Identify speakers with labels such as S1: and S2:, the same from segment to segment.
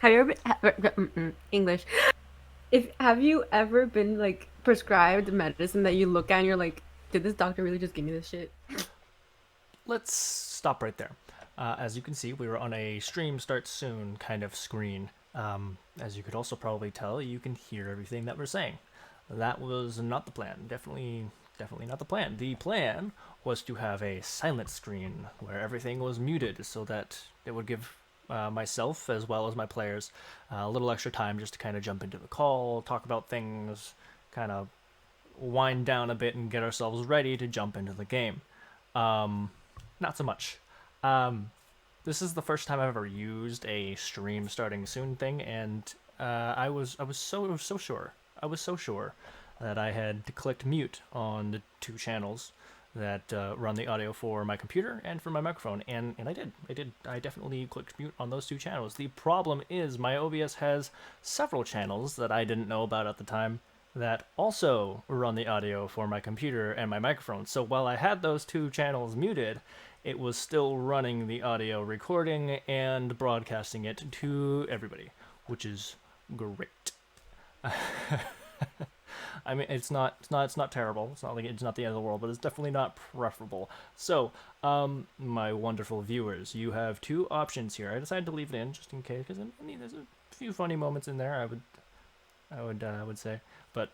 S1: Have you ever English? If have you ever been like prescribed medicine that you look at and you're like, did this doctor really just give me this shit?
S2: Let's stop right there. As you can see, we were on a stream start soon kind of screen. As you could also probably tell, you can hear everything that we're saying. That was not the plan. Definitely not the plan. The plan was to have a silent screen where everything was muted so that it would give myself as well as my players a little extra time just to kind of jump into the call, talk about things, kind of wind down a bit and get ourselves ready to jump into the game. Not so much. Um, this is the first time I've ever used a stream starting soon thing, and I was so sure. I was so sure that I had clicked mute on the two channels that run the audio for my computer and for my microphone, and I definitely clicked mute on those two channels. The problem is my OBS has several channels that I didn't know about at the time that also run the audio for my computer and my microphone. So while I had those two channels muted, it was still running the audio recording and broadcasting it to everybody, which is great. I mean, it's not terrible. It's not like it's not the end of the world, but it's definitely not preferable. So, my wonderful viewers, you have two options here. I decided to leave it in just in case, because I mean, there's a few funny moments in there. I would say, but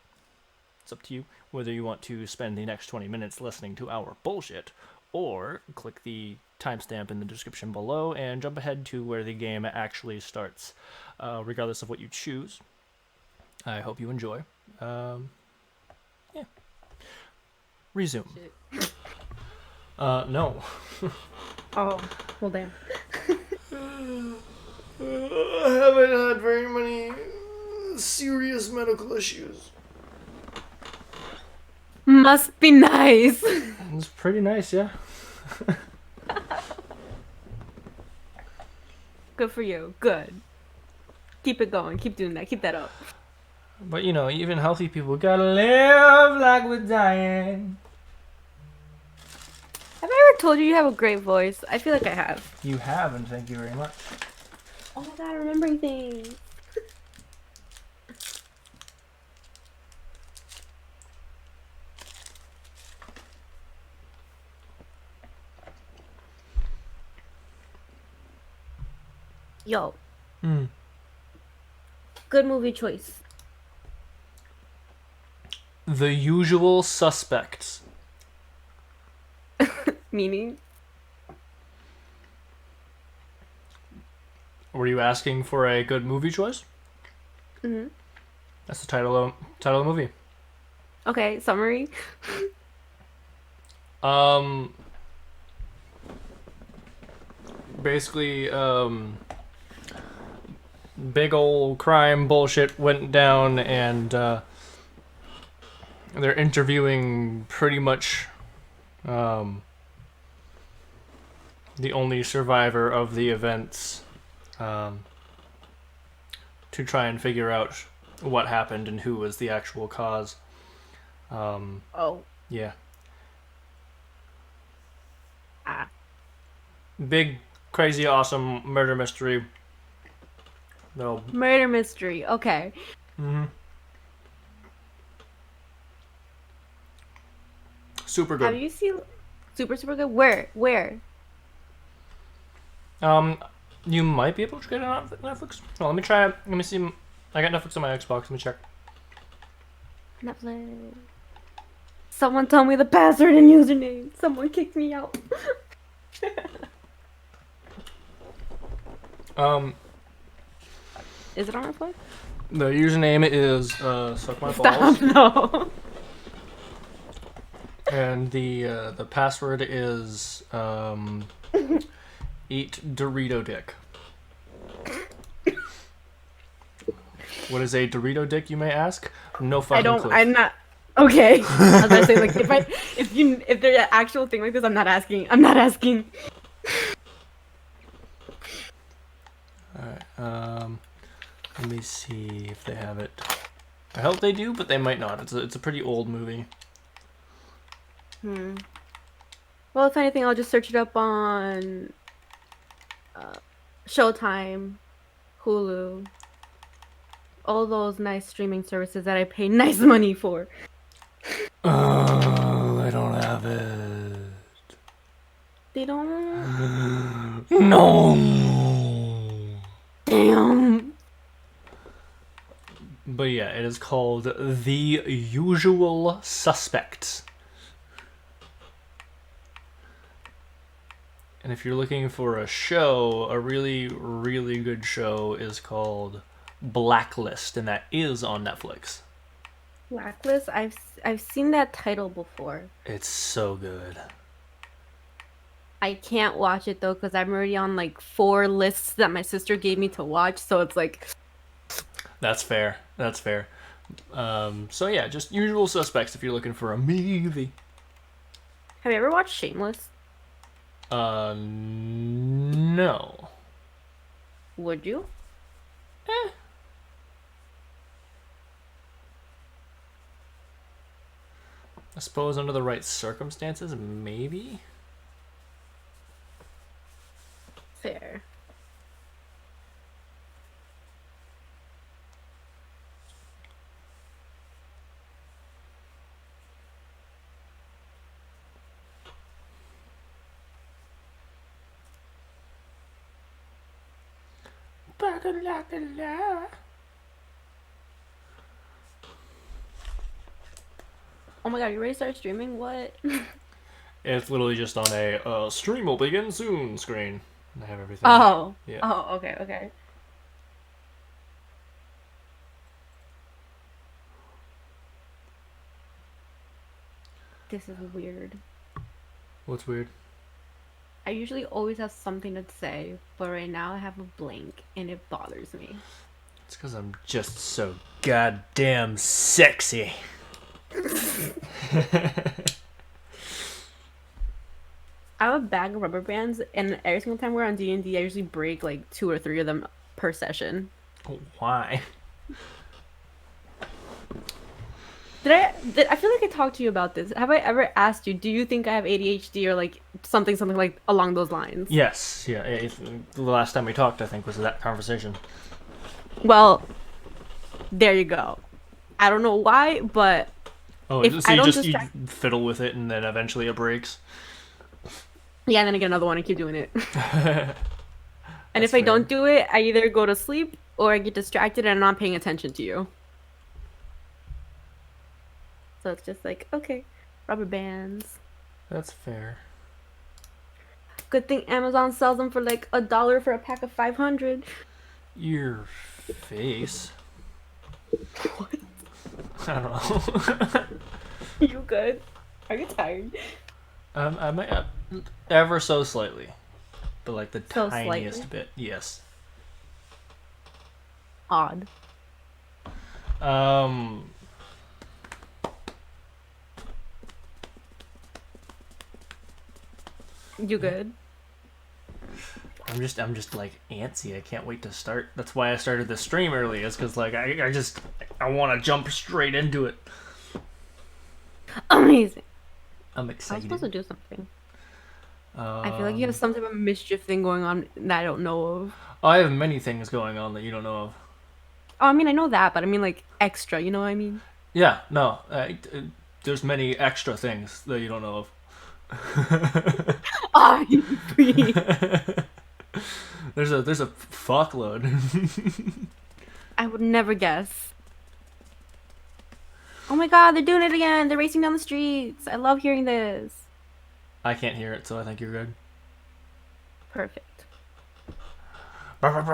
S2: it's up to you whether you want to spend the next 20 minutes listening to our bullshit, or click the timestamp in the description below and jump ahead to where the game actually starts. Regardless of what you choose, I hope you enjoy. Yeah. Resume.
S1: Shit.
S2: No.
S1: Oh, well, damn.
S2: I haven't had very many serious medical issues.
S1: Must be nice.
S2: It's pretty nice, yeah.
S1: Good for you. Good. Keep it going. Keep doing that. Keep that up.
S2: But you know, even healthy people gotta live like we're dying.
S1: Have I ever told you you have a great voice? I feel like I have.
S2: You have, and thank you very much.
S1: Oh my god, remembering things. Yo,
S2: Hmm.
S1: good movie choice.
S2: The Usual Suspects.
S1: Meaning?
S2: Were you asking for a good movie choice?
S1: Mm-hmm.
S2: That's the title of the movie.
S1: Okay, summary.
S2: Um, basically, big old crime bullshit went down, and they're interviewing pretty much the only survivor of the events um, to try and figure out what happened and who was the actual cause.
S1: Oh.
S2: Yeah.
S1: Ah.
S2: Big, crazy, awesome murder mystery. No.
S1: Murder mystery. Okay.
S2: Mm-hmm. Super
S1: Have
S2: good.
S1: you seen super good? Where? Where?
S2: Um, you might be able to get it on Netflix. Well, let me try it. Let me see. I got Netflix on my Xbox. Let me check.
S1: Netflix. Someone tell me the password and username. Someone kicked me out.
S2: Um,
S1: Is it on Netflix?
S2: the username is suck my balls,
S1: Stop. No.
S2: and the password is eat Dorito dick. What is a Dorito dick, you may ask? No fucking
S1: I don't.
S2: clue.
S1: I'm not. Okay. I was gonna say like if there's an actual thing like this, I'm not asking. I'm not asking.
S2: Alright, let me see if they have it. I hope they do, but they might not. It's a pretty old movie.
S1: Well, if anything, I'll just search it up on Showtime, Hulu, all those nice streaming services that I pay nice money for.
S2: I don't have it.
S1: They don't.
S2: No.
S1: Damn.
S2: But yeah, it is called The Usual Suspects. And if you're looking for a show, a really, really good show is called Blacklist, and that is on Netflix.
S1: Blacklist. I've seen that title before.
S2: It's so good.
S1: I can't watch it though because I'm already on like 4 lists that my sister gave me to watch. So it's like,
S2: That's fair. That's fair. So yeah, just Usual Suspects if you're looking for a movie.
S1: have you ever watched Shameless?
S2: No.
S1: Would you?
S2: Eh. I suppose under the right circumstances, maybe.
S1: Fair. Oh my god, you ready to start streaming? What?
S2: It's literally just on a stream will begin soon screen. I have everything.
S1: Oh.
S2: Yeah.
S1: Oh, okay, okay. This is weird.
S2: What's weird?
S1: I usually always have something to say, but right now I have a blank and it bothers me.
S2: It's because I'm just so goddamn sexy.
S1: I have a bag of rubber bands, and every single time we're on D&D, I usually break like 2 or 3 of them per session.
S2: Why?
S1: I feel like I talked to you about this. Have I ever asked you, do you think I have ADHD or like something like along those lines?
S2: Yes. Yeah. The last time we talked, I think, was that conversation.
S1: Well, there you go. I don't know why, but
S2: Oh,
S1: if
S2: so
S1: I
S2: you
S1: don't
S2: just
S1: distract,
S2: you fiddle with it, and then eventually it breaks.
S1: yeah, and then I get another one and keep doing it. And
S2: That's
S1: if I
S2: fair.
S1: don't do it, I either go to sleep or I get distracted and I'm not paying attention to you. So it's just like, okay, rubber bands.
S2: That's fair.
S1: Good thing Amazon sells them for like $1 for a pack of 500.
S2: Your face.
S1: What?
S2: I don't know.
S1: You good? Are you tired?
S2: I might ever so slightly, but like the
S1: So
S2: tiniest
S1: slightly.
S2: bit. Yes.
S1: Odd.
S2: Um.
S1: You good?
S2: I'm just like antsy. I can't wait to start. That's why I started the stream early. Is because like I want to jump straight into it.
S1: Amazing.
S2: I'm
S1: I was supposed
S2: excited.
S1: to do something. I feel like you have
S2: Um,
S1: some type of mischief thing going on that I don't know of.
S2: I have many things going on that you don't know of.
S1: Oh, I mean, I know that, but I mean like extra, you know what I mean?
S2: Yeah, no. There's many extra things that you don't know
S1: Obviously.
S2: of. There's a fuckload.
S1: I would never guess. Oh my god, they're doing it again. They're racing down the streets. I love hearing this.
S2: I can't hear it, so I think you're good.
S1: Perfect.
S2: I'm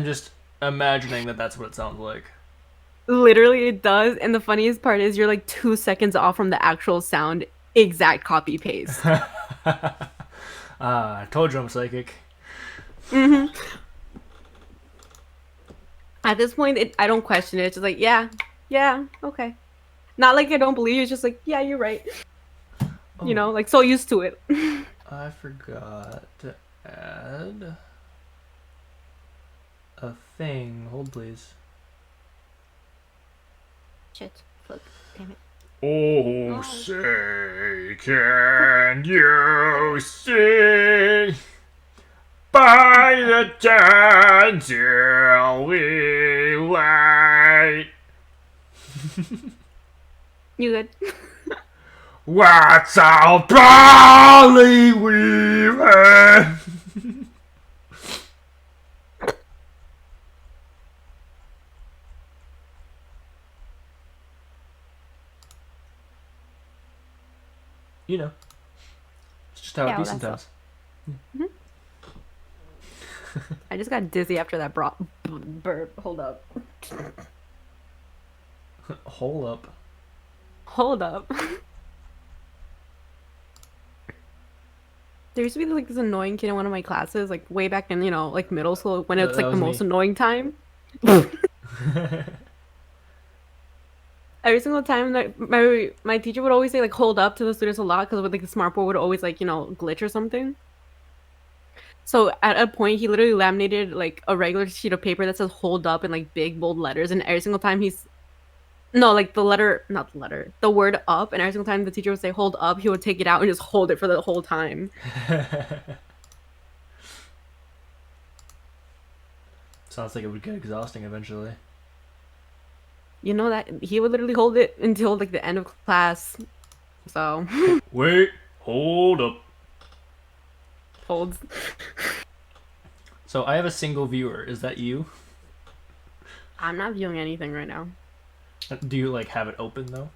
S2: just imagining that that's what it sounds like.
S1: Literally, it does. And the funniest part is you're like 2 seconds off from the actual sound, exact copy paste.
S2: I told you I'm psychic.
S1: Hmm. At this point, I don't question it. It's just like, yeah, yeah, okay. Not like I don't believe you. It's just like, yeah, you're right. You
S2: Oh,
S1: know, like so used to it.
S2: I forgot to add a thing. Hold, please.
S1: Shit. Fuck. Damn it.
S2: Oh,
S1: Oh.
S2: say, can you see? by the time till we wait.
S1: You good?
S2: What's our barley weaving? You know, it's just how it
S1: Yeah,
S2: be
S1: well, that's all.
S2: sometimes.
S1: Mhm. I just got dizzy after that burp. Hold up.
S2: Hold up.
S1: Hold up. There used to be like this annoying kid in one of my classes, like way back in, like middle school when it's
S2: That
S1: like the
S2: was
S1: most
S2: me.
S1: annoying time. Every single time that my teacher would always say like hold up to the students a lot because with like the smart board would always like, glitch or something. So at a point he literally laminated like a regular sheet of paper that says hold up in like big bold letters, and every single time he's no, like the letter, not the letter, the word up, and every single time the teacher would say hold up, he would take it out and just hold it for the whole time.
S2: Sounds like it would get exhausting eventually.
S1: You know that he would literally hold it until like the end of class. So
S2: Wait, hold up.
S1: holds.
S2: So I have a single viewer. Is that you?
S1: I'm not viewing anything right now.
S2: Do you like have it open though?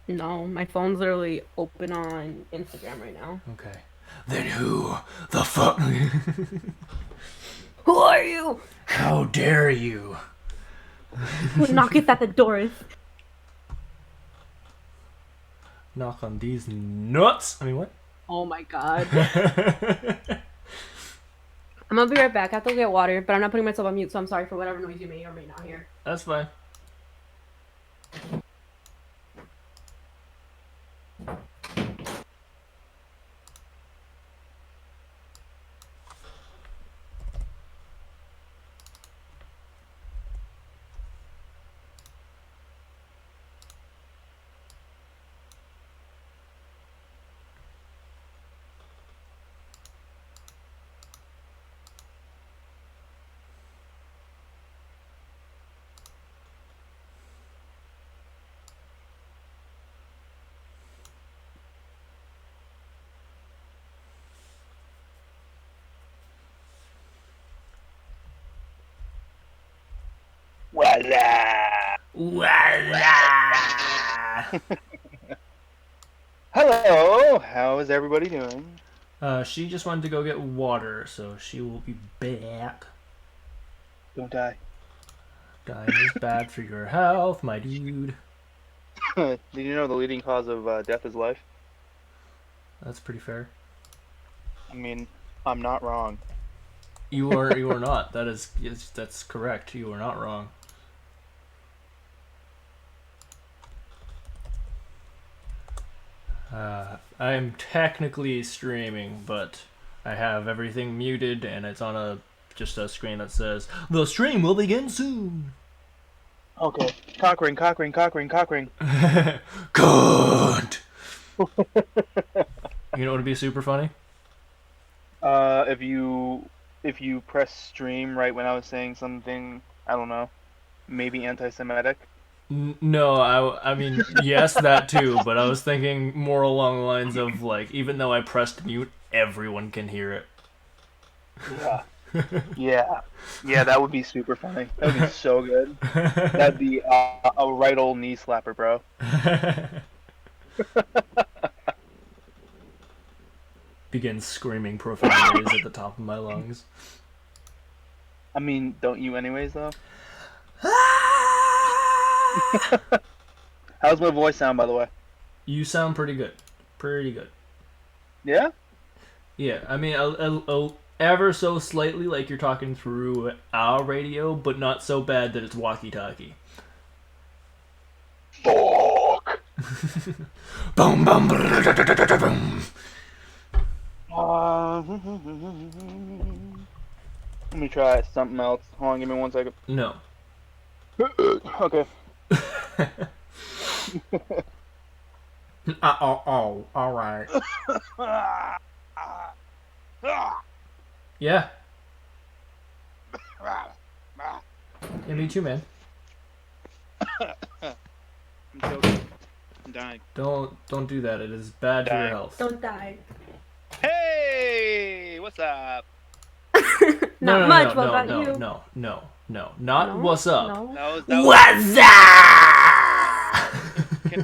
S1: No, my phone's literally open on Instagram right now.
S2: Okay. Then who the fuck?
S1: Who are you?
S2: How dare you?
S1: Who knocketh at the doors?
S2: Knock on these nuts. I mean, what?
S1: Oh my god. I'm gonna be right back. I have to go get water, but I'm not putting myself on mute, so I'm sorry for whatever noise you may or may not hear.
S2: That's fine.
S3: Voila!
S2: Voila!
S3: Hello, how is everybody doing?
S2: She just wanted to go get water, so she will be back.
S3: Don't die.
S2: Dying is bad for your health, my dude.
S3: Did you know the leading cause of death is life?
S2: That's pretty fair.
S3: I mean, I'm not wrong.
S2: You are not. That's correct. You are not wrong. I am technically streaming, but I have everything muted, and it's on just a screen that says the stream will begin soon.
S3: Okay, cock ring, cock ring, cock ring, cock ring.
S2: Cunt. You know what would be super funny?
S3: If you press stream right when I was saying something, I don't know, maybe anti-Semitic.
S2: No, I mean yes, that too, but I was thinking more along the lines of like, even though I pressed mute, everyone can hear it.
S3: Yeah, yeah, that would be super funny. That would be so good. That'd be a right old knee slapper, bro.
S2: Begin screaming profanities at the top of my lungs.
S3: I mean, don't you anyways though? How's my voice sound, by the way?
S2: You sound pretty good. Pretty good.
S3: Yeah?
S2: Yeah, I mean, ever so slightly like you're talking through our radio, but not so bad that it's walkie-talkie.
S3: Fuck!
S2: Boom, boom, boom.
S3: Let me try something else. Hold on, give me 1 second.
S2: No.
S3: Okay.
S2: Oh, all right. Yeah. Yeah, me too, man.
S3: I'm joking. I'm dying.
S2: Don't do that. It is bad for your
S3: Dying.
S2: health.
S1: Don't die.
S3: Hey, what's up?
S2: No,
S1: Not
S2: no,
S1: much.
S2: no,
S1: What
S2: no,
S1: about
S2: no,
S1: you?
S2: no, no, no. Not
S1: No?
S2: what's up.
S1: No.
S3: That was
S2: What's up?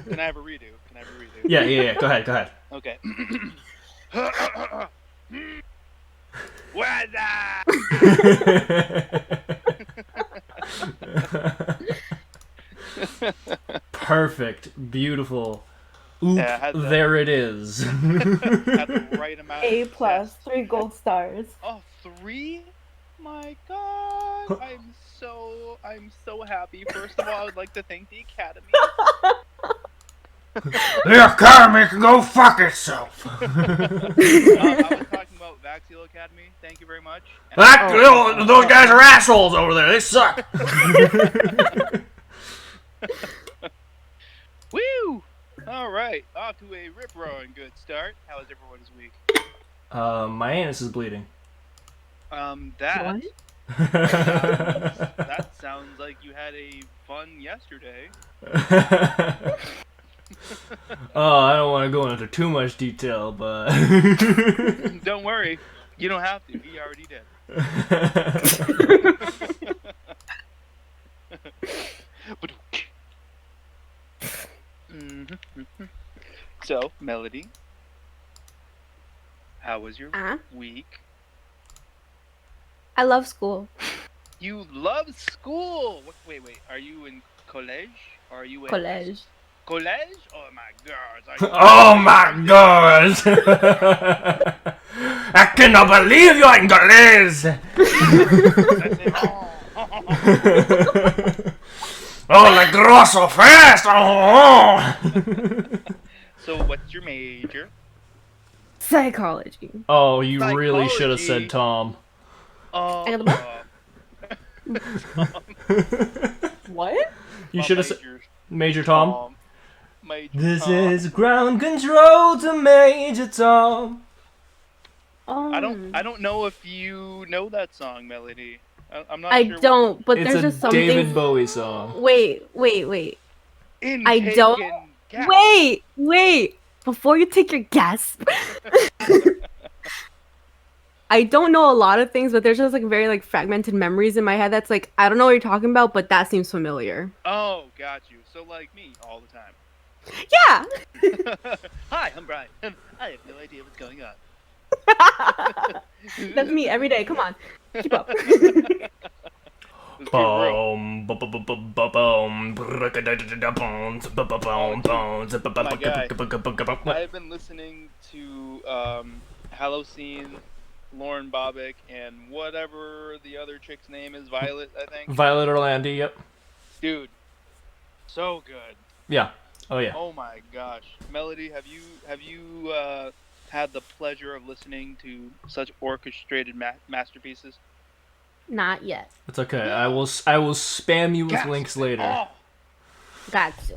S3: Can I have a redo? Can I have a redo?
S2: Yeah. Go ahead.
S3: Okay. What's up?
S2: Perfect. Beautiful. Oop,
S3: Yeah,
S2: there it is.
S3: Had the right amount of
S1: A plus,
S3: success.
S1: 3 gold stars.
S3: Oh, 3? My God, I'm so happy. First of all, I would like to thank the Academy.
S2: The Academy can go fuck itself.
S3: I was talking about Vaxiel Academy. Thank you very much.
S2: Those guys are assholes over there. They suck.
S3: Woo! All right, off to a rip-roaring good start. How was everyone's week?
S2: My anus is bleeding.
S3: That
S1: What?
S3: that sounds like you had a fun yesterday.
S2: Oh, I don't want to go into too much detail, but
S3: Don't worry, you don't have to. He already did. So, Melody, how was your week?
S1: I love school.
S3: You love school. Wait. Are you in college? Or are you in
S1: College.
S3: College? Oh my God!
S2: oh my god! I cannot believe you're in college! Oh, like grow so fast! Oh.
S3: So, what's your major?
S1: Psychology.
S2: Oh, you really should have said Tom.
S3: Oh,
S1: I got the What?
S2: You should have said Major
S3: Tom.
S2: Tom.
S3: Major
S2: This
S3: Tom.
S2: is ground control to Major Tom.
S3: I don't know if you know that song, Melody. I'm not
S1: I
S3: sure.
S1: don't, but
S2: It's
S1: there's
S2: a
S1: just something.
S2: David Bowie song.
S1: Wait.
S3: In
S1: I
S3: Cake
S1: don't-
S3: and Gas.
S1: Wait. Before you take your guess. I don't know a lot of things, but there's just like very like fragmented memories in my head that's like I don't know what you're talking about, but that seems familiar.
S3: Oh, got you. So like me all the time.
S1: Yeah.
S3: Hi, I'm Brian. I have no idea what's going on.
S1: That's me every day. Come on. Keep up.
S2: Boom,
S3: I've been listening to Halocene, Lauren Bobick, and whatever the other chick's name is, Violet, I think.
S2: Violet Orlandi, yep.
S3: Dude, so good.
S2: Yeah. Oh yeah.
S3: Oh my gosh, Melody, have you had the pleasure of listening to such orchestrated masterpieces?
S1: Not yet.
S2: It's okay. I will spam you with links later.
S3: Oh.
S1: Got to.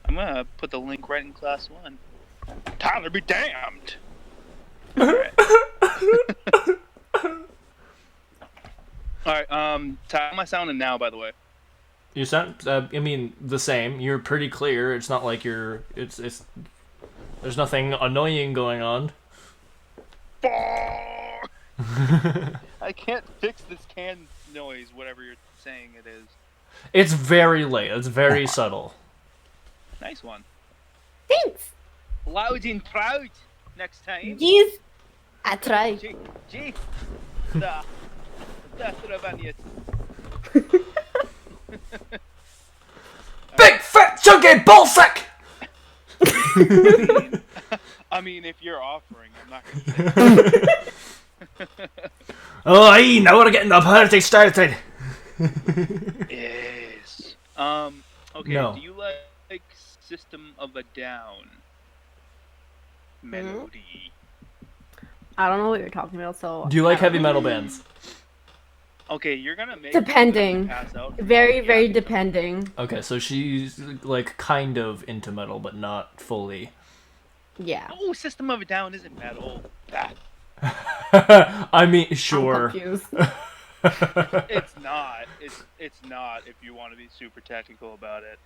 S3: I'm gonna put the link right in class 1. Tyler be damned. Alright, Ty, how am I sounding now, by the way?
S2: You sound. I mean, the same. You're pretty clear. It's not like you're. It's. There's nothing annoying going on.
S3: I can't fix this can noise, whatever you're saying it is.
S2: It's very late. It's very subtle.
S3: Nice one.
S1: Thanks.
S3: Loud and proud next time.
S1: Yes. I try.
S3: Gee. That's what I've yet.
S2: Big fat chunky ballsack!
S3: I mean, if you're offering, I'm not gonna say.
S2: Oh, hey, now we're getting the party started.
S3: Yes. Okay.
S2: No.
S3: Do you like System of a Down? Melody.
S1: I don't know what you're talking about, so.
S2: Do you like heavy metal bands?
S3: Okay, you're gonna make
S1: Depending.
S3: pass out.
S1: Very depending.
S2: Okay, so she's like kind of into metal, but not fully.
S1: Yeah.
S3: Oh, System of a Down isn't bad. Oh, that.
S2: I mean,
S1: I'm
S2: sure.
S1: confused.
S3: It's not. It's not. If you want to be super technical about it.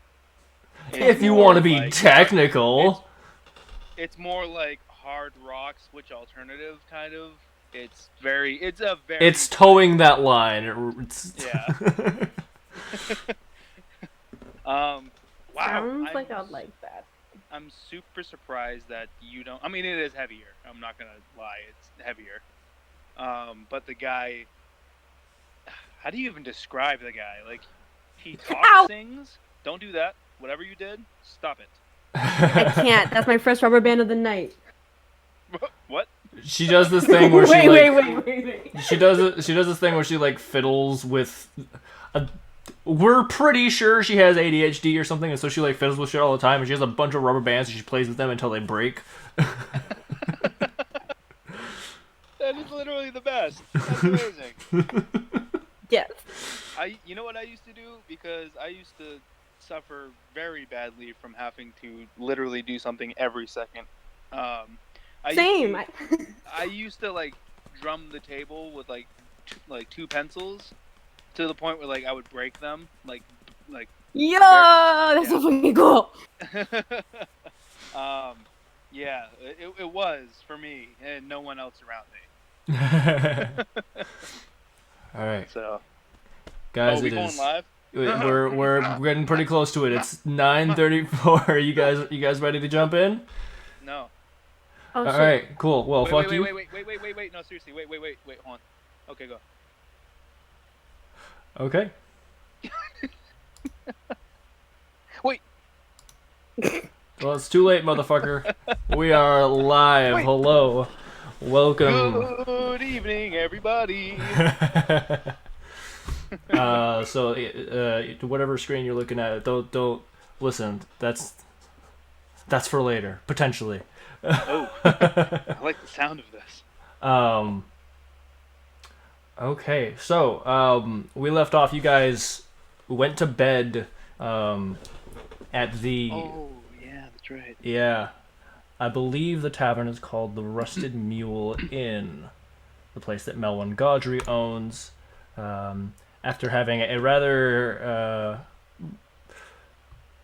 S3: It's
S2: If you want to
S3: more
S2: be
S3: like
S2: technical.
S3: it's more like hard rock switch alternative kind of. It's very. It's a very.
S2: It's towing that line. It's...
S3: Yeah. Wow.
S1: Sounds like I'd like that.
S3: I'm super surprised that you don't. I mean, it is heavier. I'm not gonna lie, it's heavier. But the guy. How do you even describe the guy? Like, he talks,
S1: Ow!
S3: sings. Don't do that. Whatever you did, stop it.
S1: I can't. That's my first rubber band of the night.
S3: What?
S2: She does this thing where she
S1: wait.
S2: She does this thing where she like fiddles with. We're pretty sure she has ADHD or something, and so she like fiddles with shit all the time. And she has a bunch of rubber bands, and she plays with them until they break.
S3: That is literally the best. That's amazing.
S1: Yes.
S3: You know what I used to do? Because I used to suffer very badly from having to literally do something every second.
S1: Same.
S3: I used to like drum the table with like two pencils to the point where like I would break them like
S1: Yo, that's so fucking cool.
S3: Yeah, it was for me and no one else around me.
S2: All right,
S3: So,
S2: guys,
S3: we
S2: it
S3: going
S2: is.
S3: live?
S2: We're getting pretty close to it. It's 9:34. Are you guys ready to jump in?
S3: No.
S1: Oh,
S2: All
S1: shit.
S2: right, cool. Well, fuck you.
S3: Wait. No, seriously. Wait. Hold on. Okay, go.
S2: Okay.
S3: Wait.
S2: Well, it's too late, motherfucker. We are live.
S3: Wait.
S2: Hello. Welcome.
S3: Good evening, everybody.
S2: So whatever screen you're looking at, don't listen. That's for later, potentially.
S3: Oh, I like the sound of this.
S2: Okay, so we left off. You guys went to bed at the.
S3: Oh, yeah, that's right.
S2: Yeah, I believe the tavern is called the Rusted Mule Inn, the place that Melwyn Gaudry owns. After having a rather,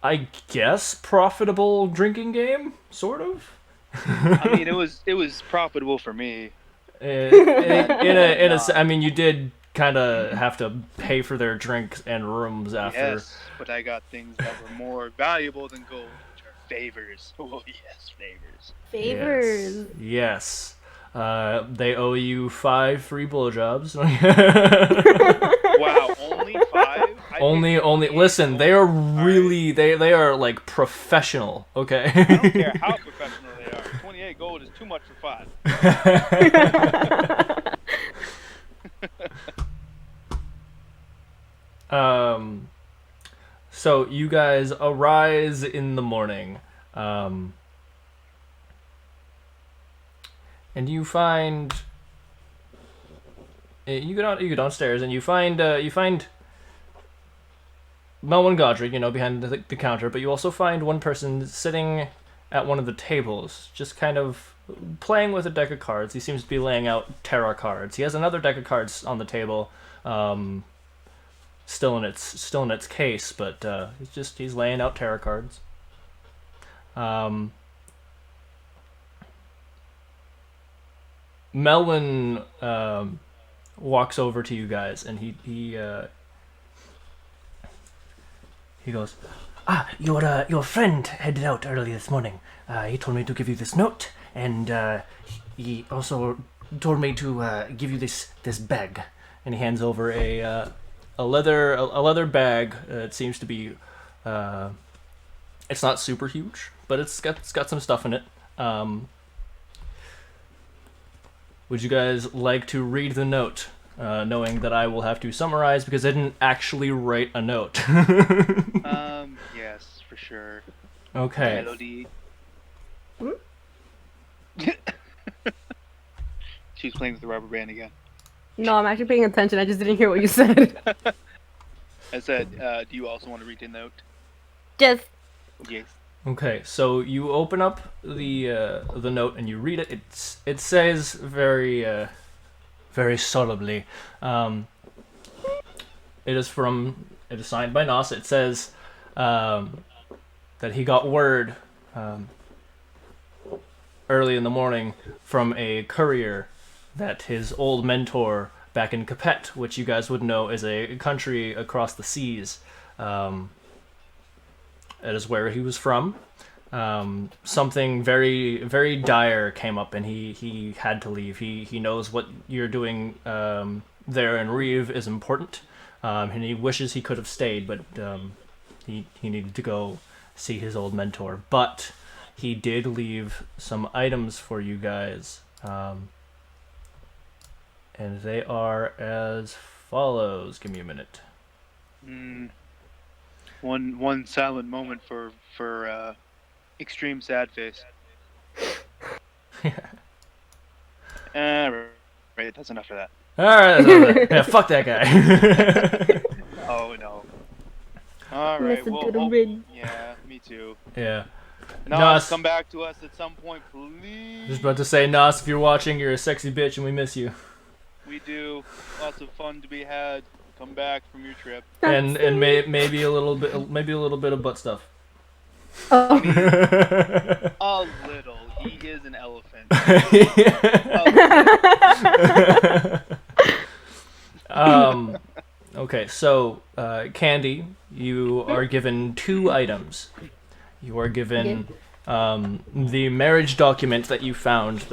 S2: I guess, profitable drinking game, sort of.
S3: I mean, it was profitable for me.
S2: I mean, you did kind of have to pay for their drinks and rooms after.
S3: Yes, but I got things that were more valuable than gold, which are favors. Oh yes, favors.
S1: Favors.
S2: Yes. They owe you 5 free blowjobs.
S3: Wow, only 5?
S2: Only. Listen, they are really they are like professional. Okay.
S3: I don't care how professional they are. 28 gold is too much for 5.
S2: So you guys arise in the morning, and you find you go downstairs and you find Melwyn Godric, behind the counter, but you also find one person sitting at one of the tables, just kind of playing with a deck of cards. He seems to be laying out tarot cards. He has another deck of cards on the table, still in its case, but he's laying out tarot cards. Melwyn walks over to you guys, and he goes, your friend headed out early this morning. He told me to give you this note, and he also told me to give you this bag. And he hands over a leather bag. It seems to be, it's not super huge, but it's got some stuff in it. Would you guys like to read the note, knowing that I will have to summarize because I didn't actually write a note?
S3: Yes, for sure.
S2: Okay.
S3: Melody. She's playing with the rubber band again.
S1: No, I'm actually paying attention. I just didn't hear what you said.
S3: I said, do you also want to read the note?
S1: Just
S3: Yes.
S2: Okay, so you open up the note and you read it. It says very solemnly. Um, it is signed by Nos. It says that he got word um, early in the morning from a courier that his old mentor back in Capet, which you guys would know is a country across the seas, that is where he was from. Something very dire came up, and he had to leave. He knows what you're doing there in Reeve is important, and he wishes he could have stayed, but he needed to go see his old mentor. But he did leave some items for you guys, and they are as follows. Give me a minute.
S3: One silent moment for extreme sad face. Right, that's enough of that.
S2: All right, yeah, fuck that guy.
S3: Oh no. All right.
S1: Listen
S3: Well,
S1: to the ring.
S3: yeah, me too.
S2: Yeah.
S3: Nas, come back to us at some point, please.
S2: Just about to say, Nas, if you're watching, you're a sexy bitch, and we miss you.
S3: We do. Lots of fun to be had. Come back from your trip.
S2: And maybe a little bit of butt stuff.
S1: Oh.
S3: A little. He is an elephant.
S2: Okay, so Candy, you are given 2 items. You are given the marriage document that you found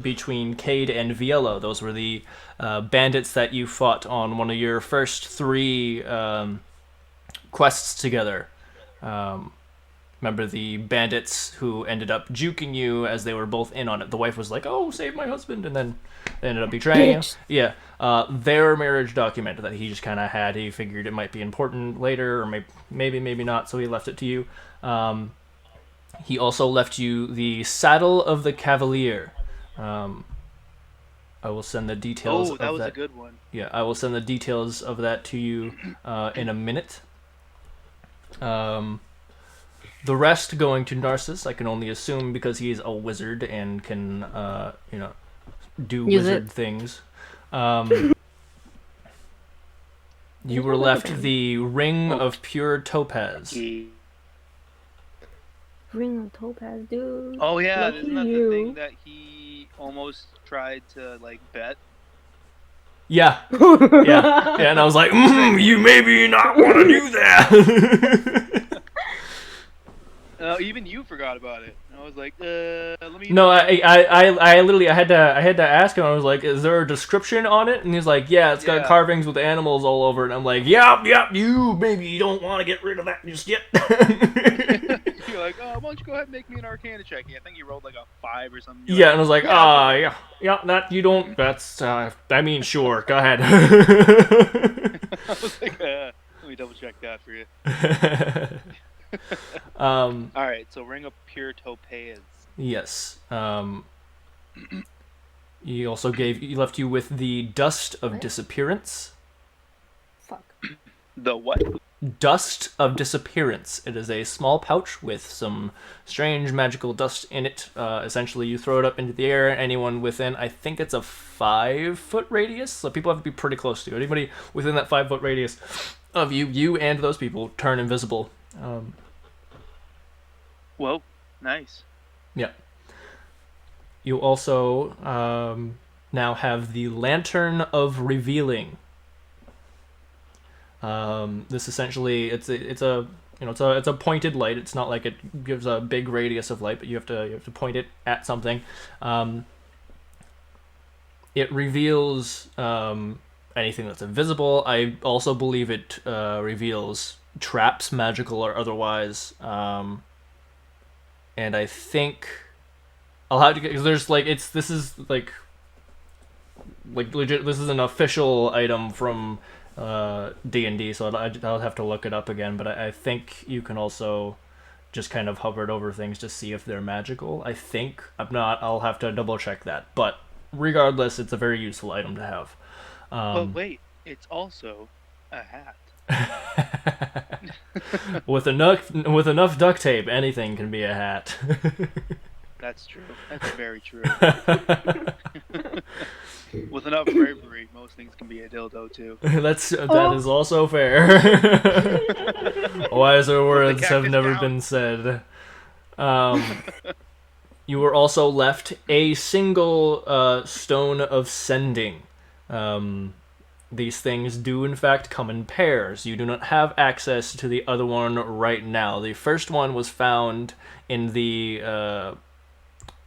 S2: between Cade and Viello. Those were the bandits that you fought on one of your first 3 quests together. Remember the bandits who ended up juking you as they were both in on it? The wife was like, "Oh, save my husband," and then they ended up betraying you. Yeah, their marriage document that he just kind of had. He figured it might be important later, or maybe not, so he left it to you. He also left you the saddle of the Cavalier. I will send the details of that.
S3: Oh, that was a good one.
S2: Yeah, I will send the details of that to you in a minute. The rest going to Narcissus, I can only assume because he's a wizard and can, do wizard things. You were left the Ring of Pure Topaz.
S1: Ring of Topaz, dude.
S3: Oh yeah,
S1: Lucky
S3: isn't that
S1: you.
S3: the thing that he almost tried to bet?
S2: Yeah, and I was like, you maybe not want to do that.
S3: Even you forgot about it. I was like, let me.
S2: No, I literally I had to ask him. I was like, "Is there a description on it?" And he's like, "Yeah, it's got carvings with animals all over it." And I'm like, "Yep, you maybe don't want to get rid of that just yet."
S3: You're like, "Oh, why don't you go ahead and make me an Arcana check?" I think you rolled like a 5 or something.
S2: Yeah, and I was like, yeah, that you don't. That's I mean, sure, go ahead.
S3: I was like, let me double check that for you. All right, so Ring of Pure Topaz.
S2: Yes. He also left you with the Dust of Disappearance.
S1: Fuck.
S3: The what?
S2: Dust of Disappearance. It is a small pouch with some strange magical dust in it. Essentially, you throw it up into the air. Anyone within, I think it's a 5-foot radius, so people have to be pretty close to it. Anybody within that 5-foot radius of you and those people turn invisible.
S3: Whoa, nice.
S2: Yeah. You also now have the Lantern of Revealing. This essentially it's a pointed light. It's not like it gives a big radius of light, but you have to point it at something. It reveals anything that's invisible. I also believe it reveals traps, magical or otherwise. And I think I'll have to get, because there's this is legit. This is an official item from D&D, so I'll have to look it up again. But I think you can also just kind of hover it over things to see if they're magical. I think I'm not. I'll have to double check that. But regardless, it's a very useful item to have.
S3: But wait, it's also a hat.
S2: With enough duct tape, anything can be a hat.
S3: That's true. That's very true. With enough bravery, most things can be a dildo too.
S2: That is also fair. Wiser words have
S3: cactus
S2: never
S3: down.
S2: been said. You were also left a single stone of sending. These things do in fact come in pairs. You do not have access to the other one right now. The first one was found in the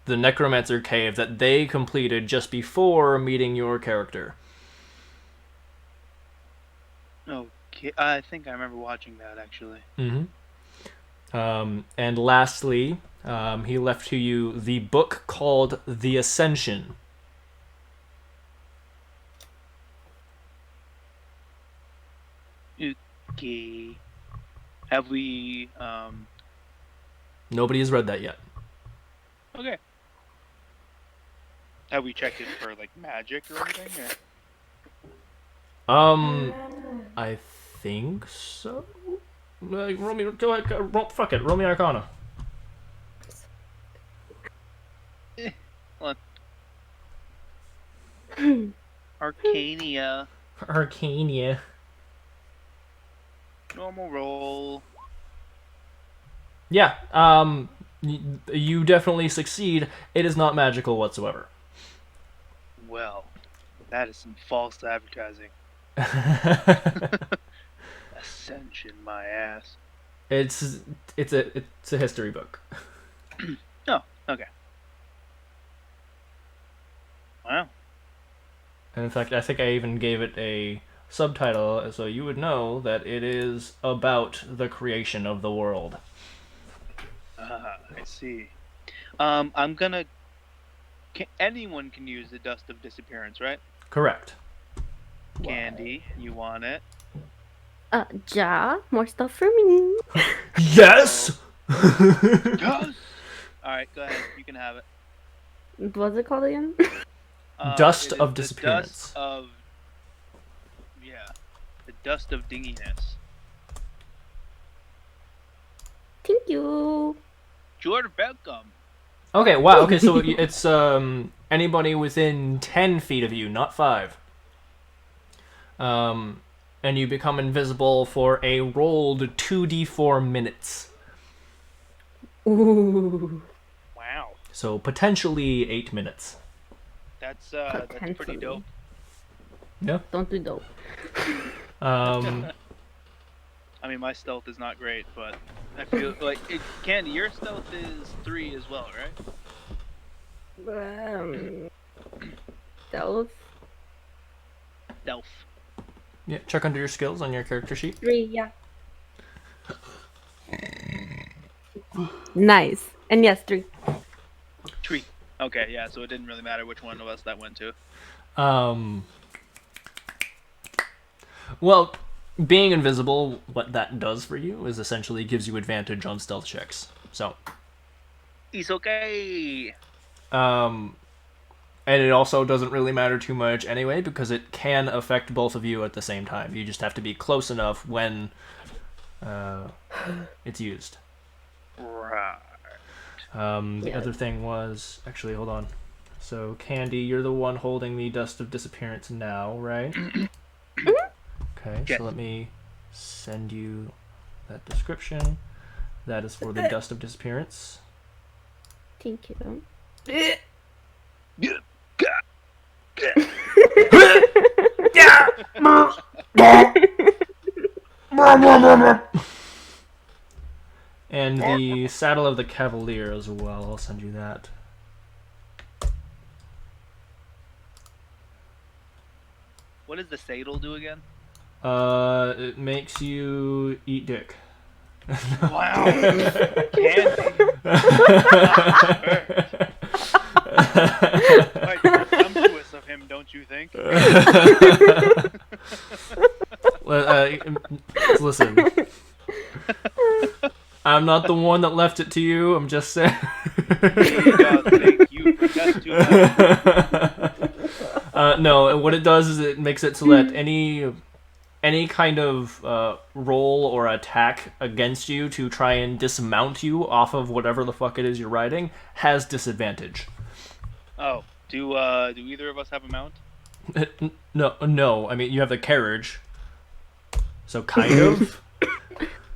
S2: necromancer cave that they completed just before meeting your character.
S3: Okay, I think I remember watching that actually.
S2: And lastly, he left to you the book called The Ascension.
S3: Okay. Have we?
S2: Nobody has read that yet.
S3: Okay. Have we checked it for like magic or anything? Or?
S2: I think so. Roll me, go ahead. Fuck it. Roll me Arcana.
S3: Hold on. Arcania.
S2: Arcania.
S3: Normal roll.
S2: Yeah. You definitely succeed. It is not magical whatsoever.
S3: Well, that is some false advertising. Ascension, my ass.
S2: It's a history book.
S3: Oh, okay. Wow.
S2: And in fact, I think I even gave it a subtitle so you would know that it is about the creation of the world.
S3: I see. Anyone can use the dust of disappearance, right?
S2: Correct.
S3: Candy, you want it?
S1: Ja, more stuff for me.
S2: Yes.
S3: Yes. All right, go ahead. You can have it.
S1: What's it called again?
S2: Dust
S3: It is
S2: of
S3: the
S2: disappearance.
S3: The dust of dinginess.
S1: Thank you.
S3: You're welcome.
S2: Okay. Wow. Okay. So it's anybody within 10 feet of you, not 5. And you become invisible for a rolled 2d4 minutes.
S1: Ooh.
S3: Wow,
S2: So potentially 8 minutes.
S3: that's pretty dope.
S2: Yeah.
S1: Don't do dope.
S2: Um.
S3: I mean, my stealth is not great, but I feel like Candy, your stealth is 3 as well, right?
S1: Stealth.
S3: Stealth.
S2: Yeah. Check under your skills on your character sheet.
S1: 3, yeah. Nice. And yes, 3.
S3: 3. Okay, yeah. So it didn't really matter which one of us that went to.
S2: Well, being invisible, what that does for you is essentially gives you advantage on stealth checks. So,
S3: It's okay.
S2: and it also doesn't really matter too much anyway because it can affect both of you at the same time. You just have to be close enough when it's used.
S3: Right.
S2: The other thing was actually, hold on. So, Candy, you're the one holding the dust of disappearance now, right? Okay,
S3: Yes.
S2: so let me send you that description. That is for the dust of disappearance.
S1: Thank you.
S2: And the saddle of the cavalier as well. I'll send you that.
S3: What does the saddle do again?
S2: It makes you eat dick.
S3: Wow. Candy. Quite presumptuous of him, don't you think?
S2: Listen. I'm not the one that left it to you. I'm just saying.
S3: Thank you for that too much.
S2: No, what it does is it makes it so that any any kind of roll or attack against you to try and dismount you off of whatever the fuck it is you're riding has disadvantage.
S3: Oh, do either of us have a mount?
S2: No. I mean, you have the carriage, so kind of.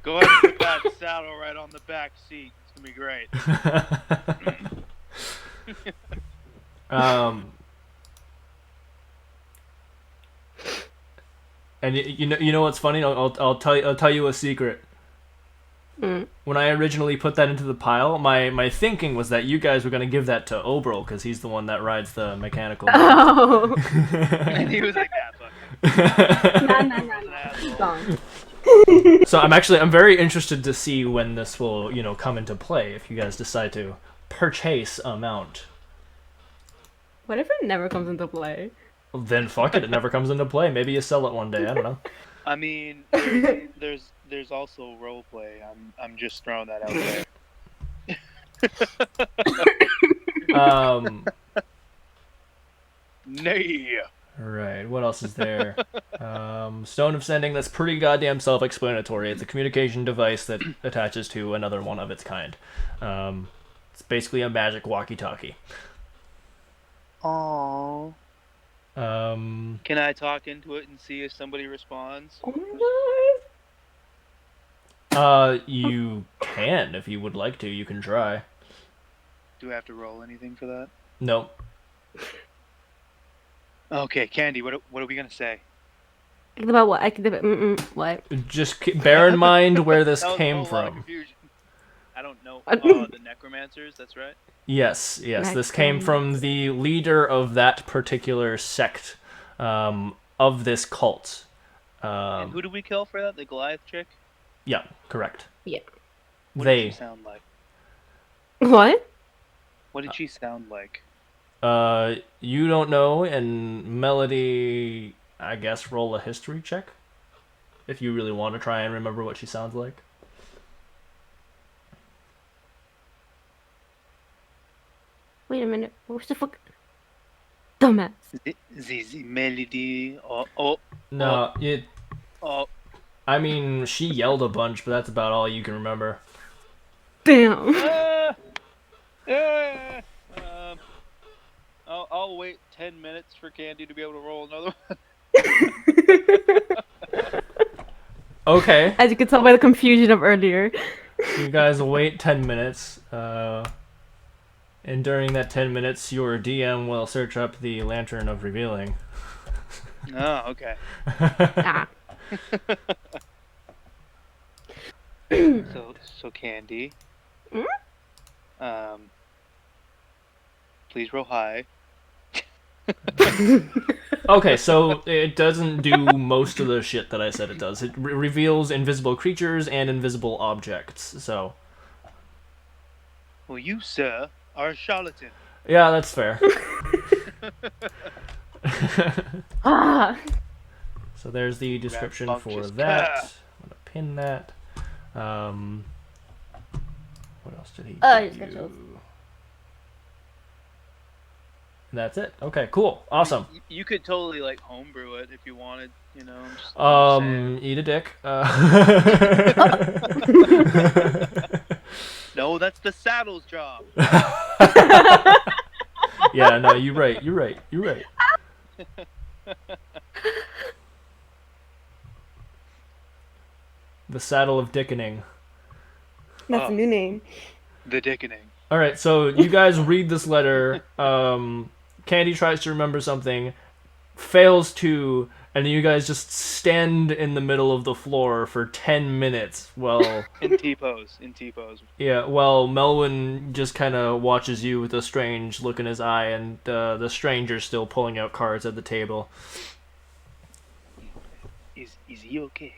S3: Go ahead and put that saddle right on the back seat. It's gonna be great.
S2: And you know what's funny? I'll tell you a secret. When I originally put that into the pile, my thinking was that you guys were gonna give that to Obril because he's the one that rides the mechanical.
S1: Oh.
S3: And he was like, "Yeah, fuck."
S1: Gone.
S2: So I'm very interested to see when this will come into play if you guys decide to purchase a mount.
S1: What if it never comes into play?
S2: Well, then fuck it never comes into play. Maybe you sell it one day. I don't know.
S3: I mean, there's also role play. I'm just throwing that out there. Nay.
S2: Right, what else is there? Stone of Sending, that's pretty goddamn self-explanatory. It's a communication device that attaches to another one of its kind. It's basically a magic walkie-talkie.
S3: Aww. Can I talk into it and see if somebody responds?
S1: Oh my god.
S2: You can, if you would like to. You can try.
S3: Do I have to roll anything for that?
S2: Nope.
S3: Okay, Candy, what are we gonna say?
S1: About what? What?
S2: Just bear in mind where this
S3: That was a
S2: came
S3: whole lot of
S2: from.
S3: confusion. I don't know. The necromancers, that's right.
S2: Yes. This came from the leader of that particular sect of this cult.
S3: And who did we kill for that? The Goliath chick?
S2: Yeah, correct.
S1: Yeah.
S3: What did she sound like?
S1: What?
S3: What did she sound like?
S2: You don't know, and Melody, I guess, roll a history check. If you really want to try and remember what she sounds like.
S1: Wait a minute. What's the fuck? Dumbass.
S3: The Melody. Oh.
S2: No,
S3: Oh.
S2: I mean, she yelled a bunch, but that's about all you can remember.
S1: Damn.
S3: I'll wait 10 minutes for Candy to be able to roll another one.
S2: Okay.
S1: As you can tell by the confusion of earlier.
S2: You guys wait 10 minutes, and during that 10 minutes, your DM will search up the Lantern of Revealing.
S3: Oh, okay.
S1: Ah.
S3: So Candy.
S1: Hmm?
S3: Please roll high.
S2: Okay, so it doesn't do most of the shit that I said it does. It reveals invisible creatures and invisible objects, so...
S3: Well, you, sir, are a charlatan.
S2: Yeah, that's fair.
S1: Ah.
S2: So there's the description for
S3: Rambunctious
S2: that.
S3: car.
S2: I'm gonna pin that. What else did he
S1: I
S2: give
S1: just got
S2: you?
S1: chills.
S2: And that's it. Okay, cool. Awesome.
S3: You could totally like homebrew it if you wanted, you know. I'm just
S2: Eat a dick.
S3: No, that's the saddle's job.
S2: Yeah, no, you're right. The Saddle of Dickening.
S1: That's a new name.
S3: The dickening.
S2: Alright, so you guys read this letter. Candy tries to remember something, fails to, and you guys just stand in the middle of the floor for 10 minutes while...
S3: In T-pose.
S2: Yeah, well, Melwin just kind of watches you with a strange look in his eye, and the stranger's still pulling out cards at the table.
S3: Is he okay?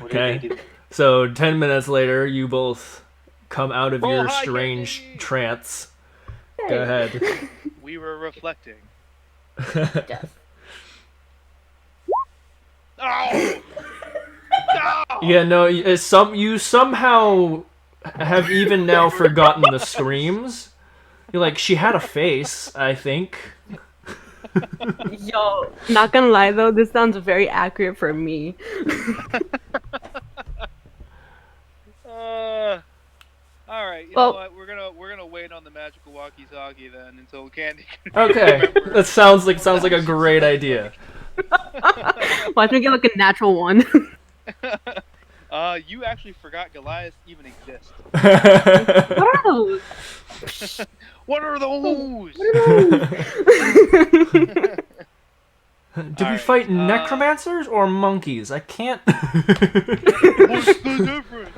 S2: Okay, so 10 minutes later, you both come out of your
S3: hi,
S2: strange
S3: Candy!
S2: trance. Go ahead.
S3: We were reflecting.
S1: Yes.
S3: Oh! No!
S2: Yeah, no, you somehow have even now forgotten the screams. You're like, she had a face, I think.
S1: Yo, not gonna lie though, this sounds very accurate for me.
S3: All right, you know
S1: Well,
S3: what? We're gonna wait on the magical walkie-talkie then until Candy can
S2: Okay,
S3: remember.
S2: that sounds like
S3: what
S2: a
S3: she
S2: great
S3: sounds
S2: idea.
S1: watch me get like a natural one.
S3: like. You actually forgot Goliath even exists.
S1: What are those?
S3: What are those?
S1: What are those?
S2: Do we fight necromancers or monkeys? I can't.
S3: What's the difference?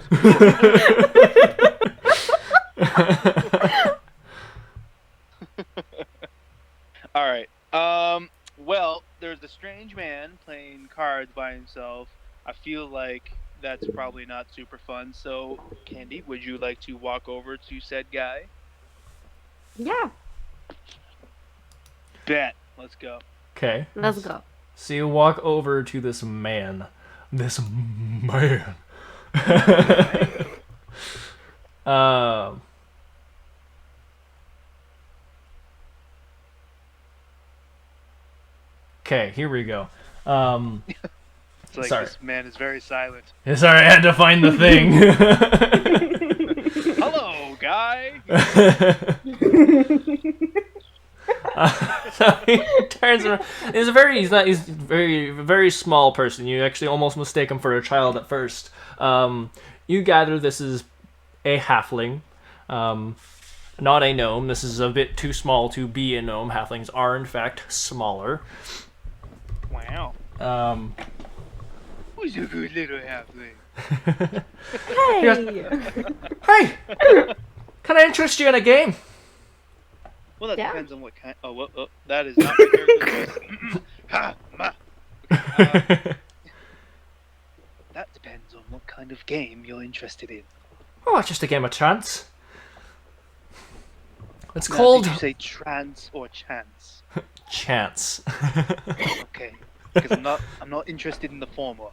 S3: All right. Well, there's a strange man playing cards by himself. I feel like that's probably not super fun. So, Candy, would you like to walk over to said guy?
S1: Yeah,
S3: Bet. Let's go.
S2: Okay.
S1: let's go.
S2: So you walk over to this man. This man. Okay, here we go.
S3: It's like
S2: Sorry.
S3: this man is very silent.
S2: Sorry, I had to find the thing.
S3: Hello, guy.
S2: So he turns around. He's very small person. You actually almost mistake him for a child at first. You gather this is a halfling, not a gnome. This is a bit too small to be a gnome. Halflings are in fact smaller.
S3: Wow.
S2: Um,
S3: Who's a good little halfling?
S1: Hey.
S2: Hey, can I interest you in a game?
S3: Well, that
S1: Yeah.
S3: depends on what kind. Oh, that is not my character's voice. Ha, ma. That depends on what kind of game you're interested in.
S2: Oh, it's just a game of chance. It's
S3: Now,
S2: called
S3: Did you say trans or chance?
S2: Chance.
S3: Okay, because I'm not interested in the former.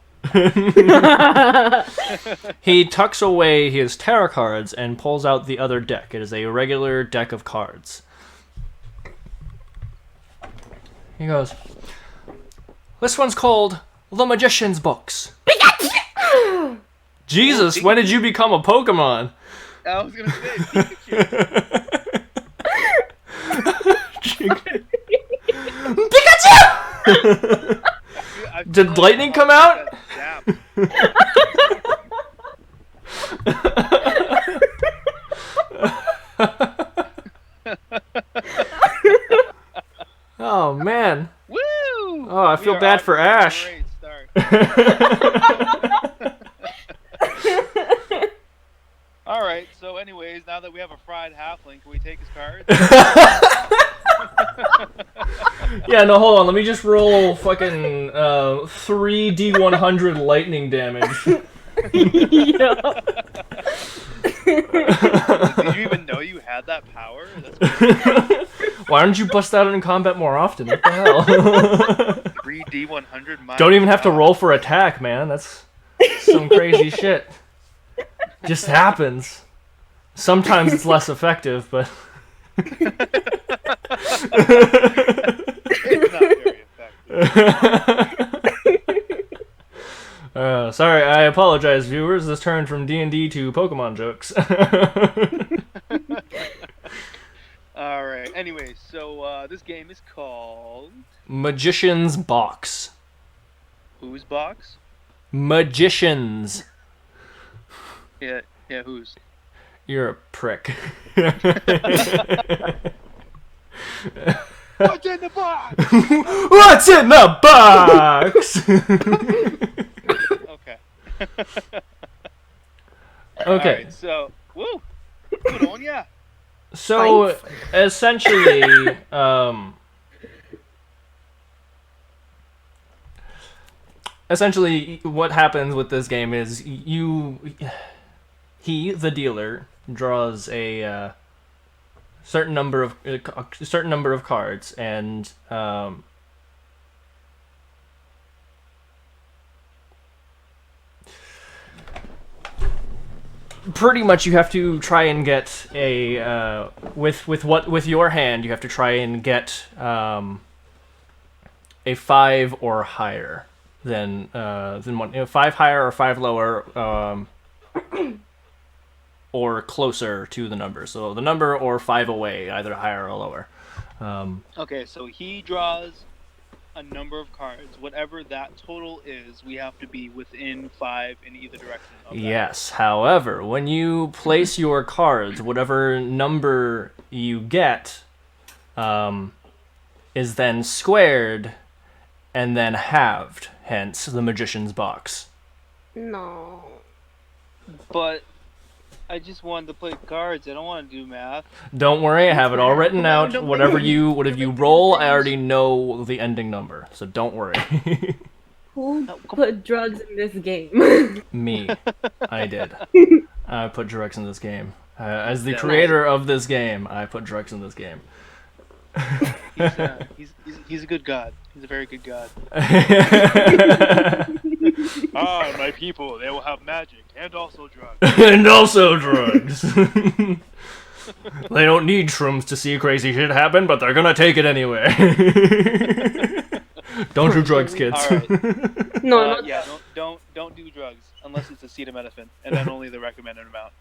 S2: He tucks away his tarot cards and pulls out the other deck. It is a regular deck of cards. He goes, "This one's called The Magician's Books." Jesus, when did you become a Pokemon?
S3: I was gonna say Pikachu.
S2: Pikachu!
S3: I
S2: Did
S3: feel
S2: lightning
S3: like
S2: come out?
S3: that
S2: Oh, man.
S3: Woo!
S2: Oh, I feel bad for Ash.
S3: Great start. All right. So, anyways, now that we have a fried halfling, can we take his cards?
S2: Yeah, no, hold on. Let me just roll fucking 3d100 lightning damage.
S1: Yeah.
S3: Did you even know you had that power? That's crazy.
S2: Why don't you bust out in combat more often? What the hell?
S3: 3d100.
S2: Don't even have to roll for attack, man. That's some crazy shit. Just happens. Sometimes it's less effective, but...
S3: It's not very effective.
S2: Sorry, I apologize, viewers. This turned from D&D to Pokemon jokes.
S3: All right. Anyway, so this game is called
S2: Magician's Box.
S3: Whose Box?
S2: Magicians.
S3: Yeah, whose?
S2: You're a prick.
S3: What's in the box?
S2: What's in the box?
S3: Okay.
S2: Okay.
S3: Alright, so, woo! Good on ya.
S2: So, essentially, what happens with this game is he, the dealer, draws a certain number of cards, and pretty much you have to try and get a with your hand you have to try and get a 5 or higher than one. 5 higher or 5 lower, or closer to the number. So the number or 5 away, either higher or lower.
S3: Okay, so he draws a number of cards. Whatever that total is, we have to be within 5 in either direction of that.
S2: Yes. However, when you place your cards, whatever number you get is then squared and then halved. Hence, the magician's box.
S1: No.
S3: But I just wanted to play cards. I don't want to do math.
S2: Don't worry, I have it all written
S3: No,
S2: out.
S3: don't
S2: Whatever
S3: make me-
S2: you
S3: don't make me
S2: roll,
S3: do
S2: I already
S3: things.
S2: know the ending number. So don't worry.
S1: Who
S3: come-
S1: put drugs in this game?
S2: Me. I did. I put drugs in this game. As the
S3: Yeah.
S2: creator of this game, I put drugs in this game.
S3: He's a good god. He's a very good god. Ah, my people, they will have magic and also drugs.
S2: And also drugs. They don't need shrooms to see crazy shit happen, but they're gonna take it anyway. Don't do drugs, kids.
S3: All right.
S1: No, not
S3: Yeah, don't do drugs unless it's acetaminophen, and then only the recommended amount.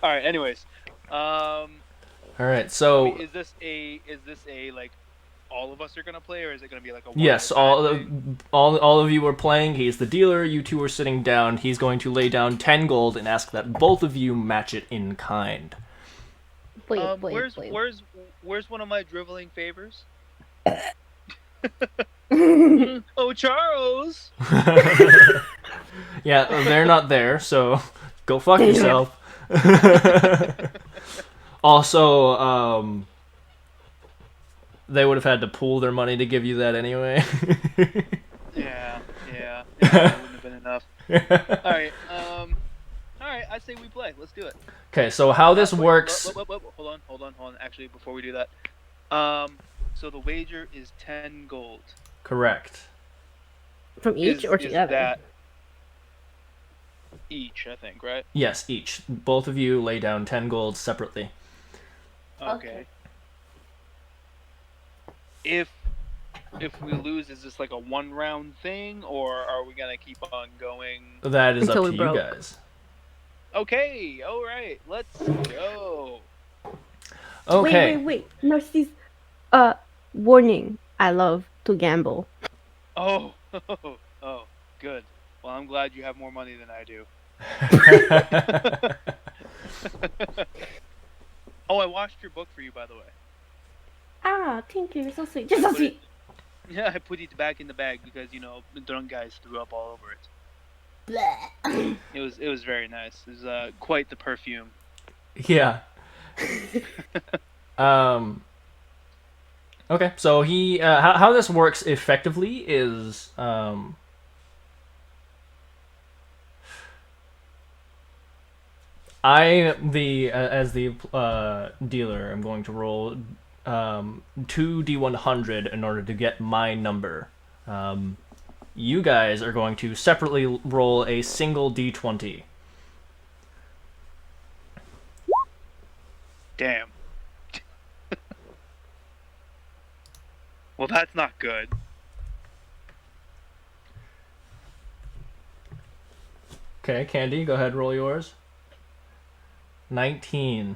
S3: All right. Anyways,
S2: All right, so
S3: is this a like all of us are gonna play, or is it gonna be like a one
S2: yes,
S3: at a time thing?
S2: all of you are playing. He's the dealer. You two are sitting down. He's going to lay down 10 gold and ask that both of you match it in kind.
S1: wait.
S3: Where's one of my driveling favors? Oh, Charles.
S2: Yeah, they're not there, so go fuck yourself. Also, they would have had to pool their money to give you that anyway.
S3: Yeah, that wouldn't have been enough. All right, I say we play. Let's do it.
S2: Okay, so how this
S3: Wait,
S2: works...
S3: Hold on. Actually, before we do that, so the wager is 10 gold.
S2: Correct.
S1: From each or
S3: Is
S1: together?
S3: that each? I think, right?
S2: Yes, each. Both of you lay down 10 gold separately.
S3: Okay. If we lose, is this like a 1-round thing, or are we gonna keep on going?
S2: That is
S1: Until
S2: up
S1: we
S2: to you
S1: broke.
S2: guys.
S3: Okay, all right, let's go.
S2: Okay.
S1: Wait. Narcissus. Warning. I love to gamble.
S3: Oh, good. Well, I'm glad you have more money than I do. Oh, I washed your book for you, by the way.
S1: Ah, thank you. You're so sweet. You're so
S3: Put it-
S1: sweet.
S3: Yeah, I put it back in the bag because the drunk guys threw up all over it.
S1: Bleh.
S3: It was very nice. It was quite the perfume.
S2: Yeah. Okay, so he how this works effectively is as the dealer, I'm going to roll 2d100 in order to get my number. You guys are going to separately roll a single d20.
S3: Damn. Well, that's not good.
S2: Okay, Candy, go ahead, roll yours. 19.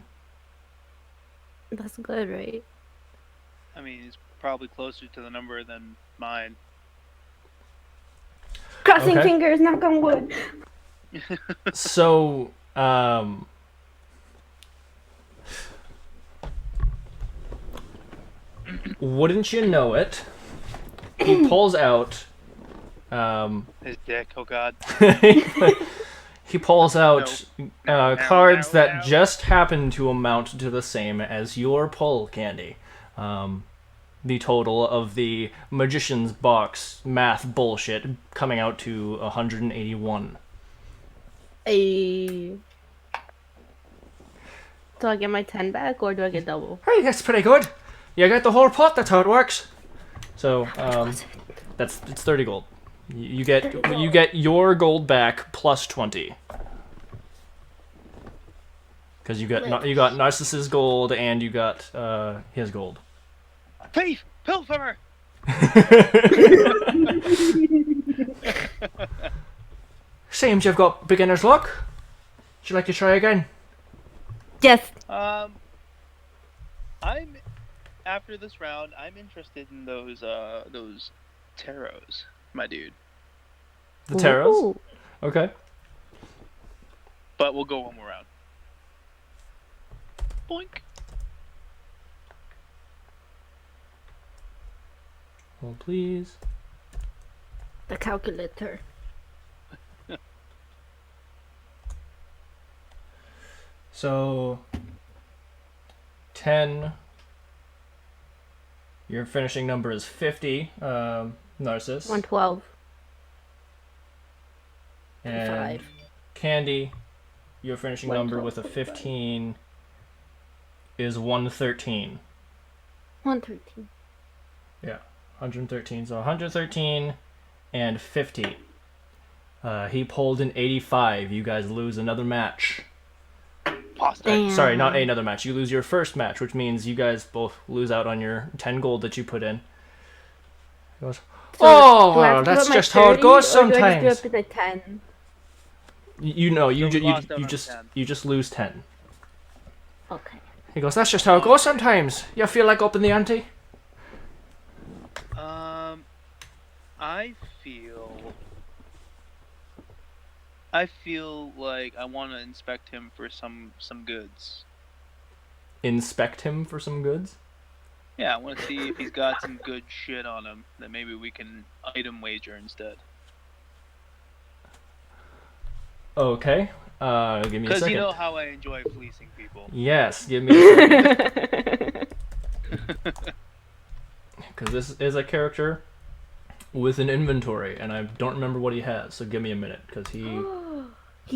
S1: That's good, right?
S3: I mean, it's probably closer to the number than mine.
S1: Crossing
S2: Okay.
S1: fingers, knock on wood.
S2: So, wouldn't you know it? He pulls out.
S3: His dick. Oh God.
S2: He pulls out
S3: No,
S2: cards
S3: no,
S2: that
S3: no.
S2: just happen to amount to the same as your pull, Candy. The total of the magician's box math bullshit coming out to 181.
S1: Do I get my 10 back or do I get double?
S2: Hey, that's pretty good. You get the whole pot. That's how it works. So, it's 30 gold. You get your gold back plus 20. Because you got Narcissus' gold and you got his gold.
S3: Thief! Pilferer!
S2: Seems you've got beginner's luck. Would you like to try again?
S1: Yes.
S3: I'm after this round. I'm interested in those tarots, my dude.
S2: The tarots?
S1: Ooh.
S2: Okay.
S3: But we'll go one more round. Boink.
S2: Hold please.
S1: The calculator.
S2: So 10. Your finishing number is 50, Narcissus.
S1: 112.
S2: And
S1: 5.
S2: Candy, your finishing number with a 15 is 113.
S1: 113.
S2: Yeah, 113. So 113 and 50. He pulled an 85. You guys lose another match.
S1: Damn.
S2: Sorry, not another match. You lose your first match, which means you guys both lose out on your 10 gold that you put in. He goes,
S1: So
S2: oh,
S1: do I have
S2: well,
S1: to
S2: that's
S1: put my
S2: just how it
S1: 30,
S2: goes
S1: or do I
S2: sometimes.
S1: just do up to the 10?
S2: You know, you
S3: So we lost out on
S2: just
S3: 10.
S2: you just lose 10.
S1: Okay.
S2: He goes, that's just how it goes sometimes. You feel like upping the ante?
S3: I feel like I want to inspect him for some goods.
S2: Inspect him for some goods?
S3: Yeah, I want to see if he's got some good shit on him that maybe we can item wager instead.
S2: Okay. Give me a
S3: Because
S2: second.
S3: you know how I enjoy fleecing people.
S2: Yes, give me a second. Because this is a character with an inventory, and I don't remember what he has, so give me a minute, because
S1: He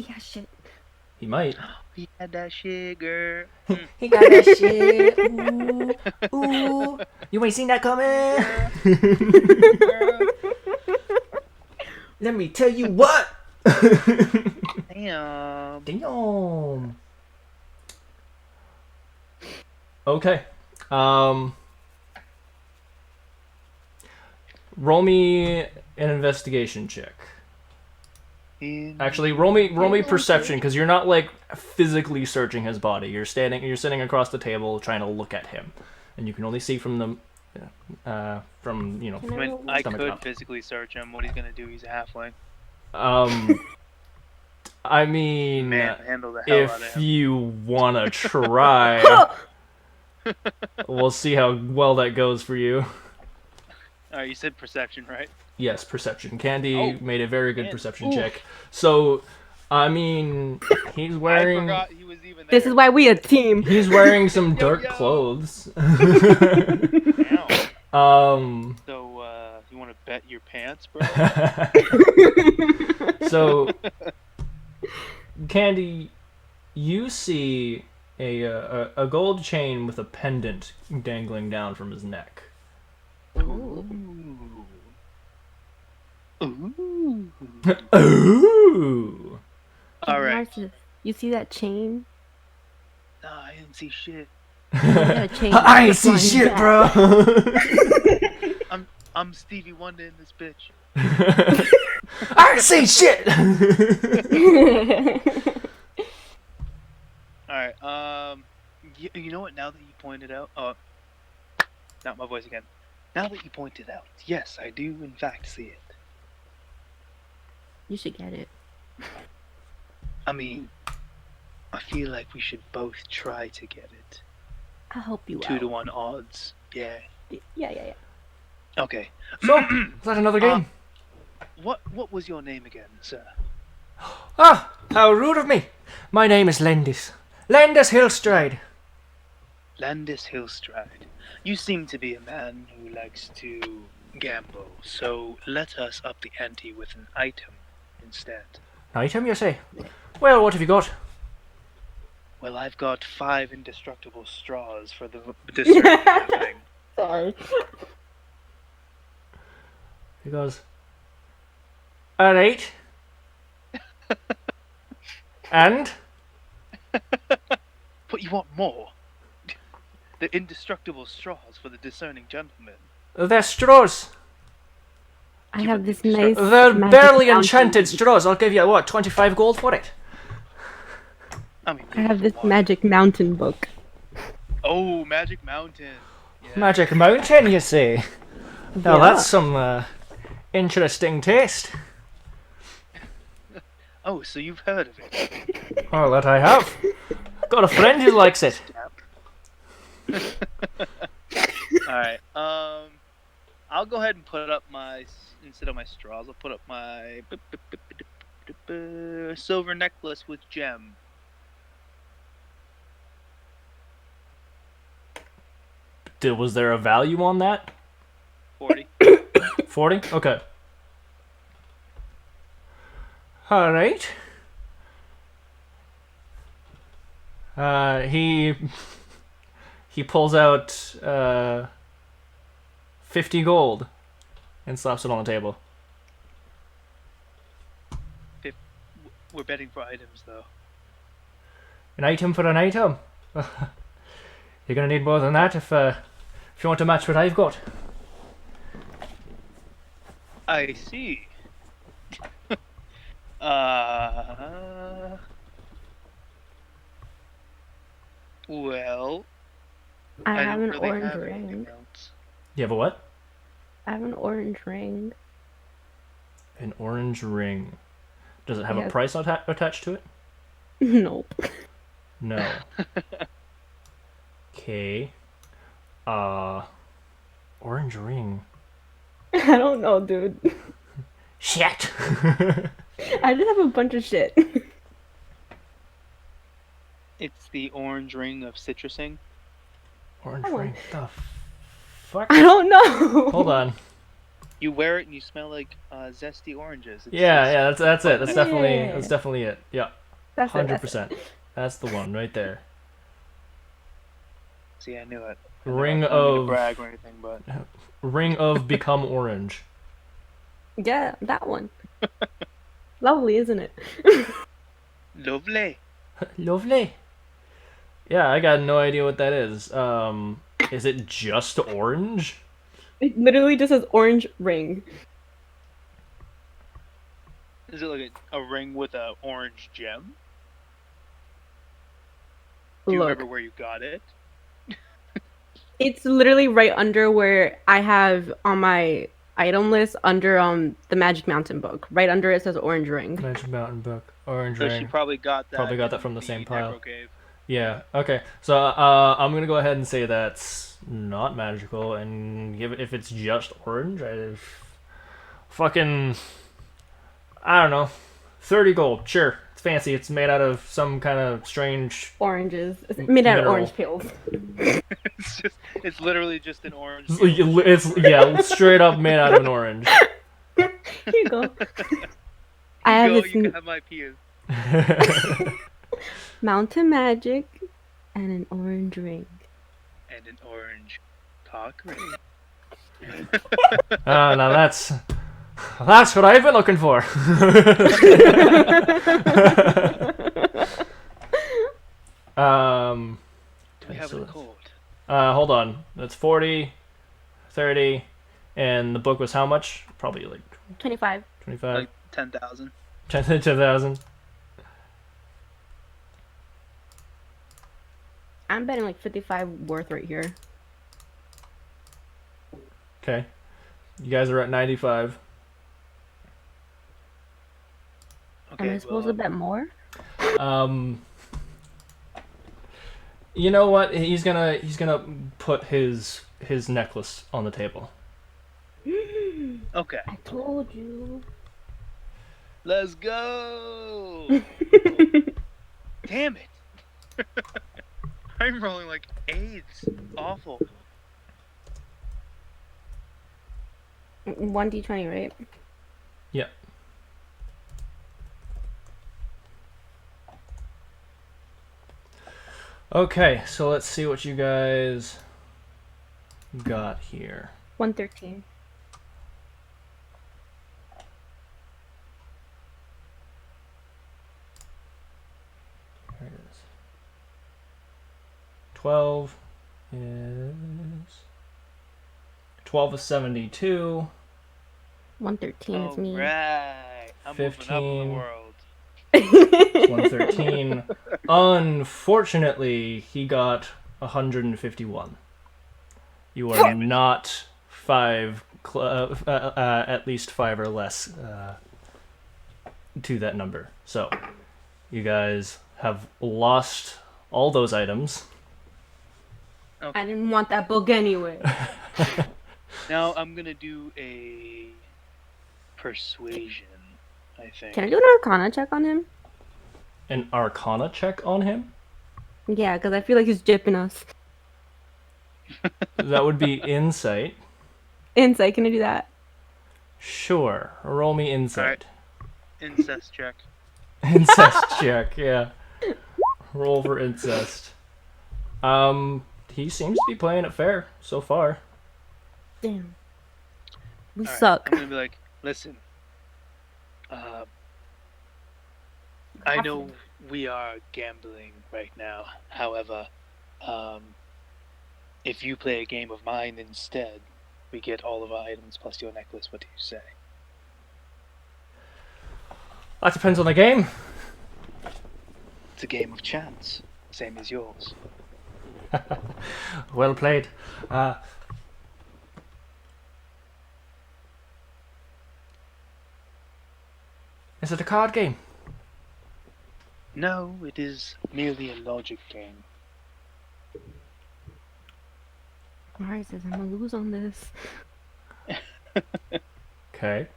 S1: has shit.
S2: he might.
S3: He had that shit, girl.
S2: He got that shit. Ooh, ooh. You ain't seen that coming. Let me tell you what.
S3: Damn.
S2: Damn. Okay. Roll me an investigation check. Actually, roll me perception, because you're not like physically searching his body. You're sitting across the table trying to look at him, and you can only see from the from
S3: I mean, I
S2: stomach
S3: could
S2: up.
S3: physically search him. What he's gonna do? He's a halfling.
S2: I mean,
S3: Manhandle the hell out of
S2: if
S3: him.
S2: you wanna try, we'll see how well that goes for you.
S3: Alright, you said perception, right?
S2: Yes, perception. Candy made a very good
S3: Candy.
S2: perception
S3: Oof.
S2: check. So, I mean, he's
S3: I
S2: wearing.
S3: forgot he was even there.
S1: This is why we a team.
S2: He's wearing some dark
S3: yo.
S2: clothes.
S3: Ow. So, you want to bet your pants, bro?
S2: So, Candy, you see a gold chain with a pendant dangling down from his neck.
S3: Ooh. Ooh.
S2: Ooh.
S3: Alright.
S1: Narcissus, you see that chain?
S3: Nah, I didn't see shit.
S1: That chain
S2: I ain't see
S1: flying
S2: shit,
S1: back.
S2: bro.
S3: I'm Stevie Wonder in this bitch.
S2: I ain't see shit.
S3: Alright, you know what, now that you pointed out, not my voice again. Now that you pointed out, yes, I do in fact see it.
S1: You should get it.
S3: I mean, I feel like we should both try to get it.
S1: I'll help you
S3: 2
S1: out.
S3: to 1 odds. Yeah.
S1: Yeah.
S3: Okay.
S2: So, is that another game?
S3: What was your name again, sir?
S2: Ah, how rude of me. My name is Lendis. Lendis Hillstride.
S3: Landis Hillstride. You seem to be a man who likes to gamble, so let us up the ante with an item instead.
S2: Item, you say? Well, what have you got?
S3: Well, I've got 5 indestructible straws for the discerning halfling.
S1: Sorry.
S2: He goes, alright. And?
S3: But you want more? The indestructible straws for the discerning gentleman.
S2: They're straws.
S1: I
S3: Yeah,
S1: have
S3: but
S1: this
S3: indestruct-
S1: nice
S2: They're
S1: magic
S2: barely
S1: mountain.
S2: enchanted straws. I'll give you, what, 25 gold for it?
S3: I mean,
S1: I
S3: maybe
S1: have
S3: for
S1: this
S3: one.
S1: magic mountain book.
S3: Oh, Magic Mountain. Yeah.
S2: Magic Mountain, you say? Now
S1: Yeah.
S2: that's some interesting taste.
S3: Oh, so you've heard of it?
S2: Oh, that I have. Got a friend who likes it.
S3: All right. I'll go ahead and put up my instead of my straws. I'll put up my silver necklace with gem.
S2: Was there a value on that?
S3: 40.
S2: 40? Okay. Alright. He pulls out 50 gold and slaps it on the table.
S3: We're betting for items, though.
S2: An item for an item. You're gonna need more than that if you want to match what I've got.
S3: I see. Well,
S1: I
S3: I
S1: have
S3: don't
S1: an
S3: really
S1: orange
S3: have
S1: ring.
S3: anything else.
S2: You have a what?
S1: I have an orange ring.
S2: An orange ring. Does it have a
S1: Yes.
S2: price attached to it?
S1: Nope.
S2: No. Okay. Orange ring.
S1: I don't know, dude.
S2: Shit.
S1: I just have a bunch of shit.
S3: It's the orange ring of citrusing.
S2: Orange
S1: Come on.
S2: ring. The fuck?
S1: I don't know.
S2: Hold on.
S3: You wear it and you smell like zesty oranges.
S2: Yeah, that's it. That's
S1: Yeah.
S2: definitely it. Yeah,
S1: That's it,
S2: 100%. That's the one right there.
S3: See, I knew it.
S2: Ring
S3: I don't mean to
S2: of
S3: brag or anything, but
S2: ring of become orange.
S1: Yeah, that one. Lovely, isn't it?
S3: lovely.
S2: Lovely. Yeah, I got no idea what that is. Is it just orange?
S1: It literally just says orange ring.
S3: Is it like a ring with a orange gem? Do you
S1: Look,
S3: remember where you got it?
S1: it's literally right under where I have on my item list under the Magic Mountain book. Right under it says orange ring.
S2: Magic Mountain book, orange
S3: So
S2: ring.
S3: she probably got that.
S2: Probably got that
S3: in
S2: from the same pile.
S3: Necro Cave.
S2: Yeah. Okay. So I'm gonna go ahead and say that's not magical, and give it if it's just orange. Fucking, I don't know, 30 gold. Sure, it's fancy. It's made out of some kind of strange.
S1: Oranges. It's made out of
S2: Mineral.
S1: orange peels.
S3: It's literally just an orange.
S2: It's yeah, straight up made out of an orange.
S1: Here you go. I have
S3: Go,
S1: this
S3: you can have my peas.
S1: mountain magic and an orange ring.
S3: And an orange cock ring.
S2: Now that's what I've been looking for.
S3: Do we have
S2: so
S3: it in gold?
S2: hold on. That's 40, 30, and the book was how much? Probably like
S1: 25.
S2: 25,
S3: Like 10,000.
S2: 10,000.
S1: I'm betting like 55 worth right here.
S2: Okay. You guys are at 95.
S3: Okay,
S1: Am I supposed to bet more?
S2: You know what? He's gonna put his necklace on the table.
S3: Okay,
S1: I told you.
S3: let's go. Damn it! I'm rolling like AIDS. Awful.
S1: 1d20, right?
S2: Yeah. Okay, so let's see what you guys got here.
S1: 113.
S2: There it is. 12 is 12 is 72.
S1: 113 is me.
S3: Right. I'm moving up in the
S2: 15.
S3: world.
S2: It's 113. Unfortunately, he got 151. You are not at least 5 or less to that number. So, you guys have lost all those items.
S3: Okay.
S1: I didn't want that book anyway.
S3: Now I'm gonna do a persuasion, I think.
S1: Can I do an Arcana check on him?
S2: An Arcana check on him?
S1: Yeah, because I feel like he's jipping us.
S2: That would be insight.
S1: Insight, can I do that?
S2: Sure. Roll me insight.
S3: Incest check.
S2: Incest check, yeah. Roll for incest. He seems to be playing it fair so far.
S1: Damn. We
S3: All right,
S1: suck.
S3: I'm gonna be like, listen. I know we are gambling right now. However, if you play a game of mine instead, we get all of our items plus your necklace. What do you say?
S2: That depends on the game.
S3: It's a game of chance, same as yours.
S2: Well played. Is it a card game?
S3: No, it is merely a logic game.
S1: Mari says I'm gonna lose on this.
S2: Okay.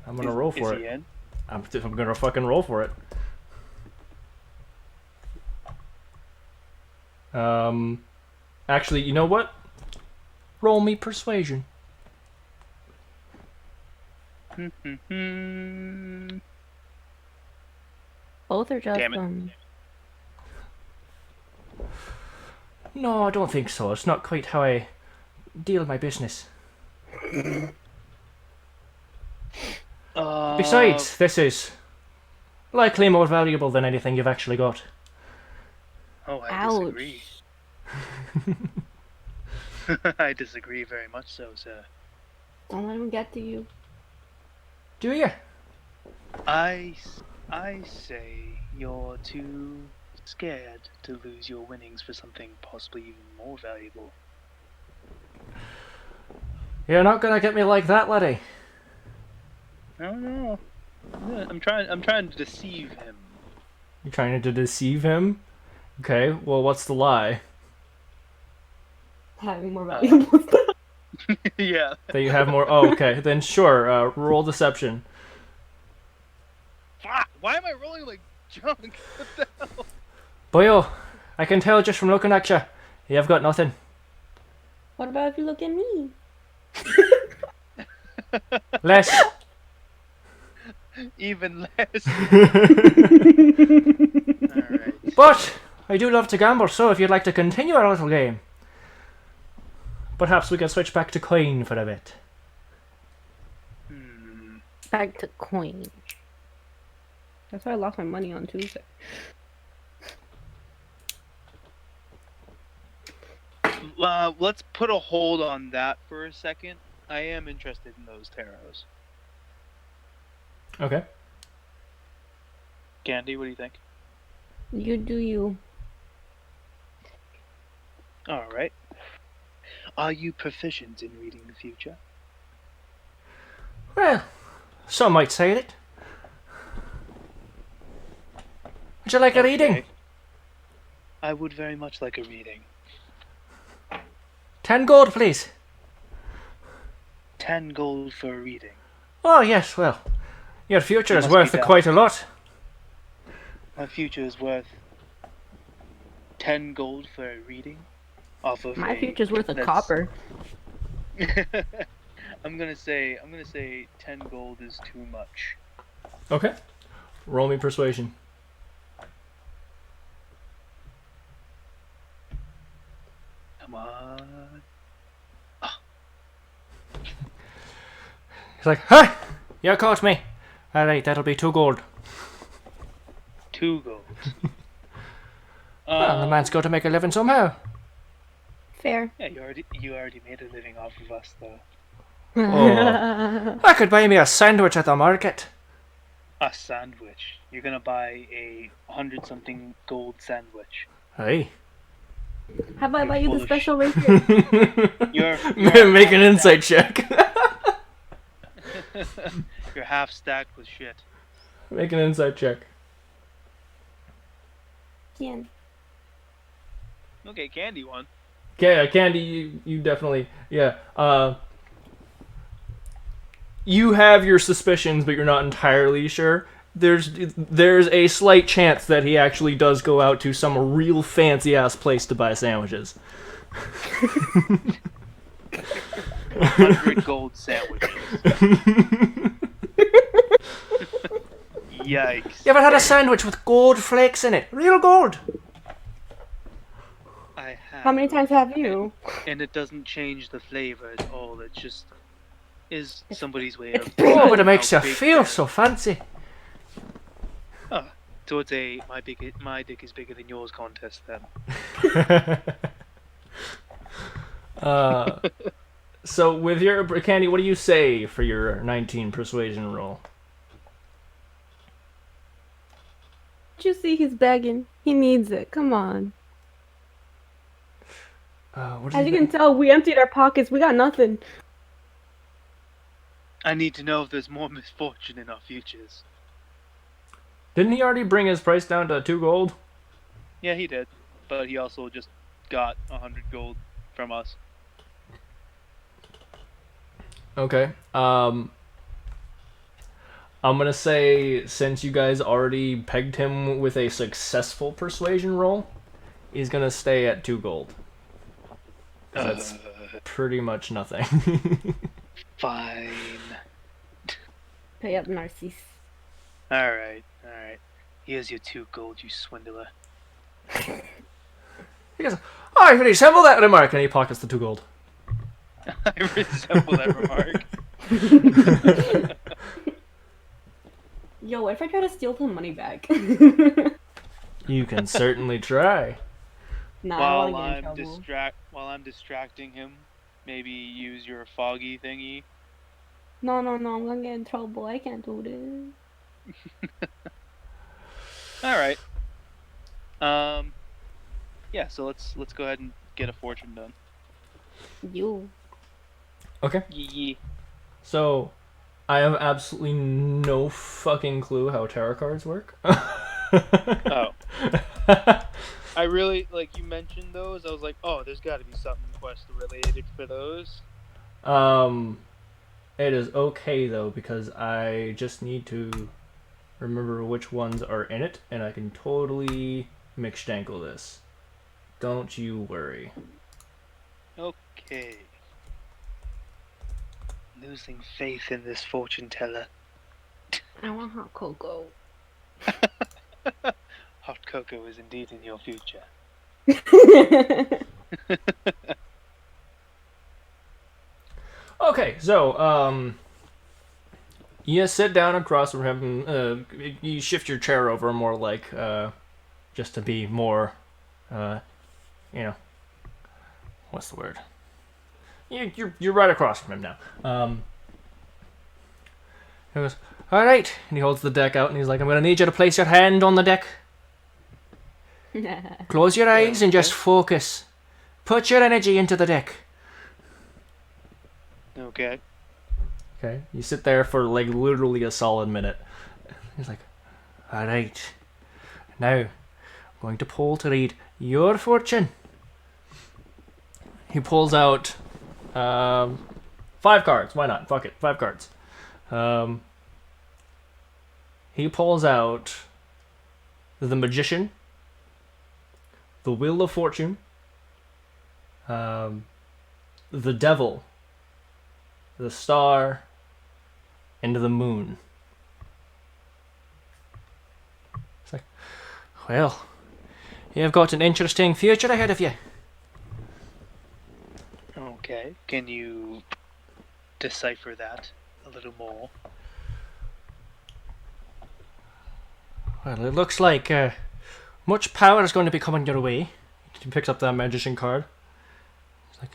S2: I'm gonna roll for
S3: Is he
S2: it.
S3: in?
S2: I'm gonna fucking roll for it. Actually, you know what? Roll me persuasion.
S1: Both are just
S3: Damn it.
S2: No, I don't think so. It's not quite how I deal my business. Besides, this is likely more valuable than anything you've actually got.
S3: Oh, I
S1: Ouch.
S3: disagree. I disagree very much so, sir.
S1: Don't let him get to you.
S2: Do you?
S3: I say you're too scared to lose your winnings for something possibly even more valuable.
S2: You're not gonna get me like that, laddie.
S3: No. I'm trying to deceive him.
S2: You're trying to deceive him? Okay, well, what's the lie?
S1: Having more valuable stuff.
S3: Yeah.
S2: That you have more... Oh, okay, then sure, roll deception.
S3: Fuck! Why am I rolling like junk? What the hell?
S2: Boyo, I can tell just from looking at you. You've got nothing.
S1: What about if you look at me?
S2: Less.
S3: Even less. Alright.
S2: But I do love to gamble, so if you'd like to continue our little game, perhaps we can switch back to coin for a bit.
S1: Back to coin. That's why I lost my money on Tuesday.
S3: Let's put a hold on that for a second. I am interested in those tarots.
S2: Okay.
S3: Candy, what do you think?
S1: You do you.
S3: Alright. Are you proficient in reading the future?
S2: Well, some might say it. Would you like a reading?
S3: I would very much like a reading.
S2: 10 gold, please.
S3: 10 gold for a reading.
S2: Oh, yes, well, your future
S3: You
S2: is
S3: must
S2: worth
S3: be
S2: quite a lot.
S3: My future is worth 10 gold for a reading. Off of
S1: My future's worth a copper.
S3: I'm gonna say 10 gold is too much.
S2: Okay. Roll me persuasion.
S3: Come on.
S2: He's like, huh? You caught me. Alright, that'll be 2 gold.
S3: 2 gold.
S2: Well, the man's got to make a living somehow.
S1: Fair.
S3: Yeah, you already made a living off of us, though.
S2: Oh. I could buy me a sandwich at the market.
S3: A sandwich. You're gonna buy a 100-something gold sandwich.
S2: Hey.
S1: How about I
S3: You're
S1: buy you
S3: full
S1: the
S3: of
S1: special rapier?
S2: Make an insight check.
S3: You're half stacked with shit.
S2: Make an insight check.
S1: Can.
S3: Okay, Candy one.
S2: Okay, Candy, you definitely, yeah. You have your suspicions, but you're not entirely sure. There's a slight chance that he actually does go out to some real fancy ass place to buy sandwiches.
S3: 100 gold sandwiches. Yikes.
S2: You ever had a sandwich with gold flakes in it? Real gold.
S3: I have.
S1: How many times have you?
S3: And it doesn't change the flavor at all. It just is somebody's way of.
S2: Oh, but it makes you
S3: how big
S2: feel
S3: they are.
S2: so fancy.
S3: So it's a my dick is bigger than yours contest then.
S2: So with your Candy, what do you say for your 19 persuasion roll?
S1: Did you see he's begging? He needs it. Come on.
S2: What
S1: As you can tell, we emptied our pockets. We got nothing.
S3: I need to know if there's more misfortune in our futures.
S2: Didn't he already bring his price down to 2 gold?
S3: Yeah, he did. But he also just got 100 gold from us.
S2: Okay. I'm gonna say, since you guys already pegged him with a successful persuasion roll, he's gonna stay at 2 gold. That's pretty much nothing.
S3: Fine.
S1: Pay up, Narcisse.
S3: Alright. Here's your 2 gold, you swindler.
S2: He goes, I resemble that remark, and he pockets the 2 gold.
S3: I resemble that remark.
S1: Yo, what if I try to steal the money back?
S2: You can certainly try.
S1: Nah,
S3: While
S1: I don't want to get in trouble.
S3: while I'm distracting him, maybe use your foggy thingy.
S1: No, I'm gonna get in trouble. I can't do this.
S3: Alright. Yeah, so let's go ahead and get a fortune done.
S1: You.
S2: Okay.
S3: Yee.
S2: So, I have absolutely no fucking clue how tarot cards work.
S3: Oh. I really, like, you mentioned those, I was like, oh, there's gotta be something quest related for those.
S2: It is okay, though, because I just need to remember which ones are in it, and I can totally mixtankle this. Don't you worry.
S3: Okay. Losing faith in this fortune teller.
S1: I want hot cocoa.
S3: Hot cocoa is indeed in your future.
S2: Okay, so, you sit down across from him, you shift your chair over more like, just to be more, what's the word? You're right across from him now. He goes, all right, and he holds the deck out, and he's like, I'm gonna need you to place your hand on the deck. Close your eyes and just focus. Put your energy into the deck.
S3: Okay.
S2: Okay, you sit there for like literally a solid minute. He's like, all right, now I'm going to pull to read your fortune. He pulls out 5 cards. Why not? Fuck it, 5 cards. He pulls out the Magician, the Wheel of Fortune, the Devil, the Star, and the Moon. It's like, well, you've got an interesting future ahead of you.
S3: Okay. Can you decipher that a little more?
S2: Well, it looks like much power is going to be coming your way. He picks up that magician card. He's like,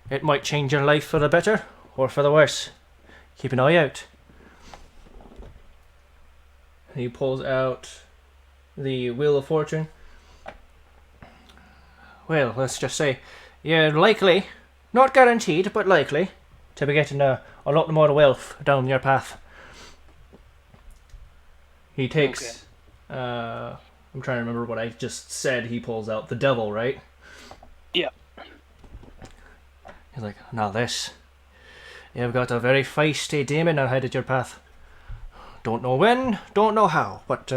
S2: it might change your life for the better or for the worse. Keep an eye out. And he pulls out the Wheel of Fortune. Well, let's just say you're likely, not guaranteed, but likely, to be getting a lot more wealth down your path. He takes... I'm trying to remember what I just said. He pulls out the devil, right?
S3: Yeah.
S2: He's like, now this. You've got a very feisty demon ahead of your path. Don't know when, don't know how, but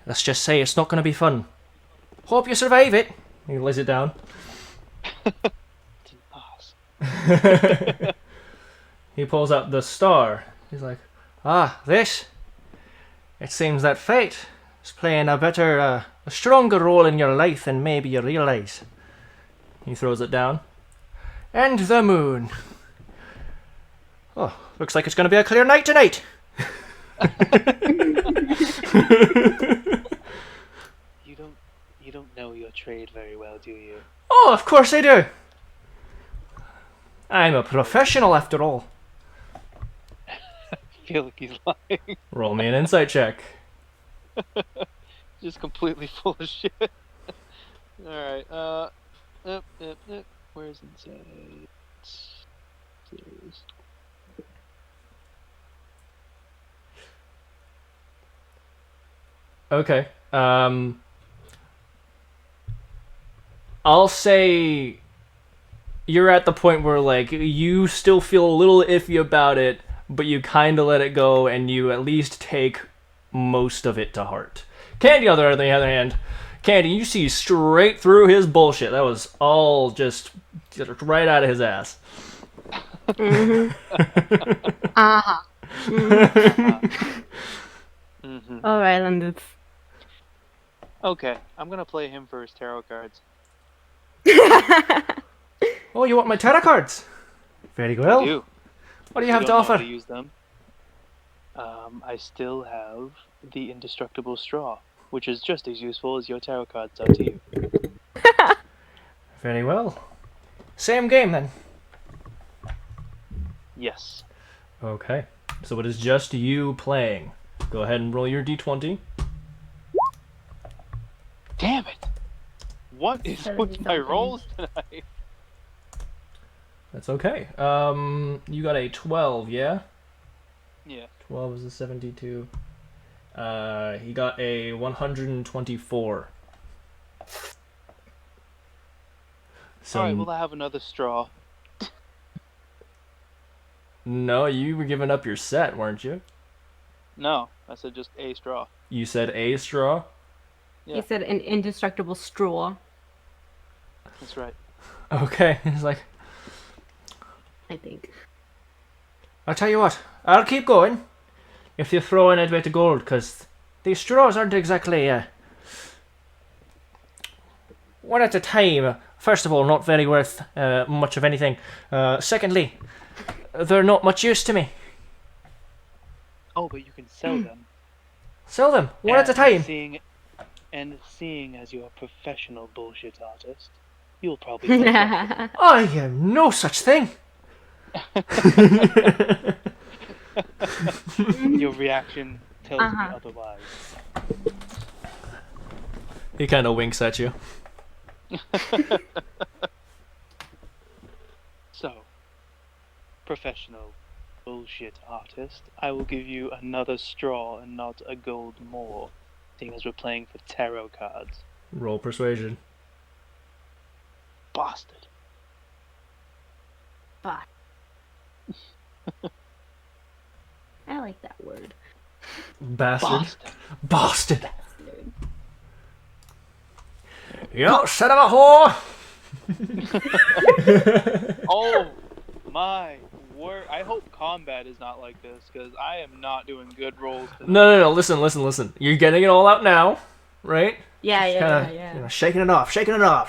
S2: let's just say it's not going to be fun. Hope you survive it. He lays it down.
S3: It's an ass.
S2: He pulls out the star. He's like, this. It seems that fate is playing a stronger role in your life than maybe you realize. He throws it down. And the moon. Oh, looks like it's going to be a clear night tonight.
S3: You don't know your trade very well, do you?
S2: Oh, of course I do. I'm a professional after all.
S3: I feel like he's lying.
S2: Roll me an insight check.
S3: Just completely full of shit. Alright, where's insight? Series.
S2: Okay. I'll say you're at the point where, like, you still feel a little iffy about it, but you kind of let it go, and you at least take most of it to heart. Candy, on the other hand, Candy, you see straight through his bullshit. That was all just right out of his ass.
S1: Mm-hmm.
S3: Mm-hmm.
S1: All right, Landis.
S3: Okay, I'm gonna play him for his tarot cards.
S2: Oh, you want my tarot cards? Very well.
S3: I do.
S2: What do you have to
S3: don't know
S2: offer?
S3: how to use them. I still have the indestructible straw, which is just as useful as your tarot cards are to you.
S2: Very well. Same game then.
S3: Yes.
S2: Okay. So it is just you playing. Go ahead and roll your d20.
S3: Damn it! What is with my rolls tonight?
S2: That's okay. You got a 12, yeah?
S3: Yeah.
S2: 12 is a 72. He got a 124. So
S3: Alright, well I have another straw.
S2: no, you were giving up your set, weren't you?
S3: No, I said just a straw.
S2: You said a straw?
S3: Yeah.
S1: He said an indestructible straw.
S3: That's right.
S2: Okay. He's like,
S1: I think.
S2: I'll tell you what, I'll keep going if you throw in a bit of gold, because these straws aren't exactly, one at a time. First of all, not very worth much of anything. Secondly, they're not much use to me.
S3: Oh, but you can sell them.
S2: Sell them, one at a time.
S3: Seeing as you're a professional bullshit artist, you'll probably sell them.
S2: I am no such thing.
S3: Your reaction tells me otherwise.
S2: He kind of winks at you.
S3: So, professional bullshit artist, I will give you another straw and not a gold more, seeing as we're playing for tarot cards.
S2: Roll persuasion.
S3: Bastard.
S1: Fuck. I like that word.
S2: Bastard.
S3: Bastard.
S2: Bastard. You son of a whore!
S3: Oh my word. I hope combat is not like this, because I am not doing good rolls tonight.
S2: No, listen. You're getting it all out now, right?
S1: Yeah.
S2: You know, shaking it off,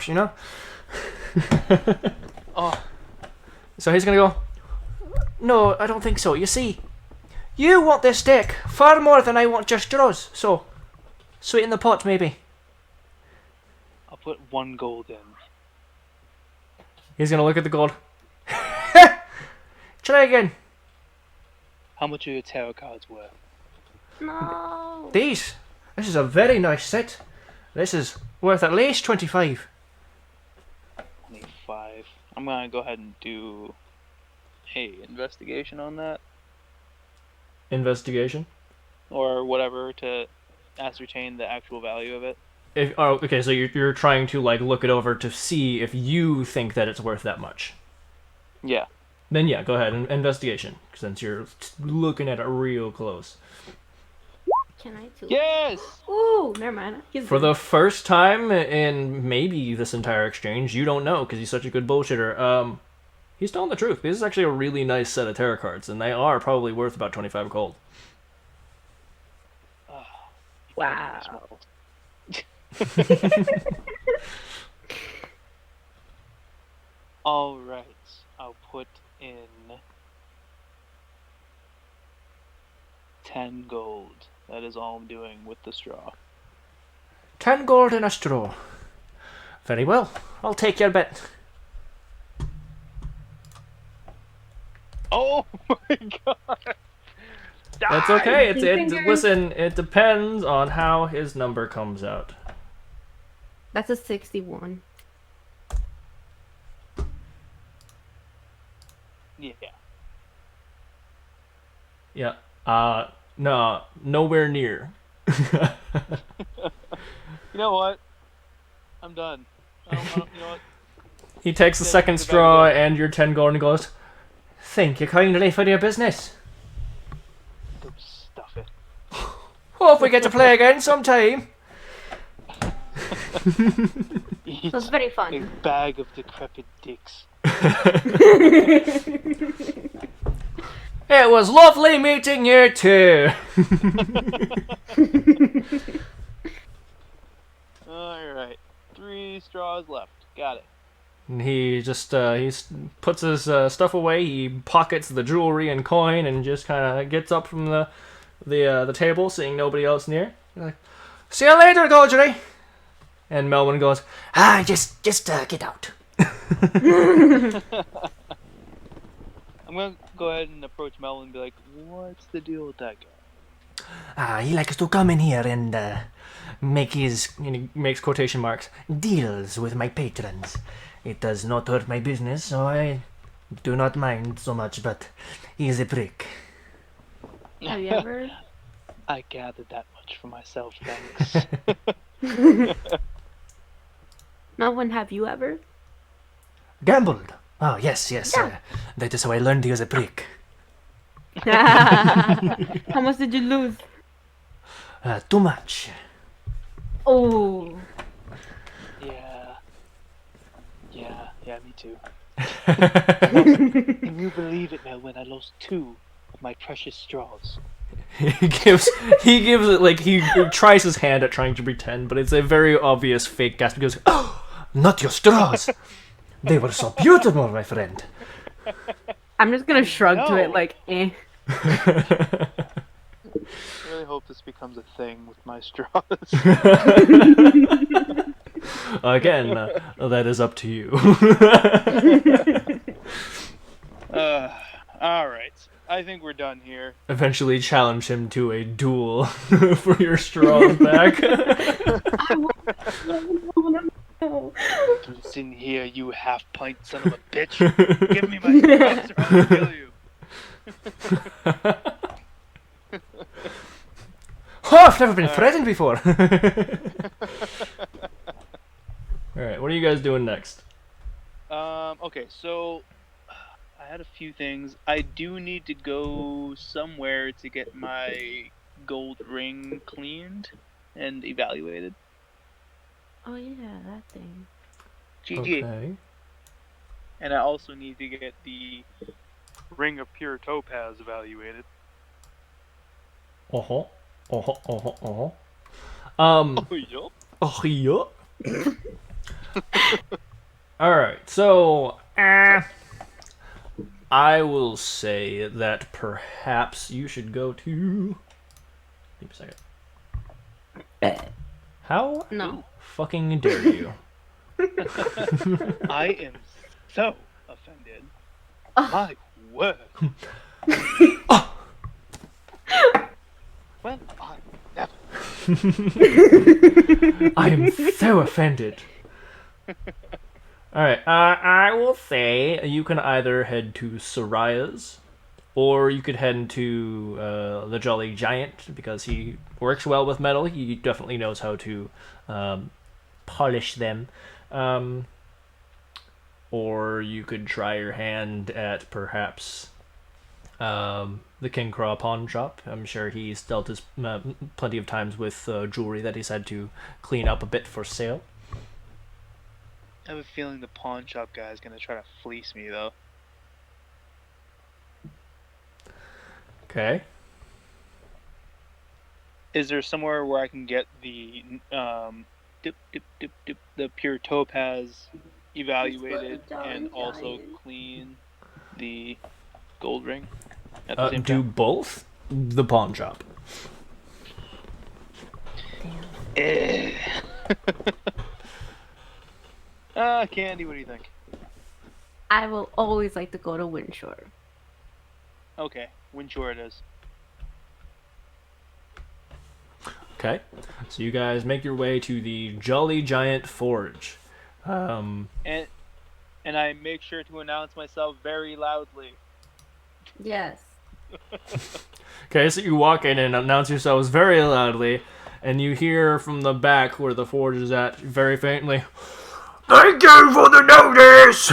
S2: you know?
S3: Oh,
S2: So he's gonna go, no, I don't think so. You see, you want this deck far more than I want just draws. So, Sweeten the pot, maybe.
S3: I'll put 1 gold in.
S2: He's gonna look at the gold. Try again.
S3: How much are your tarot cards worth?
S1: No.
S2: These. This is a very nice set. This is worth at least 25.
S3: 25. I'm gonna go ahead and do a investigation on that,
S2: Investigation.
S3: or whatever, to ascertain the actual value of it.
S2: Okay, so you're trying to like look it over to see if you think that it's worth that much.
S3: Yeah.
S2: Then yeah, go ahead and investigation, since you're looking at it real close.
S1: Can I too?
S3: Yes!
S1: Ooh, never mind.
S2: For the first time in maybe this entire exchange, you don't know because he's such a good bullshitter. He's telling the truth. This is actually a really nice set of tarot cards, and they are probably worth about 25 gold.
S1: Wow.
S3: All right. I'll put in 10 gold. That is all I'm doing with the straw.
S2: 10 gold in a straw. Very well. I'll take your bet.
S3: Oh my god!
S2: That's okay. Listen, it depends on how his number comes out.
S1: That's a 61.
S3: Yeah.
S2: Yeah. No, nowhere near.
S3: You know what? I'm done. You know what?
S2: He takes the
S3: Yeah,
S2: second
S3: the bag
S2: straw
S3: of
S2: and your 10 gold and goes, "Thank you kindly for your business.
S3: Go stuff it.
S2: Hope we get to play again sometime."
S3: Eat
S1: So it's very
S3: a
S1: fun.
S3: bag of decrepit dicks.
S2: It was lovely meeting you too.
S3: Alright. 3 straws left. Got it.
S2: And he just puts his stuff away. He pockets the jewelry and coin, and just kind of gets up from the table, seeing nobody else near. He's like, "See you later, Goldry." And Melvin goes, just get out."
S3: I'm gonna go ahead and approach Melvin and be like, what's the deal with that guy?
S2: He likes to come in here and make his, he makes quotation marks, deals with my patrons. It does not hurt my business, so I do not mind so much, but he is a prick.
S1: Have you ever?
S3: I gathered that much for myself, thanks.
S1: Melvin, have you ever?
S2: Gambled. Oh, yes. That is how I learned he was a prick.
S1: How much did you lose?
S2: Too much.
S1: Oh.
S3: Yeah, me too. Can you believe it, Melvin? I lost 2 of my precious straws.
S2: He gives it, like, he tries his hand at trying to pretend, but it's a very obvious fake gasp. He goes, "Oh, not your straws. They were so beautiful, my friend."
S1: I'm just gonna shrug to it like, eh.
S3: I really hope this becomes a thing with my straws.
S2: Again, that is up to you.
S3: Alright. I think we're done here.
S2: Eventually challenge him to a duel for your straws back.
S3: Listen here, you half-pint son of a bitch. Give me my straws or I'll kill you.
S2: Oh, I've never been threatened before. Alright, what are you guys doing next?
S3: Okay, so I had a few things. I do need to go somewhere to get my gold ring cleaned and evaluated.
S1: Oh yeah, that thing.
S3: GG.
S2: Okay.
S3: And I also need to get the ring of pure topaz evaluated.
S2: Oh
S3: yeah?
S2: Oh yeah. Alright, so I will say that perhaps you should go to. Give me a second. How
S1: No.
S2: fucking dare you?
S3: I am so offended. My word. Well, I never.
S2: I am so offended. Alright, I will say you can either head to Soraya's, or you could head into the Jolly Giant, because he works well with metal. He definitely knows how to polish them. Or you could try your hand at perhaps the King Craw pawn shop. I'm sure he's dealt his plenty of times with jewelry that he's had to clean up a bit for sale.
S3: I have a feeling the pawn shop guy is gonna try to fleece me, though.
S2: Okay.
S3: Is there somewhere where I can get the the pure topaz evaluated and also clean the gold ring at the same
S2: Do
S3: time?
S2: both? The pawn shop.
S3: Candy, what do you think?
S1: I will always like to go to Windshore.
S3: Okay, Windshore it is.
S2: Okay. So you guys make your way to the Jolly Giant Forge.
S3: And I make sure to announce myself very loudly.
S1: Yes.
S2: Okay, so you walk in and announce yourselves very loudly, and you hear from the back where the forge is at, very faintly, "Thank you for the notice!"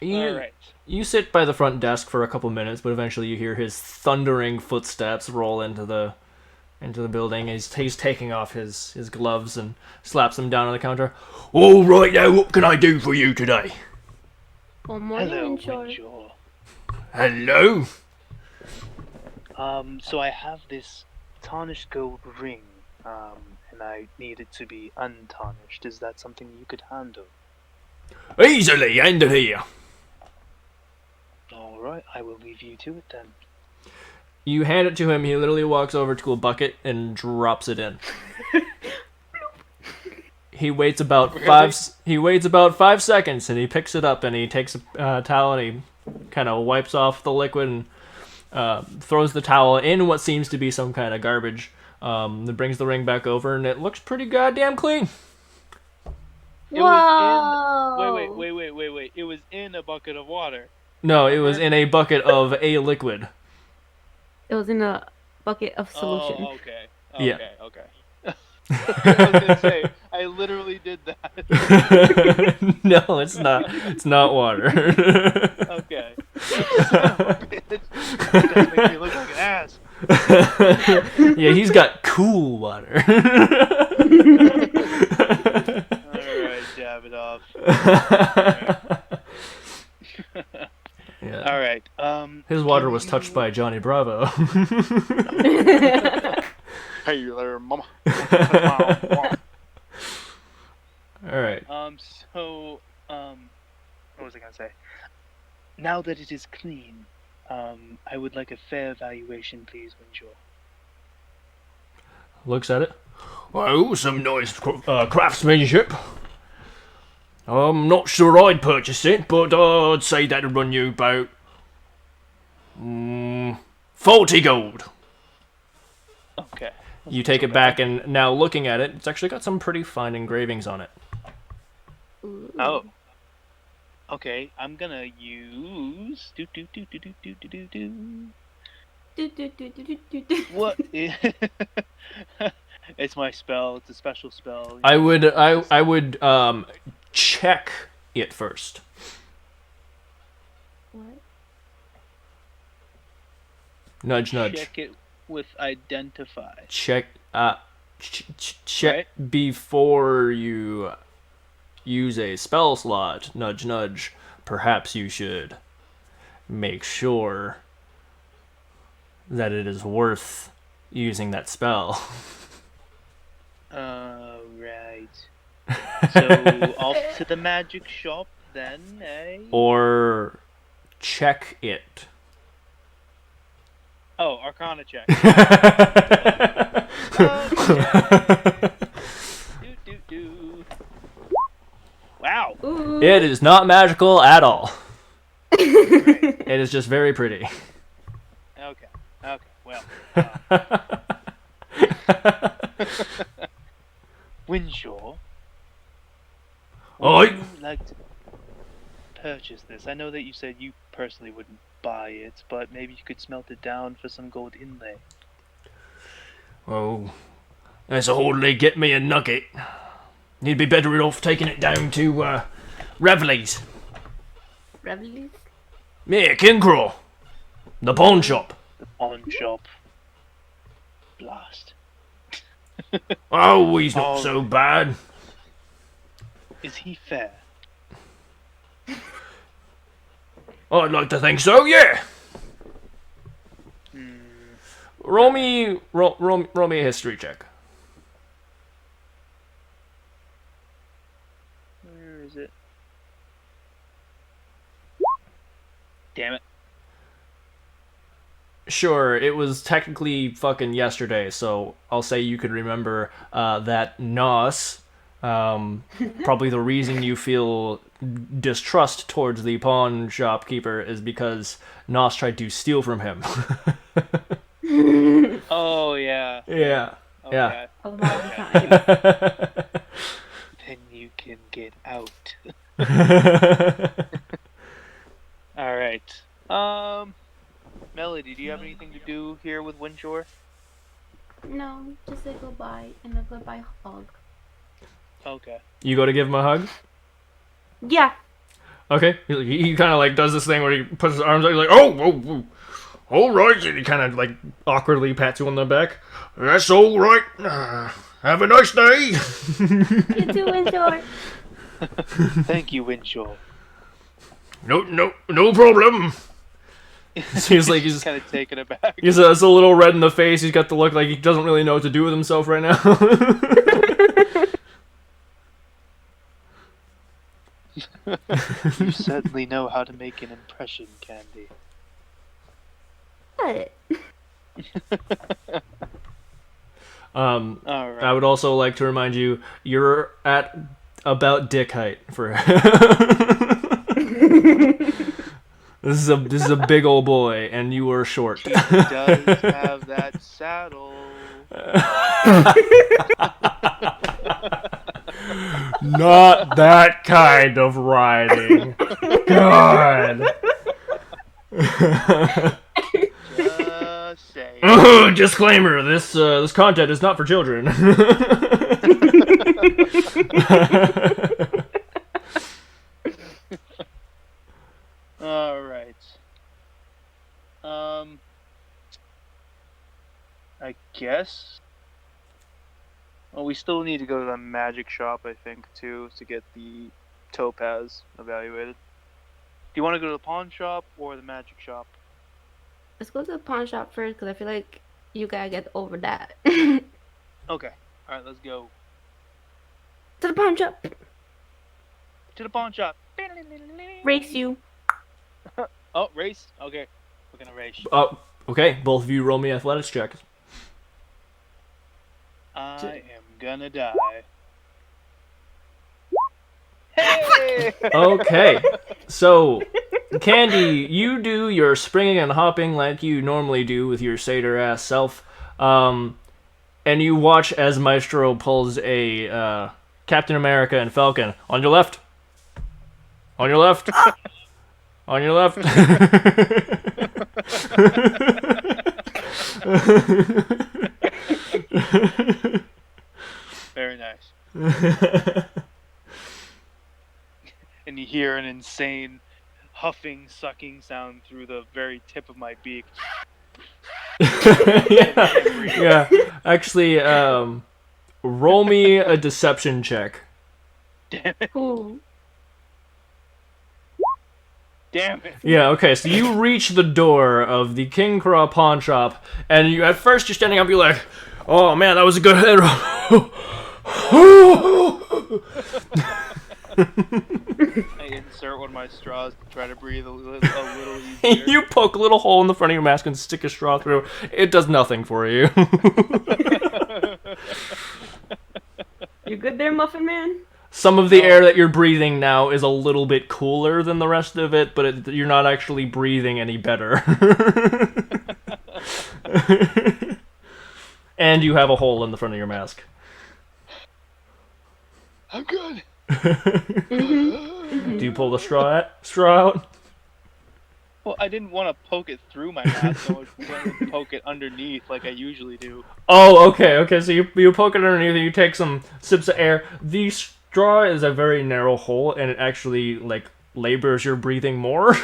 S3: Alright.
S2: You sit by the front desk for a couple minutes, but eventually you hear his thundering footsteps roll into the building. He's taking off his gloves and slaps them down on the counter. "All right now, what can I do for you today?"
S1: Well, morning,
S3: Hello,
S1: Windshore.
S3: Windshore.
S2: "Hello."
S3: So I have this tarnished gold ring, and I need it to be untarnished. Is that something you could handle?
S2: "Easily, hand it here."
S3: Alright, I will leave you to it then.
S2: You hand it to him. He literally walks over to a bucket and drops it in. He waits about He waits about 5 seconds, and he picks it up and he takes a towel and he kind of wipes off the liquid and throws the towel in what seems to be some kind of garbage. Then brings the ring back over, and it looks pretty goddamn clean.
S3: It
S1: Whoa!
S3: was in... Wait. It was in a bucket of water.
S2: No, it was in a bucket of a liquid.
S1: It was in a bucket of solution.
S3: Oh, okay.
S2: Yeah.
S3: Okay. I was gonna say, I literally did that.
S2: No, it's not. It's not water.
S3: Okay. It's gonna make me look like an ass.
S2: Yeah, he's got cool water.
S3: Alright, jab it off.
S2: Yeah.
S3: Alright,
S2: His water was touched by Johnny Bravo.
S3: Hey there, mama.
S2: Alright.
S3: So, what was I gonna say? Now that it is clean, I would like a fair valuation, please, Windshore.
S2: Looks at it. Oh, some nice craftsmanship. I'm not sure I'd purchase it, but I'd say that'd run you about 40 gold.
S3: Okay.
S2: You take it back, and now looking at it, it's actually got some pretty fine engravings on it.
S1: Ooh.
S3: Oh. Okay, I'm gonna use What? It's my spell. It's a special spell.
S2: I would check it first.
S1: What?
S2: Nudge, nudge.
S3: Check it with identify.
S2: Check check
S3: Right?
S2: before you use a spell slot. Nudge, nudge. Perhaps you should make sure that it is worth using that spell.
S3: Right. So off to the magic shop then, eh?
S2: Or check it.
S3: Oh, Arcana check. Do. Wow.
S1: Ooh.
S2: It is not magical at all.
S3: Great.
S2: It is just very pretty.
S3: Okay. Well. Winshaw.
S2: Oi.
S3: Would you like to purchase this? I know that you said you personally wouldn't buy it, but maybe you could smelt it down for some gold inlay.
S2: Oh, that's a hardly get me a nugget. You'd be better off taking it down to Reveley's.
S1: Revelries?
S2: Yeah, Kincraw. The pawn shop.
S3: The pawn shop. Blast.
S2: Oh, he's not
S3: Oh.
S2: so bad.
S3: Is he fair?
S2: I'd like to think so, yeah. Roll me a history check.
S3: Where is it? Damn it.
S2: Sure, it was technically fucking yesterday, so I'll say you could remember that Nos, probably the reason you feel distrust towards the pawn shopkeeper is because Nos tried to steal from him.
S3: Oh, yeah.
S2: Yeah.
S3: Okay.
S1: A lot of times.
S3: Then you can get out. Alright. Melody, do you have anything to do here with Windshore?
S1: No, just say goodbye and a goodbye hug.
S3: Okay.
S2: You go to give him a hug?
S1: Yeah.
S2: Okay. He kind of like does this thing where he puts his arms out, he's like, oh, all right. And he kind of like awkwardly pats you on the back. That's all right. Have a nice day.
S1: You too, Winshore.
S3: Thank you, Winshore.
S2: No problem. He's like, he's
S3: kind of taken aback.
S2: he's a little red in the face. He's got the look like he doesn't really know what to do with himself right now.
S3: You certainly know how to make an impression, Candy.
S1: What?
S3: All right.
S2: I would also like to remind you, you're at about dick height for. This is a big old boy, and you are short.
S3: He does have that saddle.
S2: Not that kind of riding. God.
S3: Just saying.
S2: Disclaimer: this content is not for children.
S3: All right. I guess. Well, we still need to go to the magic shop, I think, too, to get the topaz evaluated. Do you want to go to the pawn shop or the magic shop?
S1: Let's go to the pawn shop first because I feel like you gotta get over that.
S3: Okay. All right, let's go
S1: To the pawn shop.
S3: to the pawn shop.
S1: Race you.
S3: Oh, race. Okay, we're gonna race.
S2: Okay, both of you roll me athletics checks.
S3: I am gonna die. Hey!
S2: Okay, so Candy, you do your springing and hopping like you normally do with your satyr ass self, and you watch as Maestro pulls a Captain America and Falcon on your left. On your left. On your left.
S3: Very nice. And you hear an insane huffing, sucking sound through the very tip of my beak.
S2: Yeah. Actually, roll me a deception check.
S3: Damn it.
S1: Ooh.
S3: Damn it.
S2: Yeah, okay, so you reach the door of the King Craw pawn shop, and you at first you're standing up, you're like, oh man, that was a good hit.
S3: I insert one of my straws to try to breathe a little easier.
S2: You poke a little hole in the front of your mask and stick a straw through. It does nothing for you.
S1: You good there, Muffin Man?
S2: Some of the air that you're breathing now is a little bit cooler than the rest of it, but you're not actually breathing any better. And you have a hole in the front of your mask.
S3: I'm good.
S2: Do you pull the straw out?
S3: Well, I didn't want to poke it through my mask, so I wanted to poke it underneath like I usually do.
S2: Oh, okay. So you poke it underneath and you take some sips of air. The straw is a very narrow hole, and it actually like labors your breathing more.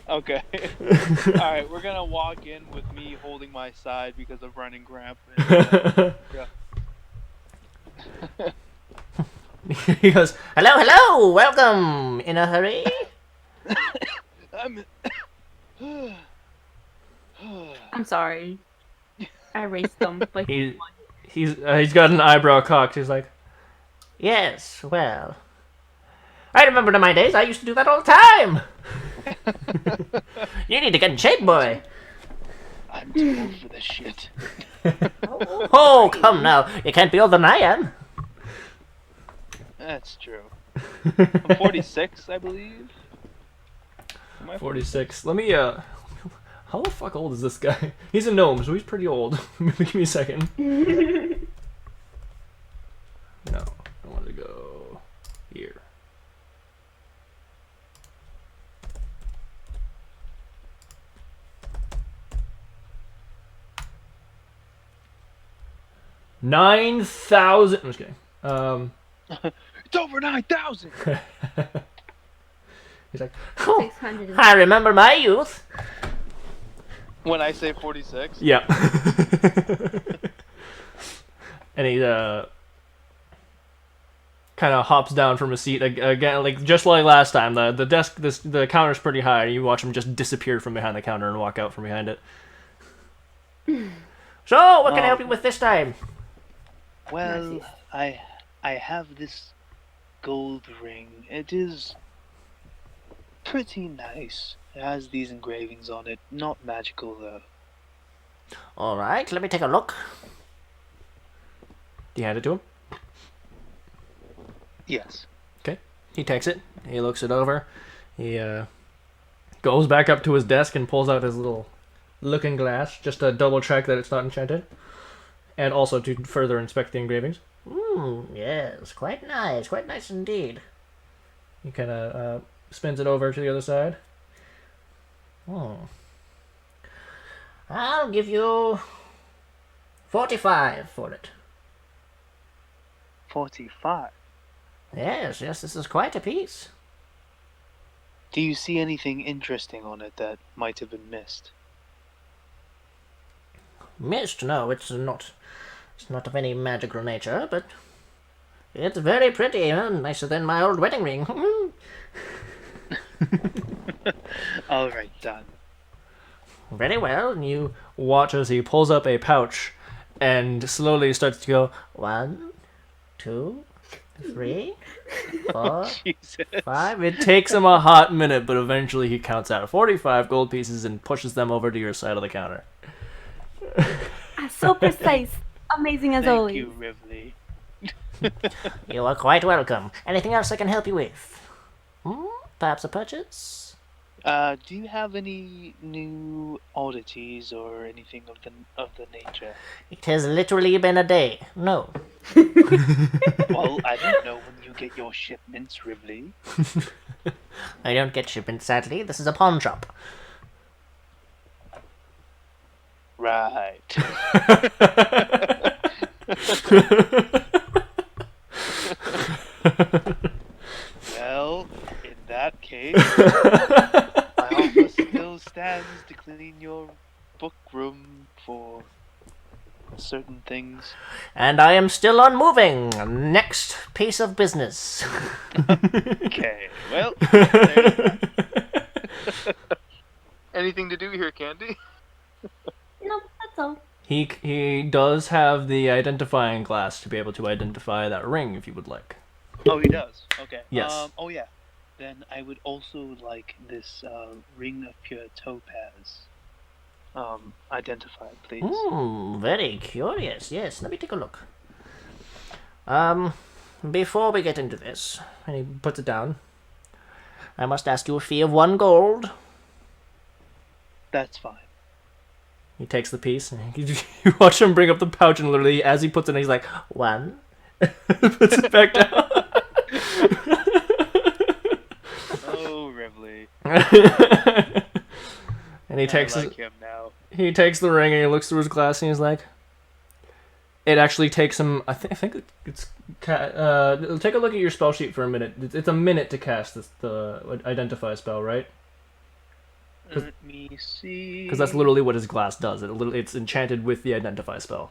S3: Okay. Alright, we're gonna walk in with me holding my side because of running cramp. And, yeah.
S2: He goes, hello, welcome. In a hurry?
S3: I'm...
S1: I'm sorry. I erased them. Like,
S2: He's got an eyebrow cocked. He's like, yes, well, I remember in my days I used to do that all the time. You need to get in shape, boy.
S3: I'm too old for this shit.
S2: Oh, come now. You can't be older than I am.
S3: That's true. I'm 46, I believe. Am I
S2: 46. Let me, how the fuck old is this guy? He's a gnome, so he's pretty old. Give me a second. No, I want to go here. $9,000. I'm just kidding.
S3: It's over 9,000!
S2: He's like, oh,
S1: 600.
S2: I remember my youth.
S3: When I say 46?
S2: Yeah. And he kind of hops down from his seat again, like just like last time. The counter's pretty high. And you watch him just disappear from behind the counter and walk out from behind it. So, what can I help you with this time?
S3: Well, I have this gold ring. It is pretty nice. It has these engravings on it. Not magical, though.
S2: All right, let me take a look. Do you hand it to him?
S3: Yes.
S2: Okay. He takes it. He looks it over. He goes back up to his desk and pulls out his little looking glass just to double check that it's not enchanted. And also to further inspect the engravings. Yes, quite nice indeed. He kind of spins it over to the other side. I'll give you 45 for it.
S3: 45?
S2: Yes, this is quite a piece.
S3: Do you see anything interesting on it that might have been missed?
S2: Missed? No, it's not of any magical nature, but it's very pretty, nicer than my old wedding ring.
S3: Alright, done.
S2: Very well, and you watch as he pulls up a pouch and slowly starts to go 1, 2, 3, 4,
S3: Jesus.
S2: 5. It takes him a hot minute, but eventually he counts out 45 gold pieces and pushes them over to your side of the counter.
S1: So precise. Amazing as
S3: Thank
S1: always.
S3: you, Rivley.
S2: You are quite welcome. Anything else I can help you with? Perhaps a purchase?
S3: Do you have any new oddities or anything of the nature?
S2: It has literally been a day. No.
S3: Well, I don't know when you get your shipments, Rivley.
S2: I don't get shipments, sadly. This is a pawn shop.
S3: Right. Well, in that case, my offer still stands to clean your book room for certain things.
S2: And I am still unmoving. Next piece of business.
S3: Okay, well, there's that. Anything to do here, Candy?
S1: Nope, that's all.
S2: He does have the identifying glass to be able to identify that ring if you would like.
S3: Oh, he does. Okay.
S2: Yes.
S3: Oh yeah. Then I would also like this ring of pure topaz. Identified, please.
S4: Very curious. Yes, let me take a look. Before we get into this,
S2: And he puts it down.
S4: I must ask you a fee of 1 gold.
S3: That's fine.
S2: He takes the piece, and you watch him bring up the pouch, and literally, as he puts it in, he's like,
S4: 1.
S2: puts it back down.
S3: Oh, Rivley.
S2: And he takes
S3: I like him now.
S2: he takes the ring and he looks through his glass and he's like, it actually takes him. I think it's. Take a look at your spell sheet for a minute. It's a minute to cast the identify spell, right?
S3: Let me see.
S2: Because that's literally what his glass does. It's enchanted with the identify spell.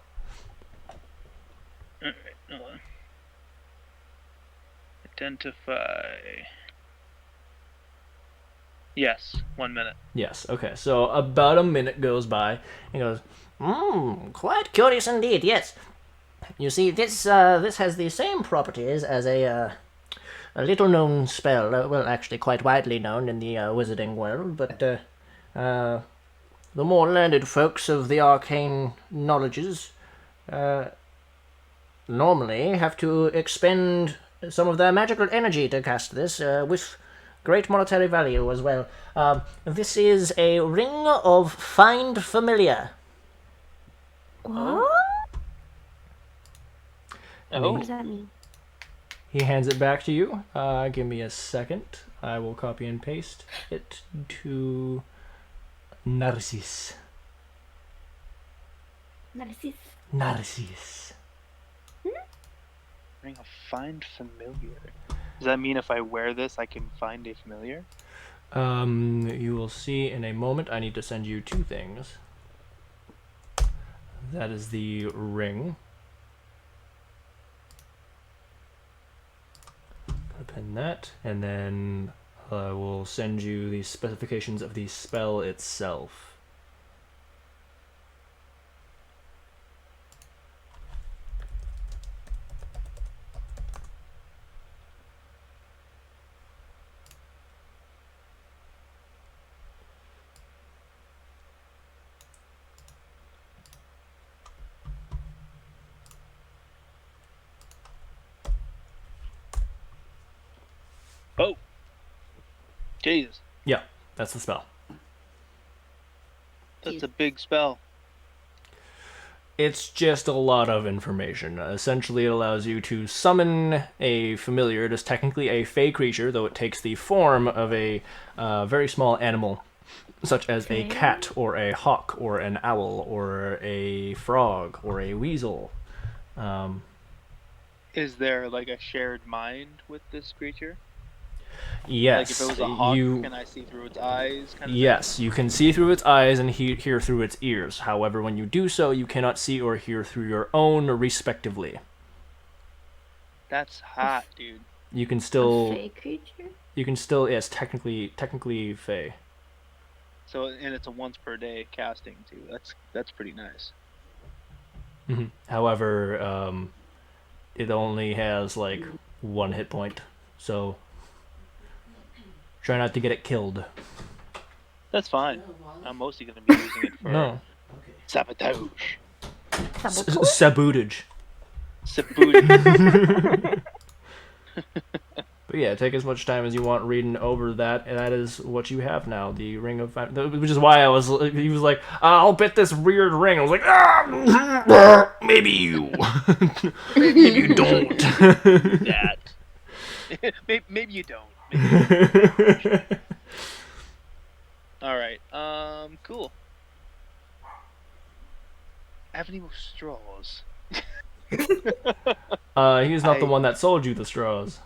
S3: Alright, hold on. Identify. Yes, 1 minute.
S2: Yes. Okay. So about a minute goes by. He goes,
S4: Quite curious indeed, yes. You see, this has the same properties as a little-known spell, well, actually quite widely known in the wizarding world, but the more learned folks of the arcane knowledges normally have to expend some of their magical energy to cast this, with great monetary value as well. This is a ring of find familiar.
S1: What?
S3: Oh.
S1: What does that mean?
S2: he hands it back to you. Give me a second. I will copy and paste it to Narcissus. Narcissus.
S3: Ring of find familiar. Does that mean if I wear this, I can find a familiar?
S2: You will see in a moment. I need to send you 2 things. That is the ring. Gotta pin that, and then I will send you the specifications of the spell itself.
S3: Oh! Jesus.
S2: Yeah, that's the spell.
S3: That's a big spell.
S2: It's just a lot of information. Essentially, it allows you to summon a familiar. It is technically a fey creature, though it takes the form of a very small animal, such as a cat, or a hawk, or an owl, or a frog, or a weasel.
S3: Is there like a shared mind with this creature?
S2: Yes,
S3: Like if it was a hawk, can I see through its eyes? Kind of
S2: yes, you can see through its eyes and hear through its ears. However, when you do so, you cannot see or hear through your own, respectively.
S3: That's hot, dude.
S2: You can still,
S1: Fey creature?
S2: you can still, yes, technically fey.
S3: So, and it's a once per day casting too. That's pretty nice.
S2: Mm-hmm. However, it only has like 1 hit point, so try not to get it killed.
S3: That's fine. I'm mostly going to be using it for
S2: No.
S3: sabotage.
S2: Sabootage.
S3: Sabotage.
S2: But yeah, take as much time as you want reading over that, and that is what you have now. The Ring of which is why he was like, I'll bet this weird ring. I was like, maybe you. Maybe you don't.
S3: That. Maybe you don't. All right. Cool. Have any more straws?
S2: He's not the one that sold you the straws.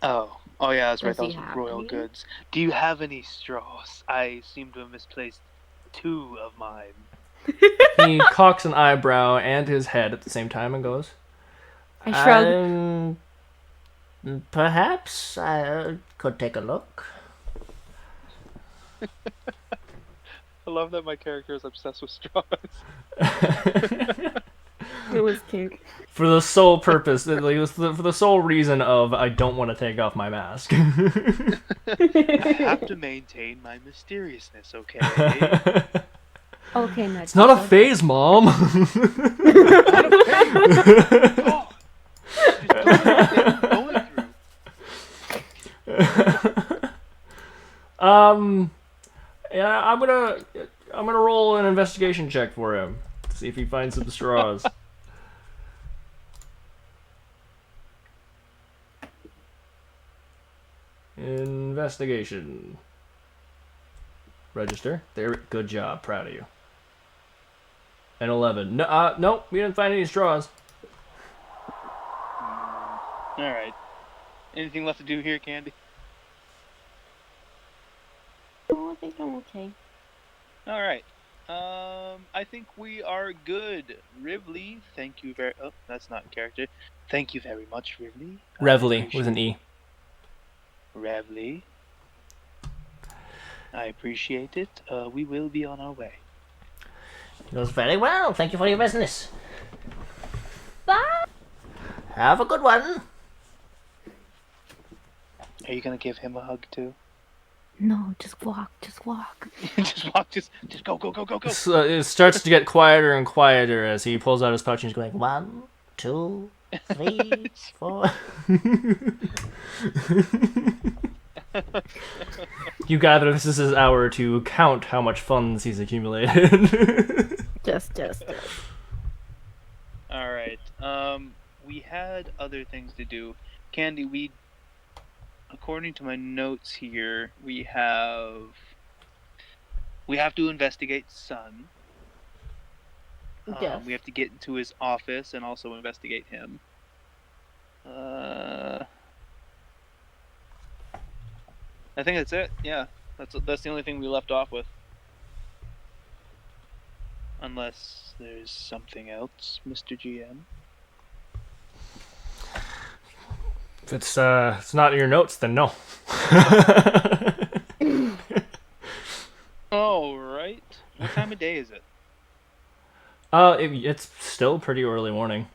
S3: Oh yeah, that's right.
S1: Does he
S3: Those
S1: have
S3: were royal
S1: any?
S3: goods. Do you have any straws? I seem to have misplaced 2 of mine.
S2: He cocks an eyebrow and his head at the same time and goes,
S1: I shrug.
S4: Perhaps I could take a look.
S3: I love that my character is obsessed with straws.
S1: It was cute.
S2: For the sole purpose, for the sole reason of I don't want to take off my mask.
S3: I have to maintain my mysteriousness, okay?
S1: Okay, Ned.
S2: It's not a phase, Mom.
S3: Not a phase. God. Just don't understand what I'm going through.
S2: Yeah, I'm gonna roll an investigation check for him. See if he finds some straws. Investigation. Register. There. Good job. Proud of you. An 11. No, nope. We didn't find any straws.
S3: All right. Anything left to do here, Candy?
S1: Oh, I think I'm okay.
S3: All right. I think we are good. Rivley, thank you very. Oh, that's not in character. Thank you very much, Rivley.
S2: Revely with an E.
S3: Revley. I appreciate it. We will be on our way.
S4: It goes very well. Thank you for your business.
S1: Bye.
S4: Have a good one.
S3: Are you gonna give him a hug too?
S1: No, just walk. Just walk.
S3: Just walk. Just go.
S2: So it starts to get quieter and quieter as he pulls out his pouch and he's going,
S4: 1, 2, 3, 4.
S2: You gather this is his hour to count how much funds he's accumulated.
S1: Just.
S3: All right. We had other things to do. Candy, according to my notes here, we have to investigate Sun.
S1: Yes.
S3: We have to get into his office and also investigate him. I think that's it. Yeah, that's the only thing we left off with. Unless there's something else, Mr. GM.
S2: If it's not in your notes, then no.
S3: All right. What time of day is it?
S2: It's still pretty early morning.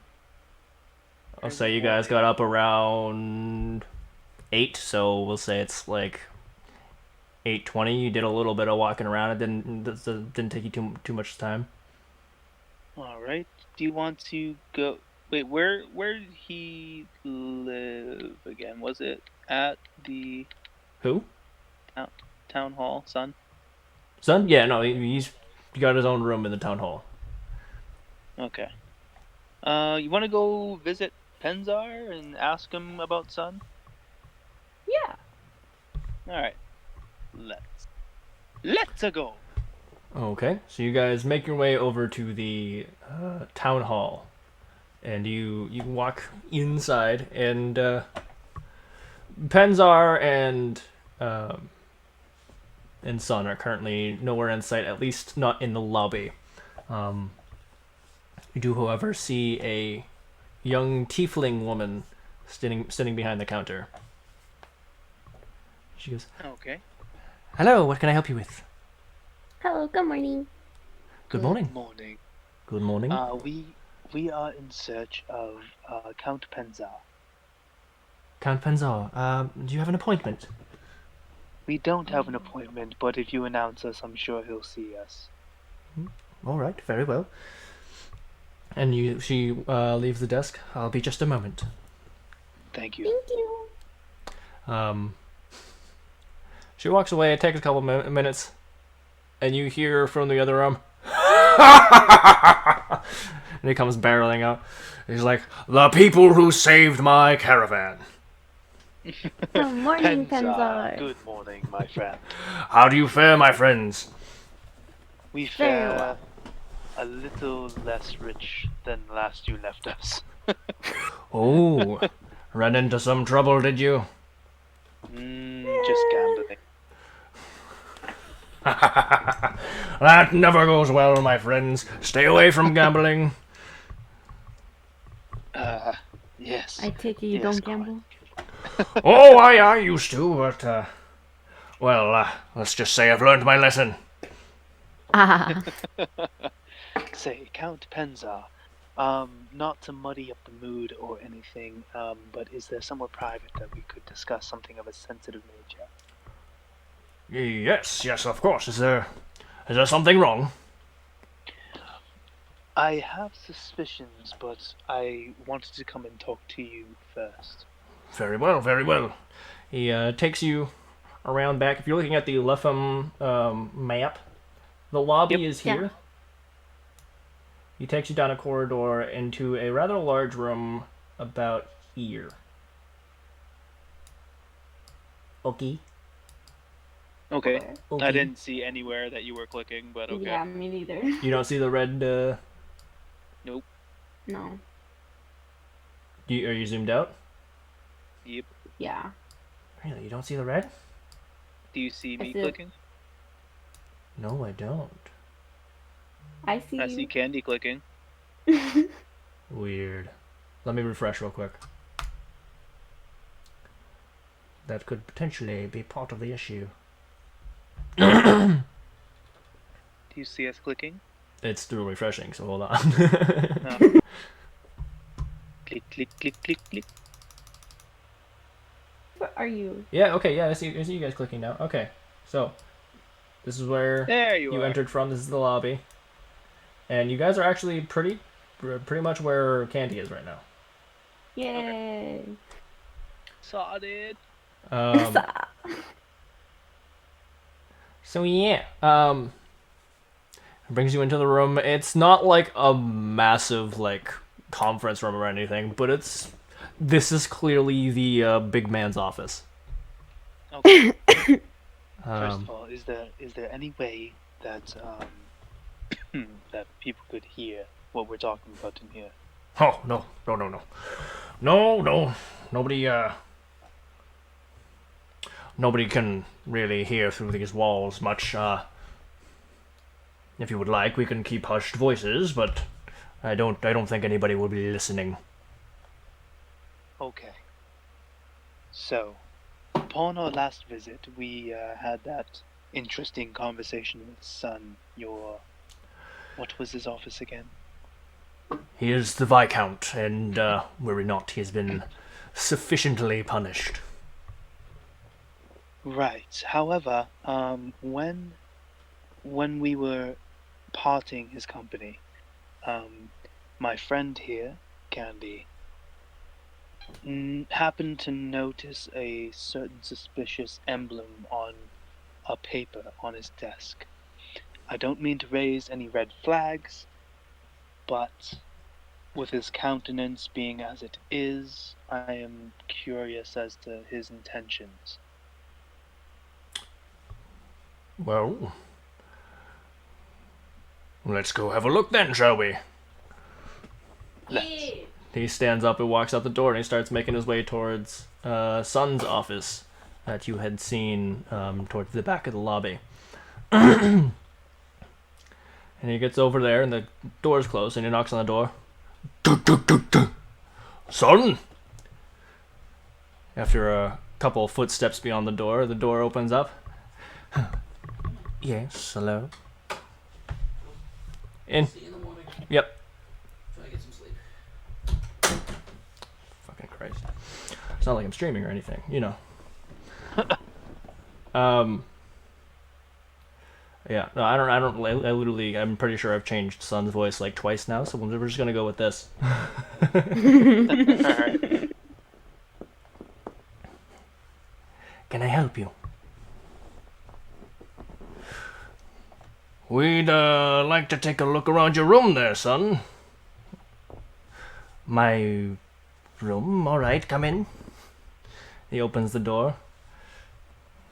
S2: I'll say you guys got up around 8, so we'll say it's like 8:20. You did a little bit of walking around. It didn't take you too much time.
S3: All right. Do you want to go? Wait, where did he live again? Was it at the
S2: Who?
S3: town hall, Son?
S2: Son? Yeah, no, he's got his own room in the town hall.
S3: Okay. You want to go visit Penzar and ask him about Son?
S1: Yeah.
S3: All right. Let's go.
S2: Okay, so you guys make your way over to the town hall, and you walk inside, and Penzar and Son are currently nowhere in sight, at least not in the lobby. You do, however, see a young tiefling woman sitting behind the counter. She goes,
S3: Okay.
S2: "Hello, what can I help you with?"
S1: Hello. Good morning.
S2: Good morning.
S3: Morning.
S2: Good morning.
S3: We are in search of Count Penzar.
S2: Count Penzar, do you have an appointment?
S3: We don't have an appointment, but if you announce us, I'm sure he'll see us.
S2: All right, very well. And she leaves the desk. I'll be just a moment.
S3: Thank you.
S1: Thank you.
S2: She walks away. It takes a couple minutes, and you hear from the other room. And he comes barreling out. He's like, "The people who saved my caravan.
S1: Good morning, Penzar.
S3: Good morning, my friend.
S2: How do you fare, my friends?"
S3: We
S1: Very
S3: fare
S1: well.
S3: a little less rich than last you left us.
S2: Oh, ran into some trouble, did you?
S3: Just gambling.
S2: That never goes well, my friends. Stay away from gambling.
S3: Yes.
S1: I take it you
S3: Yes,
S1: don't
S3: quite.
S1: gamble?
S2: Oh, I used to, but, well, let's just say I've learned my lesson.
S1: Ah.
S3: Say, Count Penzar,
S5: Not to muddy up the mood or anything, but is there somewhere private that we could discuss something of a sensitive nature?
S2: Yes, of course. Is there something wrong?
S5: I have suspicions, but I wanted to come and talk to you first.
S2: Very well, very well. He takes you around back. If you're looking at the Lefham map, the lobby
S5: Yep.
S2: is here. He takes you down a corridor into a rather large room about here. Okay.
S3: Okay.
S2: Okay.
S3: I didn't see anywhere that you were clicking, but okay.
S1: Yeah, me neither.
S2: You don't see the red.
S3: Nope.
S1: No.
S2: Are you zoomed out?
S3: Yep.
S1: Yeah.
S2: Really, you don't see the red?
S3: Do you see me
S1: I see it.
S3: clicking?
S2: No, I don't.
S1: I see
S3: I
S1: you.
S3: see Candy clicking.
S2: Weird. Let me refresh real quick. That could potentially be part of the issue.
S3: Do you see us clicking?
S2: It's still refreshing, so hold on.
S3: No. Click, click, click, click, click.
S1: What are you?
S2: Yeah, okay, yeah, I see you guys clicking now. Okay, so this is where
S3: There you are.
S2: entered from. This is the lobby. And you guys are actually pretty much where Candy is right now.
S1: Yay.
S3: Sorted.
S2: So yeah, brings you into the room. It's not like a massive like conference room or anything, but this is clearly the big man's office.
S5: Okay. First
S2: Um,
S5: of all, is there any way that that people could hear what we're talking about in here?
S2: oh no. Nobody can really hear through these walls much. If you would like, we can keep hushed voices, but I don't think anybody will be listening.
S5: Okay. So, upon our last visit, we had that interesting conversation with Sun. What was his office again?
S2: He is the Viscount, and worry not, he has been sufficiently punished.
S5: Right. However, when we were parting his company, my friend here, Candy, happened to notice a certain suspicious emblem on a paper on his desk. I don't mean to raise any red flags, but with his countenance being as it is, I am curious as to his intentions.
S2: Well, let's go have a look then, shall we?
S5: Let's.
S2: He stands up and walks out the door, and he starts making his way towards Sun's office that you had seen towards the back of the lobby. And he gets over there, and the door's closed, and he knocks on the door. Sun! After a couple footsteps beyond the door opens up. Yes, hello. In.
S6: See you in the morning.
S2: Yep.
S6: Try to get some sleep.
S2: Fucking Christ. It's not like I'm streaming or anything, you know. Yeah, no, I literally, I'm pretty sure I've changed Sun's voice like twice now, so we're just gonna go with this.
S5: Alright.
S2: Can I help you? We'd like to take a look around your room there, son. My room? Alright, come in. He opens the door.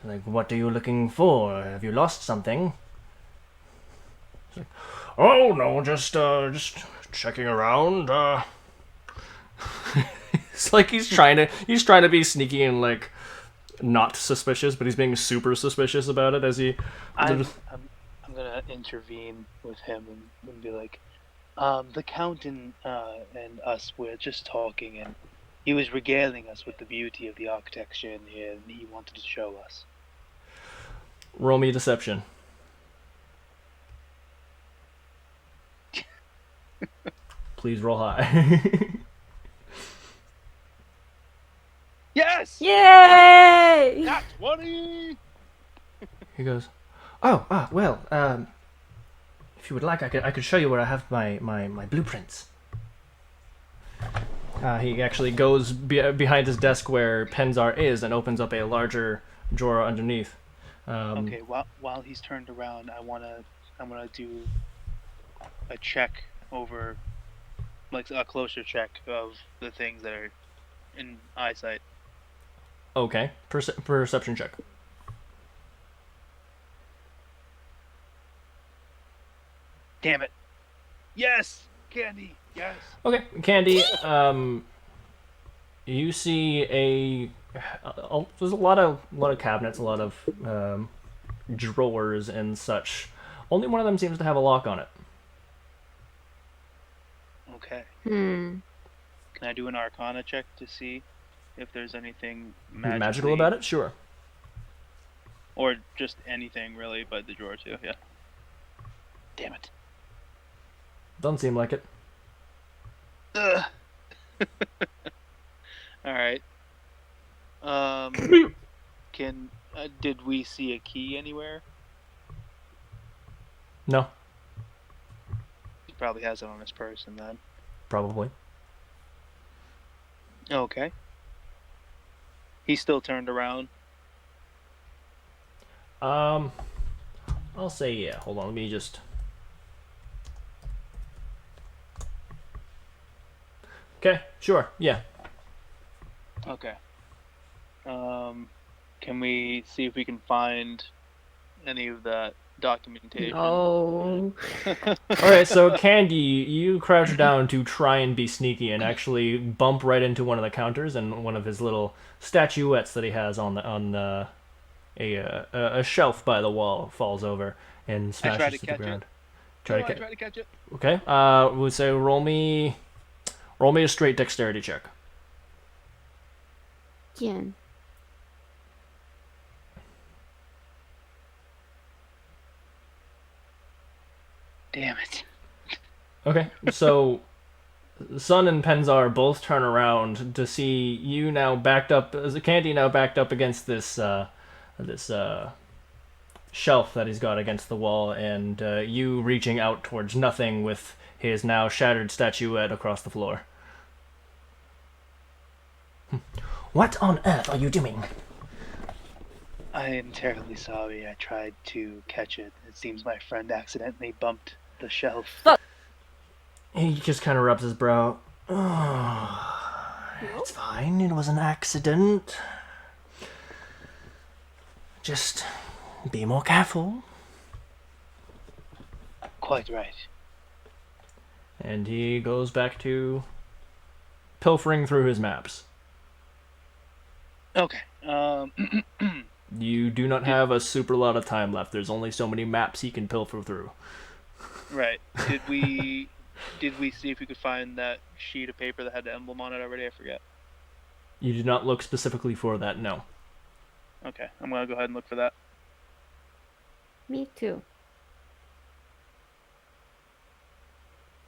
S2: Like, what are you looking for? Have you lost something? He's like, oh no, just checking around. It's like he's trying to be sneaky and like not suspicious, but he's being super suspicious about it as he.
S5: I'm gonna intervene with him and be like, the Count and us were just talking, and he was regaling us with the beauty of the architecture in here, and he wanted to show us.
S2: Roll me deception. Please roll high.
S3: Yes.
S1: Yay!
S3: Not 20.
S2: He goes, "Oh, well, if you would like, I could show you where I have my blueprints." He actually goes behind his desk where Penzar is and opens up a larger drawer underneath.
S5: Okay, while he's turned around, I wanna do a check over, like a closer check of the things that are in eyesight.
S2: Okay, perception check.
S5: Damn it!
S3: Yes, candy. Yes.
S2: Okay, Candy. You see there's a lot of cabinets, a lot of drawers and such. Only one of them seems to have a lock on it.
S5: Okay.
S1: Hmm.
S5: Can I do an Arcana check to see if there's anything
S2: Magical about it? Sure.
S5: or just anything really, but the drawer too? Yeah. Damn it.
S2: Doesn't seem like it.
S5: Ugh. All right. Did we see a key anywhere?
S2: No,
S5: He probably has it on his person then.
S2: probably.
S5: Okay. He's still turned around.
S2: I'll say yeah. Hold on, let me just. Okay, sure, yeah.
S5: Okay. Can we see if we can find any of that documentation?
S1: Oh.
S2: Okay, so Candy, you crouch down to try and be sneaky and actually bump right into one of the counters, and one of his little statuettes that he has on a shelf by the wall falls over and
S5: I try
S2: smashes
S5: to
S2: to the
S5: catch it.
S2: ground.
S5: I
S2: Try
S5: try to catch it.
S2: Okay. We'll say roll me a straight dexterity check.
S1: Again.
S5: Damn it.
S2: Okay, so Sun and Penzar both turn around to see you now backed up, as Candy now backed up against this shelf that he's got against the wall, and you reaching out towards nothing with his now shattered statuette across the floor.
S4: What on earth are you doing?
S5: I am terribly sorry. I tried to catch it. It seems my friend accidentally bumped the shelf.
S2: He just kind of rubs his brow.
S4: It's fine, it was an accident. Just be more careful.
S5: Quite right.
S2: And he goes back to pilfering through his maps.
S5: Okay.
S2: You do not have a super lot of time left. There's only so many maps he can pilfer through.
S5: Right. Did we see if we could find that sheet of paper that had the emblem on it already? I forget.
S2: You did not look specifically for that, no.
S5: Okay. I'm gonna go ahead and look for that.
S1: Me too.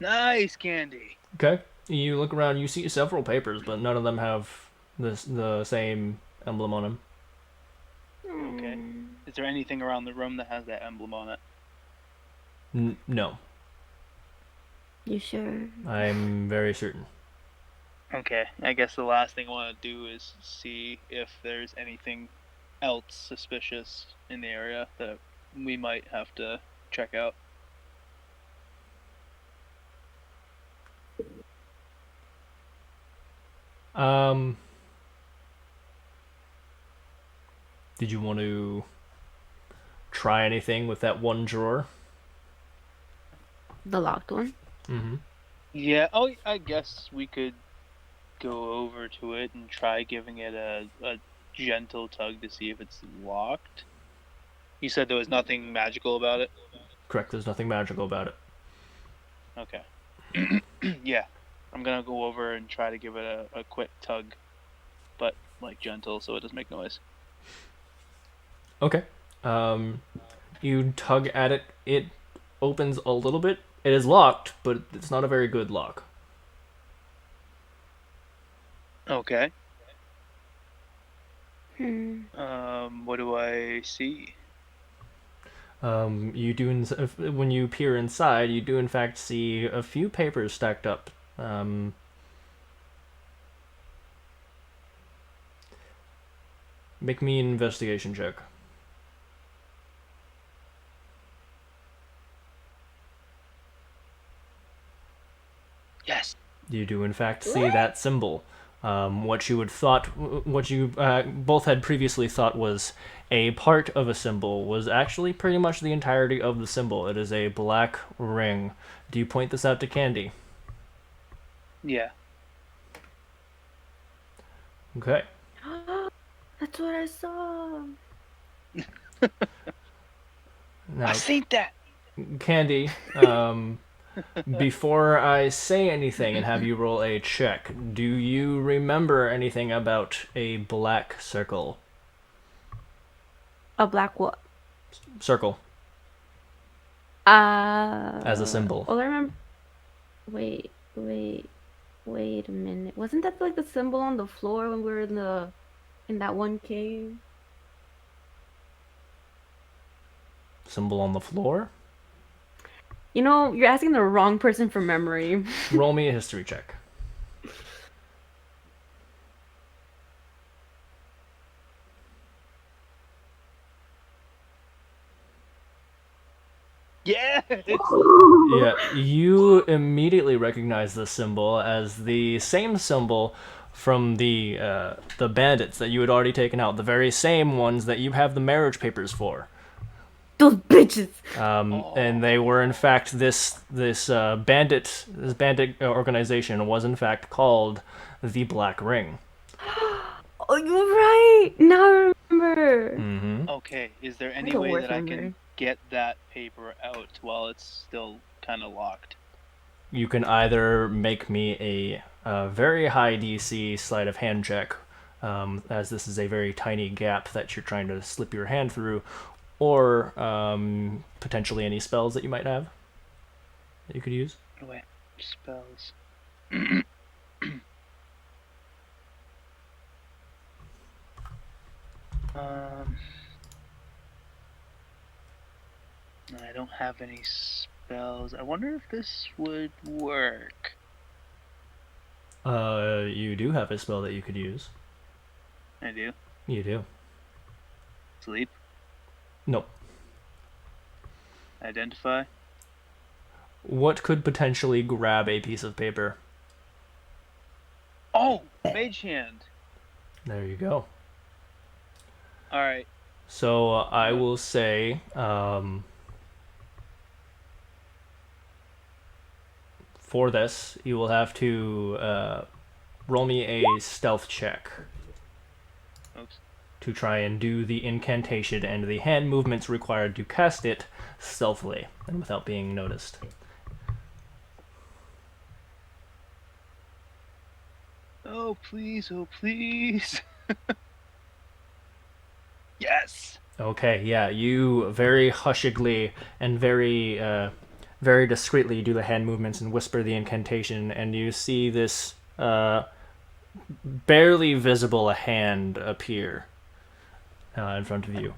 S5: Nice, Candy.
S2: Okay. You look around, you see several papers, but none of them have the same emblem on them.
S5: Okay. Is there anything around the room that has that emblem on it?
S2: No.
S1: You sure?
S2: I'm very certain.
S5: Okay. I guess the last thing I want to do is see if there's anything else suspicious in the area that we might have to check out.
S2: Did you want to try anything with that one drawer?
S1: The locked one?
S2: Mm-hmm.
S5: Yeah. Oh, I guess we could go over to it and try giving it a gentle tug to see if it's locked. You said there was nothing magical about it?
S2: Correct, there's nothing magical about it.
S5: Okay. Yeah. I'm gonna go over and try to give it a quick tug, but like gentle so it doesn't make noise.
S2: Okay. You tug at it. It opens a little bit. It is locked, but it's not a very good lock.
S5: Okay.
S3: What do I see?
S2: You do when you peer inside, you do in fact see a few papers stacked up. Make me an investigation check.
S5: Yes.
S2: You do in fact see that symbol. What you both had previously thought was a part of a symbol was actually pretty much the entirety of the symbol. It is a black ring. Do you point this out to Candy?
S5: Yeah.
S2: Okay.
S1: That's what I saw.
S2: Now,
S5: I seen that.
S2: Candy, before I say anything and have you roll a check, do you remember anything about a black circle?
S1: A black what?
S2: Circle as a symbol.
S1: Well, I remember. Wait, wait a minute. Wasn't that like the symbol on the floor when we were in that one cave?
S2: Symbol on the floor?
S1: You know, you're asking the wrong person for memory.
S2: Roll me a history check.
S5: Yeah.
S2: Yeah, you immediately recognize this symbol as the same symbol from the bandits that you had already taken out, the very same ones that you have the marriage papers for.
S1: Those bitches.
S2: And they were in fact this bandit organization was in fact called the Black Ring.
S1: Oh, you're right. Now I remember.
S2: Mm-hmm.
S5: Okay. Is there any
S1: the
S5: way
S1: worst
S5: that I
S1: memory.
S5: can get that paper out while it's still kind of locked?
S2: You can either make me a very high DC sleight of hand check, as this is a very tiny gap that you're trying to slip your hand through, or potentially any spells that you might have that you could use.
S5: Wait. Spells. I don't have any spells. I wonder if this would work.
S2: You do have a spell that you could use.
S5: I do.
S2: You do.
S5: Sleep.
S2: Nope.
S5: Identify.
S2: What could potentially grab a piece of paper?
S5: Oh, Mage Hand.
S2: There you go.
S5: All right.
S2: So I will say, for this, you will have to roll me a stealth check
S5: Oops.
S2: to try and do the incantation and the hand movements required to cast it stealthily and without being noticed.
S5: Oh, please. Oh, please. Yes.
S2: Okay, yeah, you very hushedly and very very discreetly do the hand movements and whisper the incantation, and you see this barely visible hand appear in front of you.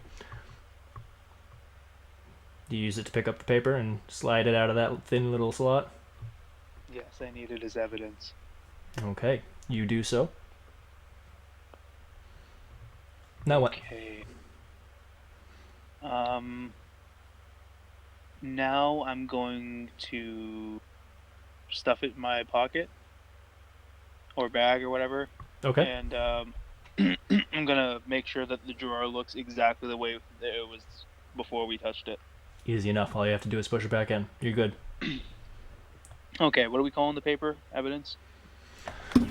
S2: Do you use it to pick up the paper and slide it out of that thin little slot?
S5: Yes, I need it as evidence.
S2: Okay, you do so. Now what?
S5: Okay. Now I'm going to stuff it in my pocket or bag or whatever,
S2: Okay.
S5: and I'm gonna make sure that the drawer looks exactly the way that it was before we touched it.
S2: Easy enough. All you have to do is push it back in. You're good.
S5: Okay, what are we calling the paper? Evidence?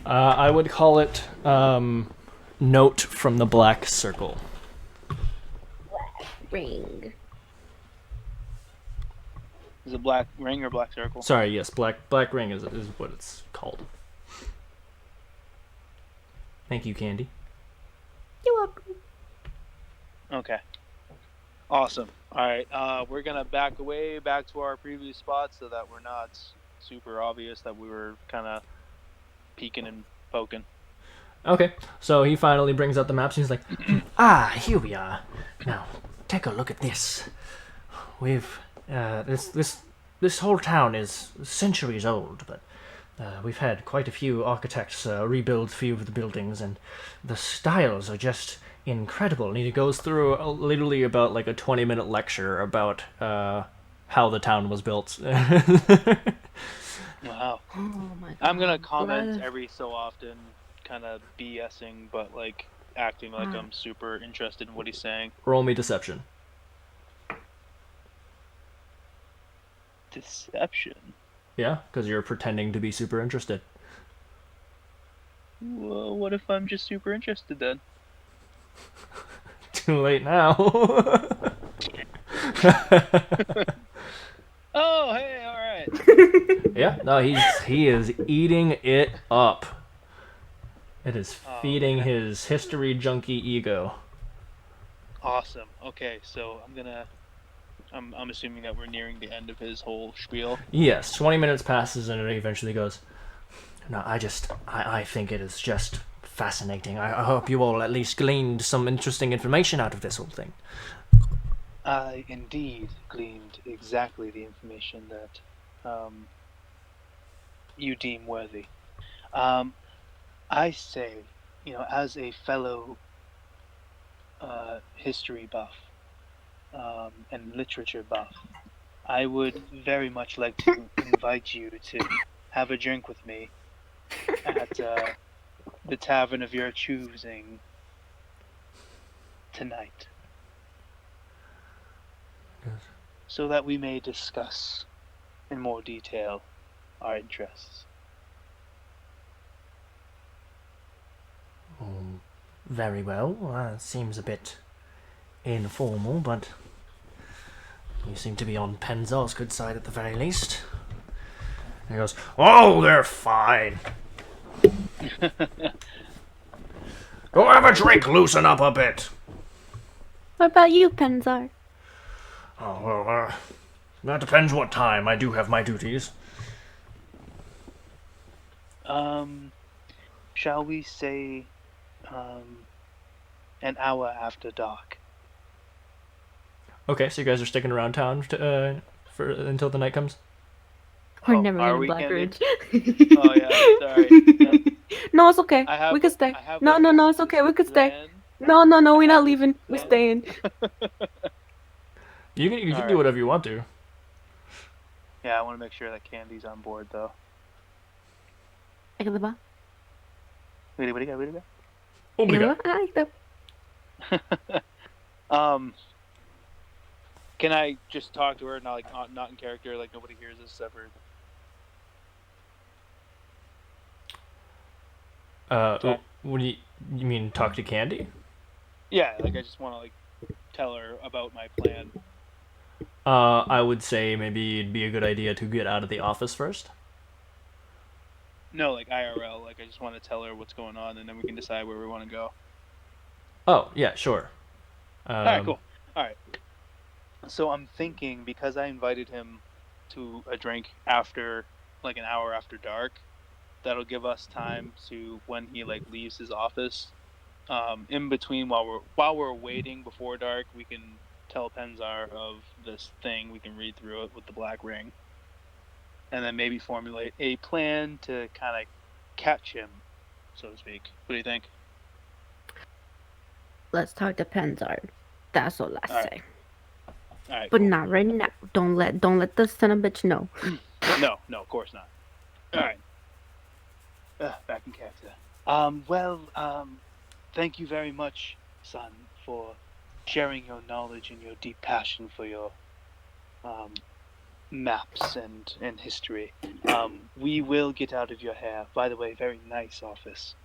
S2: I would call it Note from the Black Circle.
S1: Ring.
S5: Is it black ring or black circle?
S2: Sorry, yes, Black Ring is what it's called. Thank you, Candy.
S1: You're welcome.
S5: Okay. Awesome. All right. We're gonna back away back to our previous spot so that we're not super obvious that we were kind of peeking and poking.
S2: Okay, so he finally brings out the maps and he's like, here we are. Now, take a look at this. We've, this whole town is centuries old, but we've had quite a few architects rebuild a few of the buildings, and the styles are just incredible. And he goes through literally about like a 20-minute lecture about how the town was built.
S5: Wow.
S1: Oh my god.
S5: I'm gonna comment
S1: Blood.
S5: every so often, kind of BSing, but like acting like I'm super interested in what he's saying.
S2: Roll me deception.
S5: Deception.
S2: Yeah, because you're pretending to be super interested.
S5: Well, what if I'm just super interested then?
S2: Too late now.
S5: Oh, hey, all right.
S2: Yeah, no, he is eating it up. It is feeding
S5: okay.
S2: his history junkie ego.
S5: Awesome. Okay, so I'm assuming that we're nearing the end of his whole spiel.
S2: Yes, 20 minutes passes and it eventually goes, no, I think it is just fascinating. I hope you all at least gleaned some interesting information out of this whole thing.
S5: I indeed gleaned exactly the information that you deem worthy. I say, as a fellow history buff and literature buff, I would very much like to invite you to have a drink with me at the tavern of your choosing tonight,
S2: Yes.
S5: so that we may discuss in more detail our interests.
S2: Very well. Seems a bit informal, but you seem to be on Penzar's good side at the very least. And he goes, oh, they're fine. Go have a drink, loosen up a bit.
S1: What about you, Penzar?
S2: Oh, well, that depends what time. I do have my duties.
S5: Shall we say, an hour after dark?
S2: Okay, so you guys are sticking around town for until the night comes?
S1: We're
S5: Oh,
S1: never
S5: are
S1: gonna
S5: we,
S1: Black
S5: Candy?
S1: Ridge.
S5: Oh yeah, sorry. Yeah,
S1: No, it's okay.
S5: I have.
S1: We can stay.
S5: I have
S1: No,
S5: a
S1: no, no, it's okay. We
S5: business
S1: can stay.
S5: plan.
S1: No, we're
S5: I
S1: not
S5: have a
S1: leaving. We're
S5: business
S1: staying.
S2: You can
S5: All
S2: do
S5: right.
S2: whatever you want to.
S5: Yeah, I want to make sure that Candy's on board though.
S1: Ay, ka ba?
S5: Wait, wait, wait, wait.
S2: Obrigado.
S1: Ay, ka.
S5: Can I just talk to her, not in character, like nobody hears us ever? Okay.
S2: What do you mean? Talk to Candy?
S5: Yeah, like I just want to like tell her about my plan.
S2: I would say maybe it'd be a good idea to get out of the office first.
S5: No, like IRL. Like I just want to tell her what's going on, and then we can decide where we want to go.
S2: Oh, yeah, sure.
S5: All right, cool. All right. So I'm thinking, because I invited him to a drink after, like an hour after dark, that'll give us time to, when he like leaves his office, in between while we're waiting before dark, we can tell Penzar of this thing. We can read through it with the black ring, and then maybe formulate a plan to kind of catch him, so to speak. What do you think?
S1: Let's talk to Penzar. That's all I
S5: All right.
S1: say.
S5: All right.
S1: But
S5: Cool.
S1: not right now. Don't let the son of a bitch know.
S5: No, of course not. All right. Back in character. Thank you very much, son, for sharing your knowledge and your deep passion for your maps and history. We will get out of your hair. By the way, very nice office.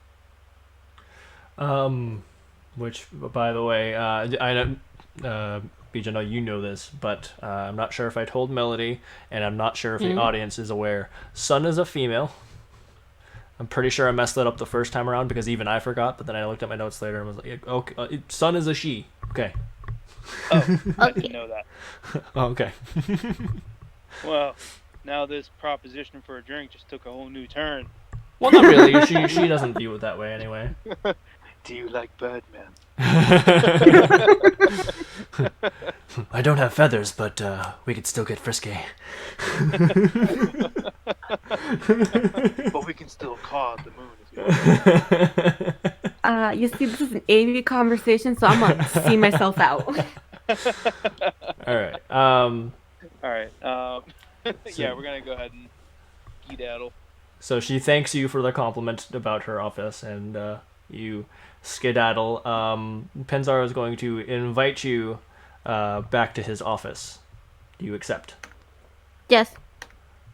S2: Which, by the way, I know, Beach, I know you know this, but I'm not sure if I told Melody, and I'm not sure if the audience is aware. Sun is a female. I'm pretty sure I messed that up the first time around because even I forgot, but then I looked at my notes later and was like, okay, Sun is a she. Okay.
S5: Oh, I didn't know that.
S2: Oh, okay.
S5: Well, now this proposition for a drink just took a whole new turn.
S2: Well, not really. She doesn't view it that way anyway.
S5: Do you like Birdman?
S2: I don't have feathers, but we could still get frisky.
S5: But we can still caw at the moon if you want.
S1: You see, this is an AV conversation, so I'm gonna see myself out.
S2: All right.
S3: All right.
S2: So-
S3: Yeah, we're gonna go ahead and skedaddle.
S2: So she thanks you for the compliment about her office, and you skedaddle. Penzar is going to invite you back to his office. Do you accept?
S1: Yes.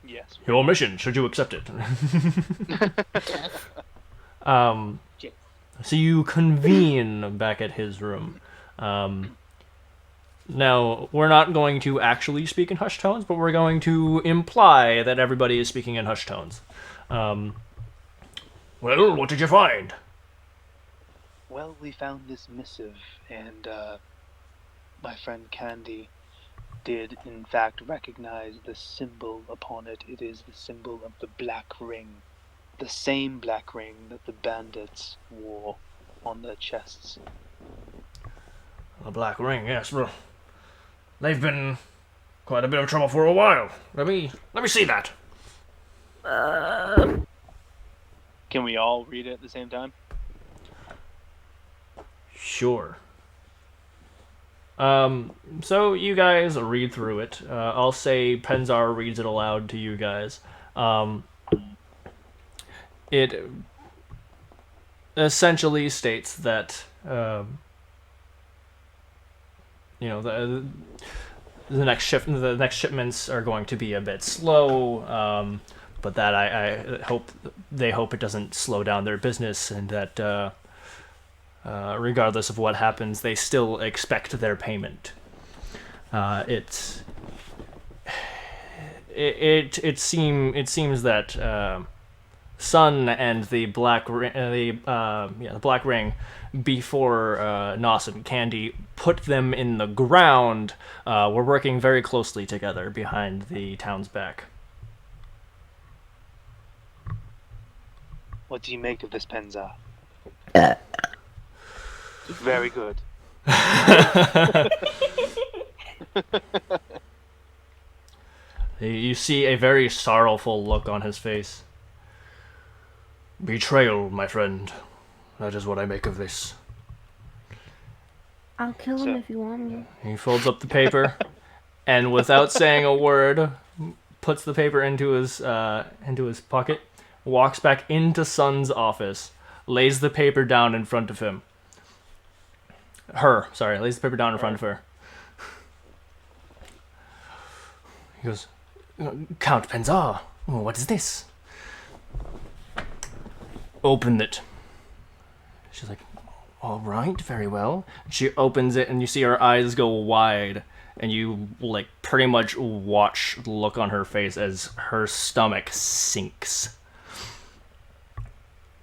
S5: Yes.
S2: Your mission, should you accept it? So you convene back at his room. Now, we're not going to actually speak in hushed tones, but we're going to imply that everybody is speaking in hushed tones. Well, what did you find?
S5: Well, we found this missive, and my friend Candy did in fact recognize the symbol upon it. It is the symbol of the Black Ring. The same Black Ring that the bandits wore on their chests.
S2: The Black Ring, yes. Well, they've been quite a bit of trouble for a while. Let me see that.
S3: Can we all read it at the same time?
S2: Sure. So you guys read through it. I'll say Penzar reads it aloud to you guys. It essentially states that the next shipments are going to be a bit slow, but that I hope it doesn't slow down their business, and that regardless of what happens, they still expect their payment. It seems that Sun and the Black Ring, before Nos and Candy put them in the ground, were working very closely together behind the town's back.
S5: What do you make of this, Penzar? Very good.
S2: You see a very sorrowful look on his face. Betrayal, my friend. That is what I make of this.
S1: I'll kill him if you want me.
S2: He folds up the paper, and without saying a word, puts the paper into his pocket, walks back into Sun's office, lays the paper down in front of him. Lays the paper down in front of her. He goes, Count Penzar, what is this? Open it. She's like, all right, very well. She opens it, and you see her eyes go wide, and you pretty much watch the look on her face as her stomach sinks.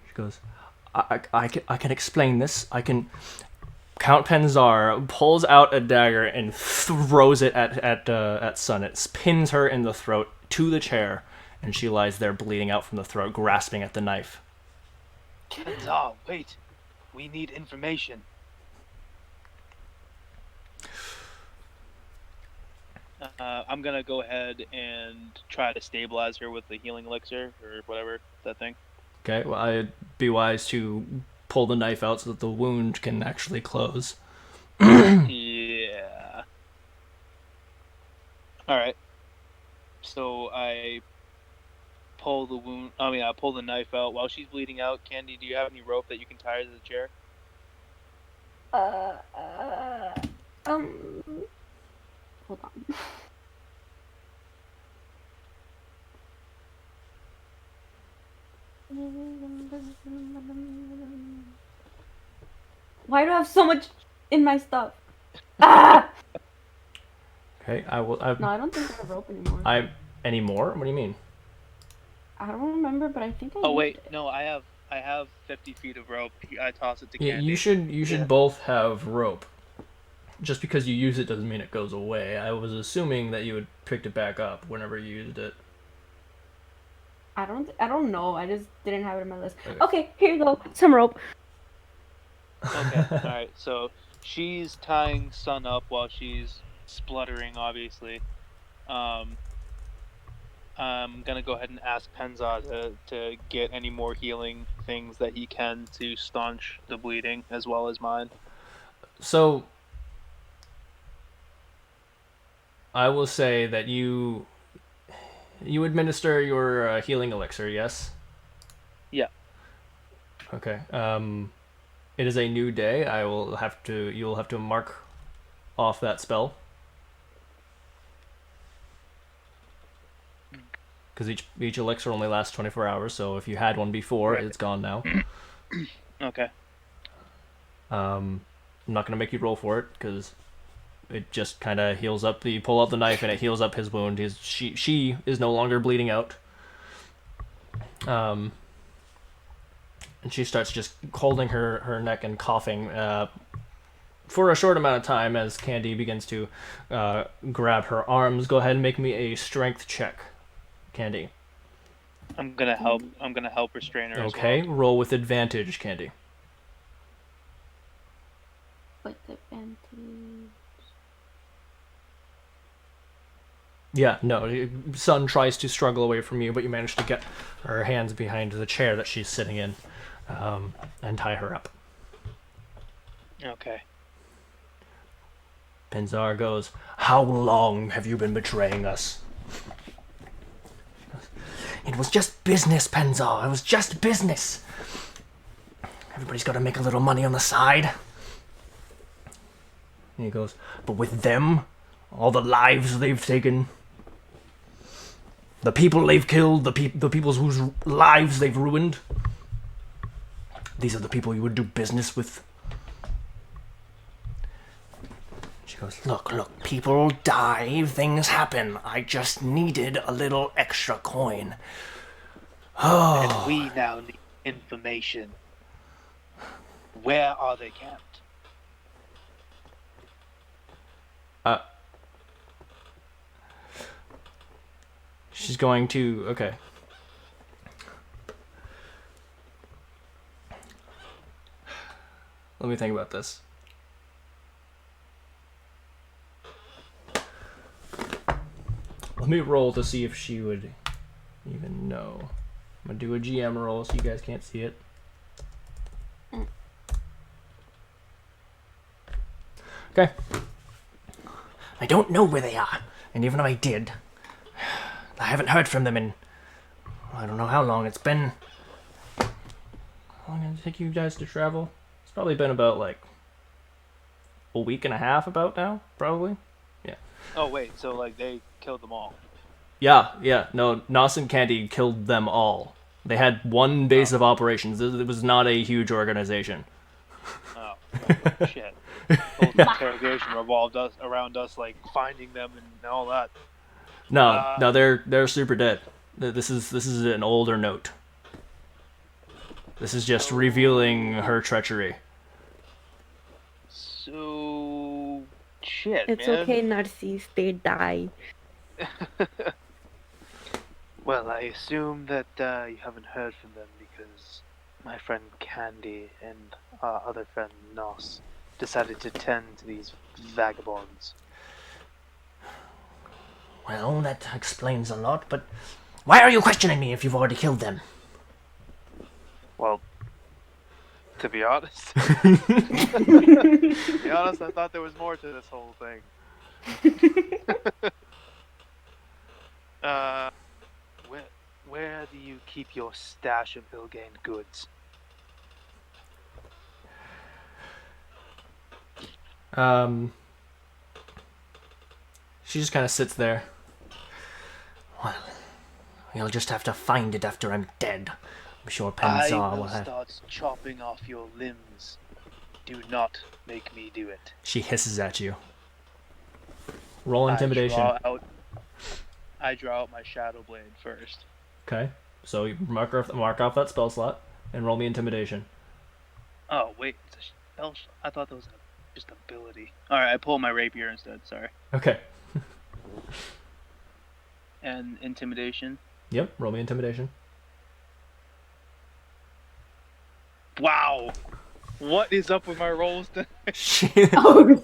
S2: She goes, I can explain this. I can. Count Penzar pulls out a dagger and throws it at Sun. It pins her in the throat to the chair, and she lies there bleeding out from the throat, grasping at the knife.
S5: Penzar, wait. We need information.
S3: I'm gonna go ahead and try to stabilize her with the healing elixir or whatever that thing.
S2: Okay, well, I'd be wise to pull the knife out so that the wound can actually close.
S3: Yeah. All right. So I pull the knife out while she's bleeding out. Candy, do you have any rope that you can tie her to the chair?
S1: Hold on. Why do I have so much in my stuff? Ah!
S2: Okay, I will.
S1: No, I don't think I have rope anymore.
S2: Anymore? What do you mean?
S1: I don't remember, but I think I
S3: Oh
S1: used
S3: wait,
S1: it.
S3: no, I have 50 feet of rope. I toss it to
S2: Yeah,
S3: Candy.
S2: you should both have rope. Just because you use it doesn't mean it goes away. I was assuming that you had picked it back up whenever you used it.
S1: I don't know. I just didn't have it in my list.
S2: Okay.
S1: Okay, here you go. Some rope.
S5: Okay, all right. So she's tying Sun up while she's spluttering. Obviously, um, I'm gonna go ahead and ask Penza to get any more healing things that he can to staunch the bleeding as well as mine.
S2: So I will say that you administer your healing elixir, yes?
S5: Yeah.
S2: Okay. It is a new day. You'll have to mark off that spell. Because each elixir only lasts 24 hours, so if you had one before,
S5: Right.
S2: it's gone now.
S5: Okay.
S2: I'm not gonna make you roll for it because it just kind of heals up. You pull out the knife and it heals up his wound. She is no longer bleeding out. And she starts just holding her neck and coughing for a short amount of time as Candy begins to grab her arms. Go ahead and make me a strength check, Candy.
S5: I'm gonna help. I'm gonna help restrain her.
S2: Okay,
S5: As well.
S2: roll with advantage, Candy.
S1: With advantage.
S2: Yeah, no. Sun tries to struggle away from you, but you manage to get her hands behind the chair that she's sitting in and tie her up.
S5: Okay.
S2: Penzar goes, "How long have you been betraying us?" "It was just business, Penzar. It was just business. Everybody's got to make a little money on the side." And he goes, "But with them, all the lives they've taken, the people they've killed, the people whose lives they've ruined, these are the people you would do business with." She goes, look, people die, things happen. I just needed a little extra coin.
S5: And we now need information. Where are they camped?
S2: She's going to... Okay. Let me think about this. Let me roll to see if she would even know. I'm going to do a GM roll so you guys can't see it. Okay.
S4: I don't know where they are, and even if I did, I haven't heard from them in... I don't know how long. It's been...
S2: How long did it take you guys to travel? It's probably been about, like, a week and a half about now, probably. Yeah.
S5: Oh wait, so like they killed them all.
S2: Yeah. No, Nos and Candy killed them all. They had one base of operations. It was not a huge organization.
S5: Oh, well, shit. The whole interrogation revolved around us like finding them and all that.
S2: No, they're super dead. This is an older note. This is just revealing her treachery.
S5: So shit,
S1: It's
S5: man.
S1: okay, Narcisse. They die.
S5: Well, I assume that you haven't heard from them because my friend Candy and our other friend Nos decided to tend to these vagabonds.
S4: Well, that explains a lot, but... Why are you questioning me if you've already killed them?
S5: Well, to be honest, I thought there was more to this whole thing. Where do you keep your stash of ill-gained goods?
S2: She just kind of sits there.
S4: Well, you'll just have to find it after I'm dead. I'm sure
S5: I
S4: Penzar
S5: will
S4: will have...
S5: start chopping off your limbs. Do not make me do it.
S2: She hisses at you. Roll intimidation.
S5: I draw out my shadow blade first.
S2: Okay. So you mark off that spell slot and roll me intimidation.
S5: Oh wait, it's a spell. I thought that was just ability. All right, I pull my rapier instead. Sorry.
S2: Okay.
S5: And intimidation.
S2: Yep. Roll me intimidation.
S3: What is up with my rolls?
S2: She,
S1: Oh,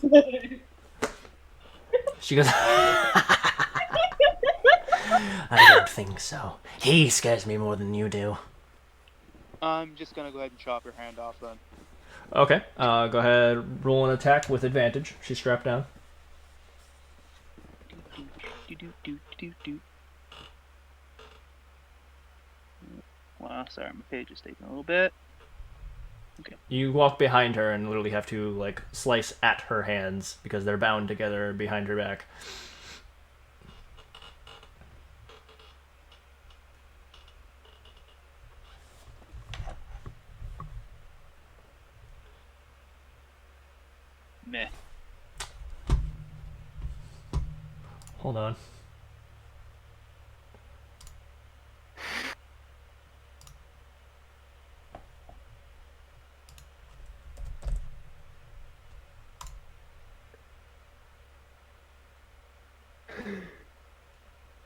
S2: she goes,
S4: I don't think so. He scares me more than you do.
S3: I'm just gonna go ahead and chop your hand off then.
S2: okay, go ahead, roll an attack with advantage. She's strapped down.
S3: Wow, sorry, my page is taking a little bit.
S2: You walk behind her and literally have to, like, slice at her hands because they're bound together behind her back.
S3: Meh.
S2: Hold on.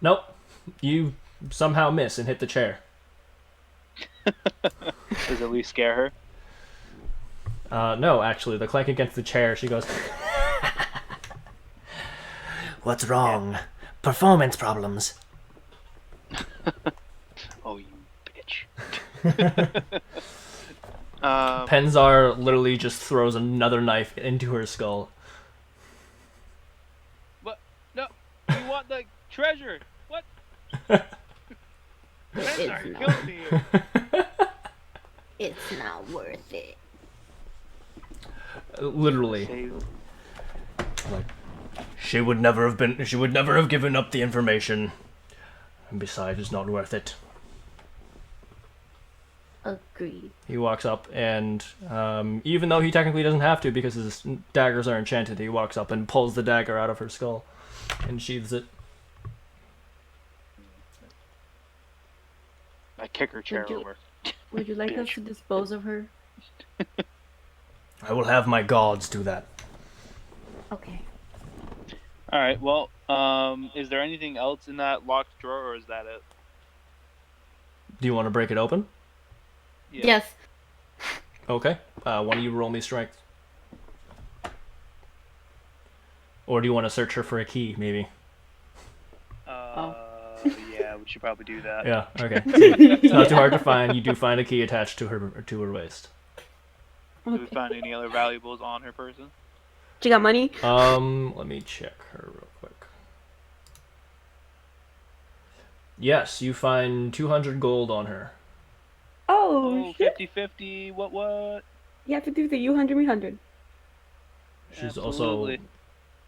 S2: Nope. You somehow miss and hit the chair.
S3: Does it at least scare her?
S2: No, actually, the clank against the chair, she goes,
S4: What's wrong? Performance problems.
S3: Oh, you bitch.
S2: Penzar literally just throws another knife into her skull.
S3: What? No, you want the treasure? What? Sorry,
S1: not.
S3: kill me here.
S1: it's not worth it.
S2: Literally.
S3: Save.
S2: Like, she would never have given up the information. And besides, it's not worth it.
S1: Agreed.
S2: He walks up and, even though he technically doesn't have to because his daggers are enchanted, he walks up and pulls the dagger out of her skull and sheathes it.
S3: I kick her chair
S1: Would you-
S3: over.
S1: Would you like us to dispose of her?
S2: I will have my gods do that.
S1: Okay.
S3: All right. Well, is there anything else in that locked drawer, or is that it?
S2: Do you want to break it open?
S3: Yeah.
S1: Yes.
S2: Okay. Why don't you roll me strength? Or do you want to search her for a key, maybe?
S3: Yeah, we should probably do that.
S2: Yeah, okay. It's not too hard to find. You do find a key attached to her waist.
S3: Do we
S1: Okay.
S3: find any other valuables on her person?
S1: She got money?
S2: Let me check her real quick. Yes, you find 200 gold on her.
S1: Oh, shit.
S3: 50-50, what?
S1: Yeah, 50, you 100, me 100.
S2: She's
S3: Absolutely.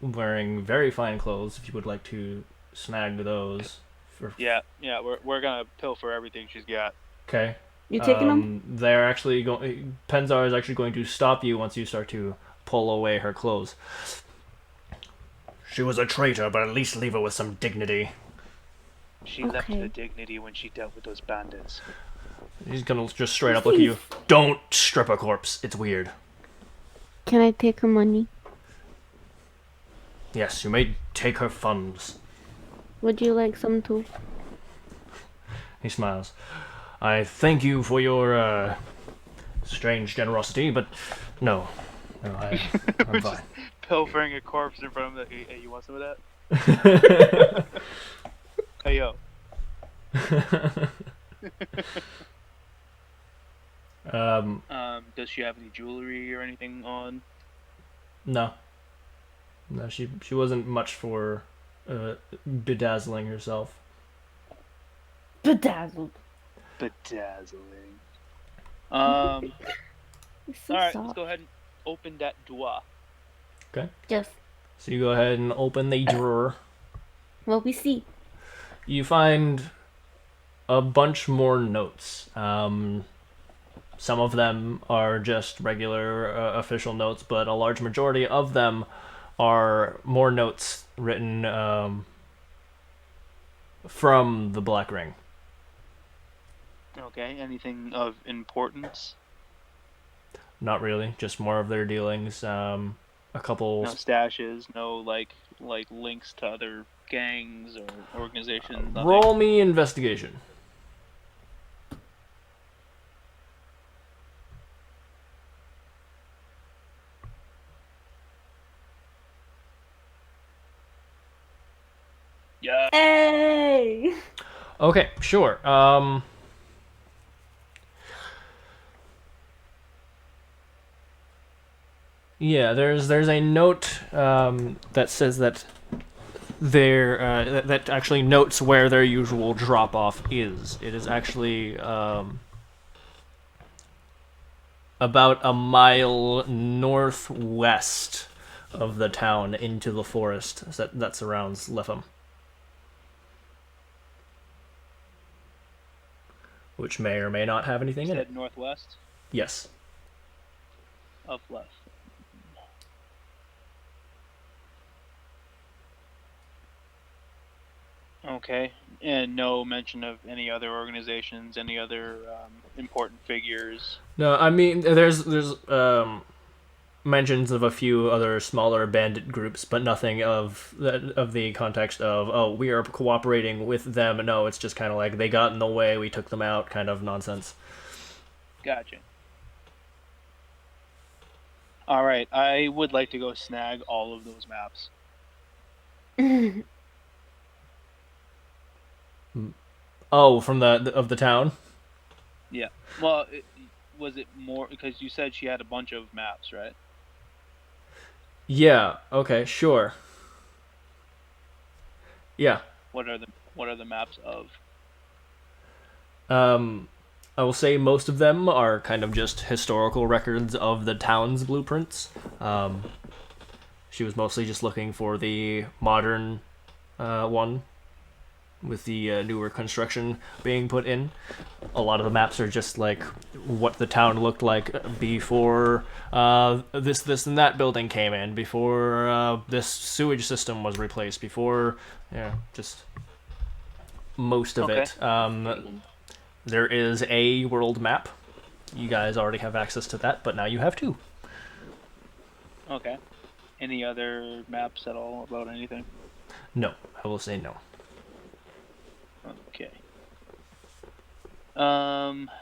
S2: also wearing very fine clothes if you would like to snag those.
S3: Yeah, we're gonna pilfer everything she's got.
S2: Okay.
S1: You taking them?
S2: They're actually going. Penzar is actually going to stop you once you start to pull away her clothes. She was a traitor, but at least leave her with some dignity.
S5: She left
S1: Okay.
S5: her dignity when she dealt with those bandits.
S2: He's gonna just straight up look at you. Don't strip a corpse. It's weird.
S1: Can I take her money?
S2: Yes, you may take her funds.
S1: Would you like some too?
S2: He smiles. I thank you for your strange generosity, but no, I'm fine.
S3: Pilfering a corpse in front of the. Hey, you want some of that? Hey, yo. Does she have any jewelry or anything on?
S2: No, she wasn't much for bedazzling herself.
S1: Bedazzled.
S3: Bedazzling.
S1: It's so
S3: Alright, let's
S1: soft.
S3: go ahead and open that door.
S1: Yes.
S2: So you go ahead and open the drawer.
S1: What we see.
S2: You find a bunch more notes. Some of them are just regular official notes, but a large majority of them are more notes written from the Black Ring.
S3: Okay, anything of importance?
S2: Not really, just more of their dealings. A couple.
S3: No stashes, no like links to other gangs or organizations. Nothing.
S2: Roll me investigation.
S3: Yeah.
S1: Hey!
S2: Okay, sure. Yeah, there's a note that says that that actually notes where their usual drop off is. It is actually about a mile northwest of the town into the forest that surrounds Letham. Which may or may not have anything in it.
S3: Said northwest
S2: Yes.
S3: of left. Okay, and no mention of any other organizations, any other important figures.
S2: No, I mean there's mentions of a few other smaller bandit groups, but nothing of the context of, oh, we are cooperating with them. No, it's just kind of like they got in the way, we took them out, kind of nonsense.
S3: Gotcha. All right, I would like to go snag all of those maps.
S2: Oh, from the town.
S3: Yeah. Well, was it more because you said she had a bunch of maps, right?
S2: Yeah. Okay. Sure. Yeah.
S3: What are the maps of?
S2: I will say most of them are kind of just historical records of the town's blueprints. She was mostly just looking for the modern one with the newer construction being put in. A lot of the maps are just like what the town looked like before this and that building came in, before this sewage system was replaced, before just most of
S3: Okay.
S2: it. There is a world map. You guys already have access to that, but now you have two.
S3: Okay. Any other maps at all about anything?
S2: No, I will say no.
S3: Okay.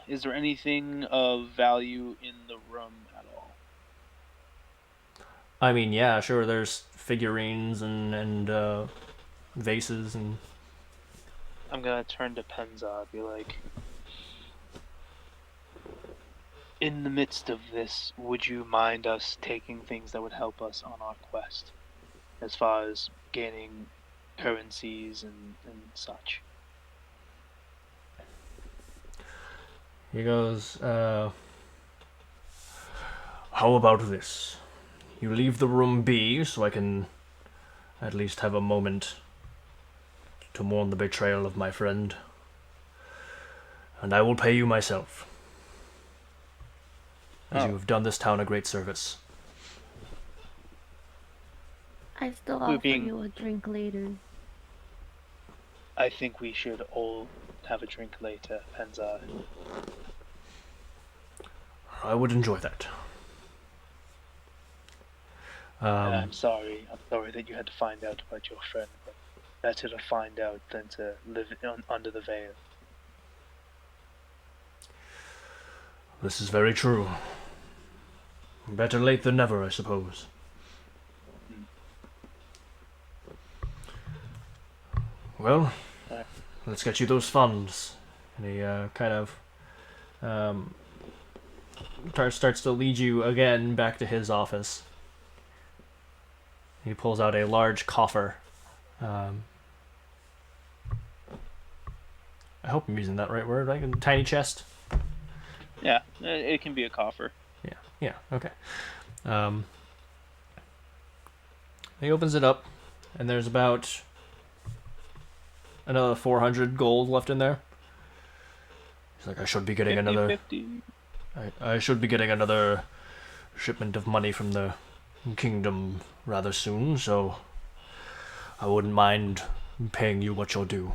S3: Is there anything of value in the room at all?
S2: I mean, yeah, sure. There's figurines and vases and.
S5: I'm gonna turn to Penza, be like, in the midst of this, would you mind us taking things that would help us on our quest, as far as gaining currencies and such?
S2: He goes, how about this? You leave the room be so I can at least have a moment to mourn the betrayal of my friend. And I will pay you myself, as you have done this town a great service.
S1: I still
S5: We're
S1: offer
S5: being-
S1: you a drink later.
S5: I think we should all have a drink later, Penza.
S2: I would enjoy that.
S5: And I'm sorry that you had to find out about your friend, but better to find out than to live under the veil.
S2: This is very true. Better late than never, I suppose. Well, let's get you those funds. And he kind of starts to lead you again back to his office. He pulls out a large coffer. I hope I'm using that right word. Like a tiny chest.
S3: Yeah, it can be a coffer.
S2: Yeah. Okay. He opens it up, and there's about another 400 gold left in there. He's like, I should be getting
S3: 50,
S2: another.
S3: 50.
S2: I should be getting another shipment of money from the kingdom rather soon, so I wouldn't mind paying you what you're due.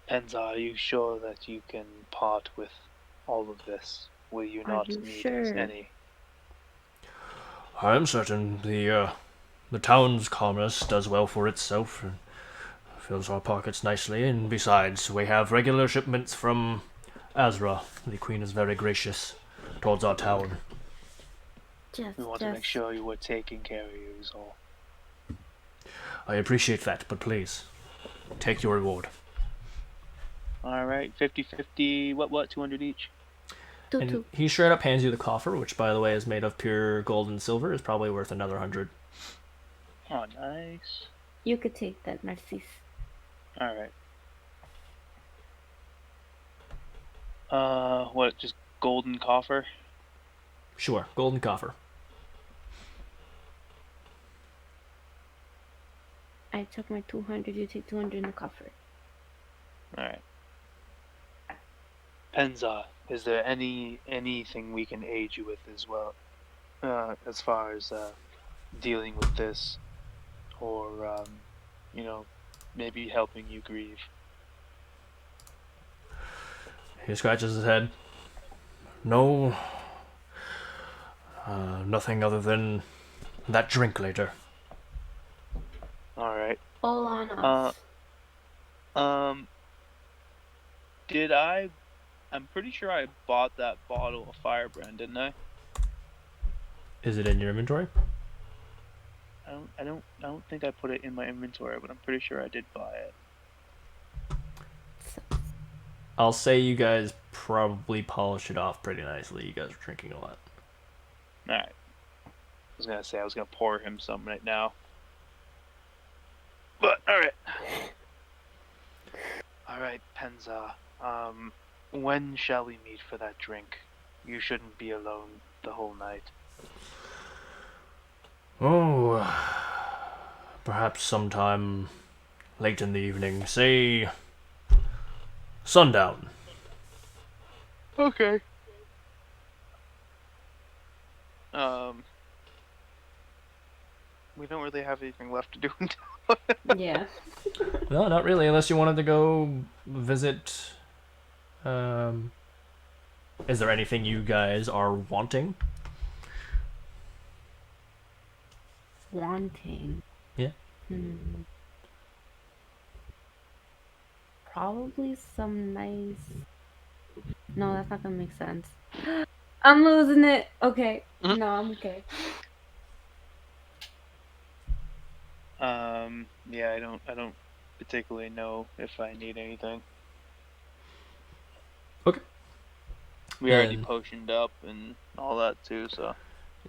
S5: Penza, are you sure that you can part with all of this? Will you
S1: Are
S5: not
S1: you
S5: need
S1: sure?
S5: any?
S2: I am certain the town's commerce does well for itself and fills our pockets nicely, and besides, we have regular shipments from Azra. The queen is very gracious towards our town.
S5: We want to make sure you were taking care of you is all.
S2: I appreciate that, but please, take your reward.
S5: All right, 50-50. What? 200 each.
S2: And
S1: Two.
S2: he straight up hands you the coffer, which, by the way, is made of pure gold and silver. Is probably worth another 100.
S5: Oh, nice.
S1: You could take that, Narcisse.
S5: All right. What? Just golden coffer?
S2: Sure, golden coffer.
S1: I took my 200. You take 200 in the coffer.
S5: All right. Penza, is there anything we can aid you with as well, as far as dealing with this, or maybe helping you grieve?
S2: He scratches his head. No. Nothing other than that drink later.
S5: All right.
S1: All on us.
S5: Did I'm pretty sure I bought that bottle of Firebrand, didn't I?
S2: Is it in your inventory?
S5: I don't think I put it in my inventory, but I'm pretty sure I did buy it.
S2: I'll say you guys probably polished it off pretty nicely. You guys are drinking a lot.
S5: All right. I was gonna pour him some right now. But all right, Penza. When shall we meet for that drink? You shouldn't be alone the whole night.
S2: Oh, perhaps sometime late in the evening. Say sundown.
S5: Okay. We don't really have anything left to do until.
S1: Yeah.
S2: No, not really, unless you wanted to go visit. Is there anything you guys are wanting?
S1: Wanting.
S2: Yeah.
S1: Probably some nice. No, that's not gonna make sense. I'm losing it. Okay. No, I'm okay.
S5: Yeah, I don't particularly know if I need anything.
S2: Okay.
S5: We already
S2: And-
S5: potioned up and all that too, so.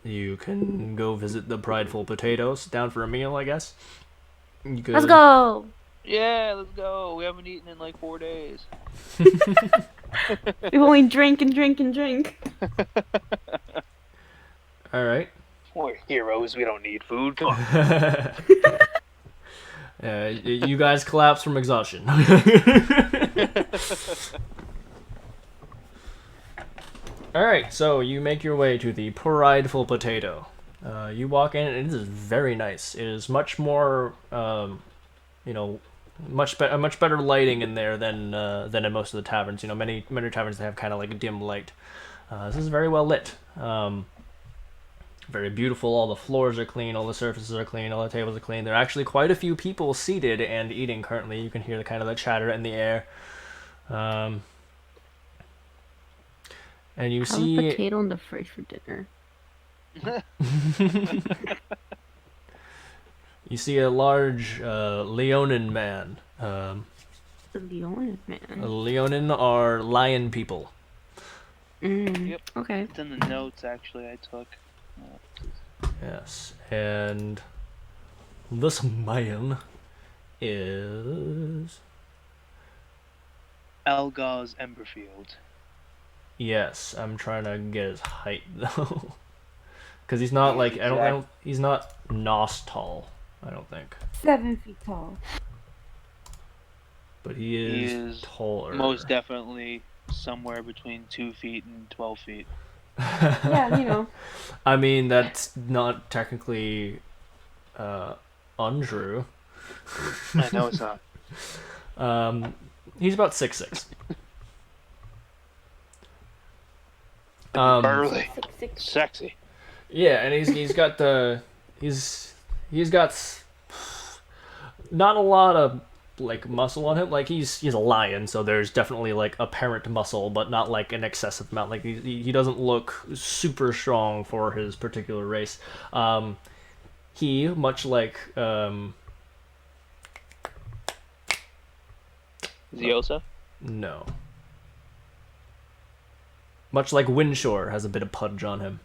S2: You can go visit the Prideful Potatoes. Down for a meal, I guess. You could...
S1: Let's go.
S5: Yeah, let's go. We haven't eaten in like 4 days.
S1: We only drink and drink and drink.
S2: All right.
S5: We're heroes. We don't need food. Come on.
S2: You guys collapse from exhaustion. Alright, so you make your way to the Prideful Potato. You walk in, and it is very nice. It is much more, much better lighting in there than in most of the taverns. Many taverns they have kind of like a dim light. This is very well lit. Very beautiful. All the floors are clean. All the surfaces are clean. All the tables are clean. There are actually quite a few people seated and eating currently. You can hear the kind of the chatter in the air. And you
S1: Have
S2: see
S1: a potato in the fridge for dinner.
S2: you see a large Leonin man.
S1: The Leonin man.
S2: Leonin are lion people.
S5: Yep.
S1: Okay.
S5: It's in the notes actually I took.
S2: Yes, and this man is
S5: Algaz Emberfield.
S2: yes. I'm trying to get his height though, because he's not like I don't he's not nos tall. I don't think,
S1: 7 feet tall.
S2: but he is taller.
S5: Most definitely somewhere between 2 feet and 12 feet.
S1: Yeah,
S2: I mean, that's not technically untrue.
S5: I know it's not.
S2: He's about 6'6".
S5: Burly.
S1: 6'6".
S5: Sexy.
S2: Yeah, and he's got not a lot of like muscle on him. Like he's a lion, so there's definitely like apparent muscle, but not like an excessive amount. Like he doesn't look super strong for his particular race. He much like
S5: Ziosa?
S2: No. Much like Windshore has a bit of pudge on him.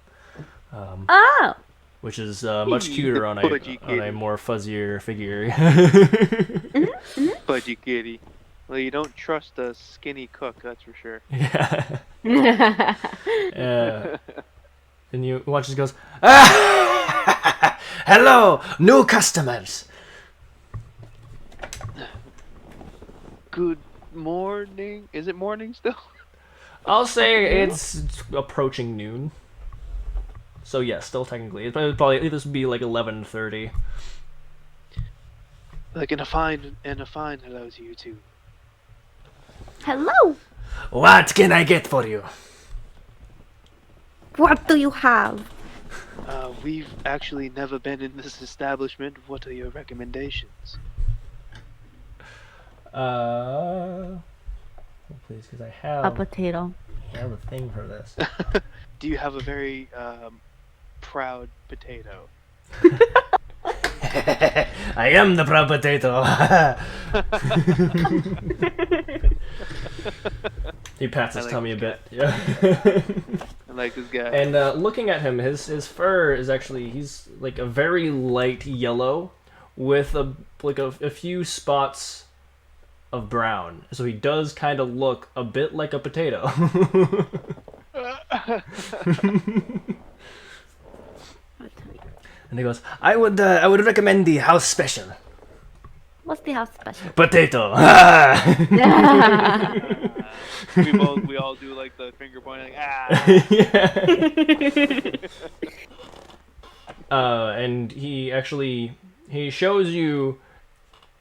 S1: Oh.
S2: Which is much cuter on
S3: Pudgy
S2: a
S3: kitty.
S2: more fuzzier figure.
S3: Pudgy kitty. Well, you don't trust a skinny cook, that's for sure.
S2: Yeah. And you watch it goes, ah! Hello, new customers.
S3: Good morning. Is it morning still?
S2: I'll say it's approaching noon. So yeah, still technically, probably this would be like 11:30.
S5: Like in a fine hello to you too.
S1: Hello.
S2: What can I get for you?
S1: What do you have?
S5: We've actually never been in this establishment. What are your recommendations?
S2: Please, because I
S1: A
S2: have
S1: potato.
S2: a thing for this.
S5: Do you have a very proud potato?
S2: I am the proud potato. He pats his
S3: I like
S2: tummy a
S3: this
S2: bit. Yeah.
S3: I like this guy.
S2: And looking at him, his fur is actually, he's like a very light yellow with a few spots of brown. So he does kind of look a bit like a potato. And he goes, I would recommend the house special.
S1: What's the house special?
S2: Potato.
S3: we all do like the finger pointing, like, ah.
S2: Yeah. And he shows you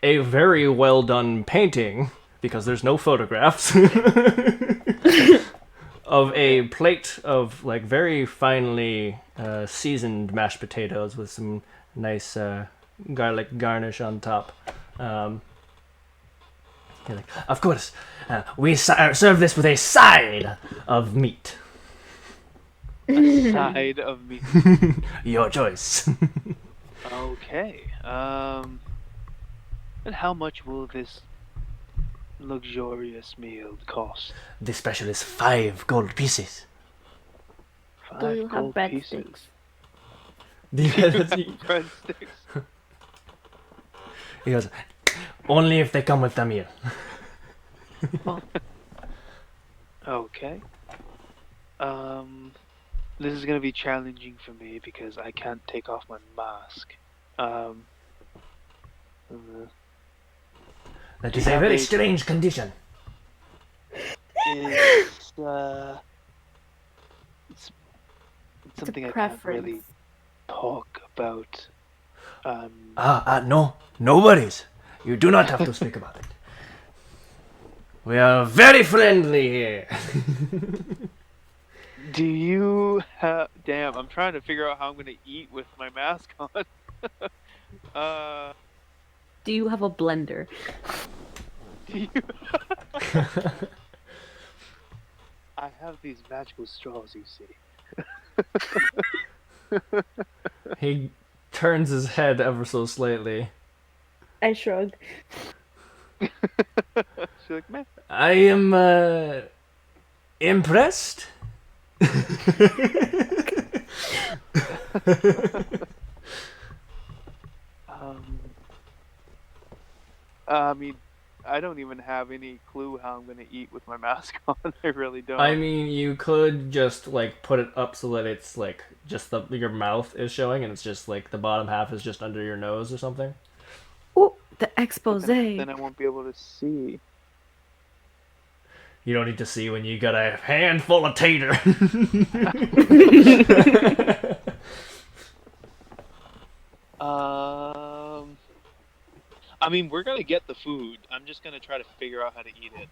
S2: a very well done painting, because there's no photographs, of a plate of like very finely seasoned mashed potatoes with some nice garlic garnish on top. You're like, of course, we serve this with a side of meat.
S3: A side of me.
S2: Your choice.
S5: Okay. And how much will this luxurious meal cost?
S2: The special is 5 gold pieces.
S1: Do you
S5: 5
S1: have
S5: gold pieces.
S1: breadsticks?
S3: Breadsticks.
S2: He goes, only if they come with the meal.
S5: Okay. This is gonna be challenging for me because I can't take off my mask.
S2: That is a very strange condition.
S5: It's something I can't
S1: preference.
S5: really talk about.
S2: No worries. You do not have to speak about it. We are very friendly here.
S3: Do you have? Damn, I'm trying to figure out how I'm gonna eat with my mask on.
S1: Do you have a blender?
S3: Do you?
S5: I have these magical straws, you see.
S2: He turns his head ever so slightly.
S1: I shrugged.
S3: She's like, man.
S2: I am impressed.
S3: I mean, I don't even have any clue how I'm gonna eat with my mask on. I really don't.
S2: I mean, you could just like put it up so that it's like just your mouth is showing, and it's just like the bottom half is just under your nose or something.
S1: Oh, the expose.
S3: then I won't be able to see.
S2: You don't need to see when you got a handful of tater.
S3: I mean, we're gonna get the food. I'm just gonna try to figure out how to eat it.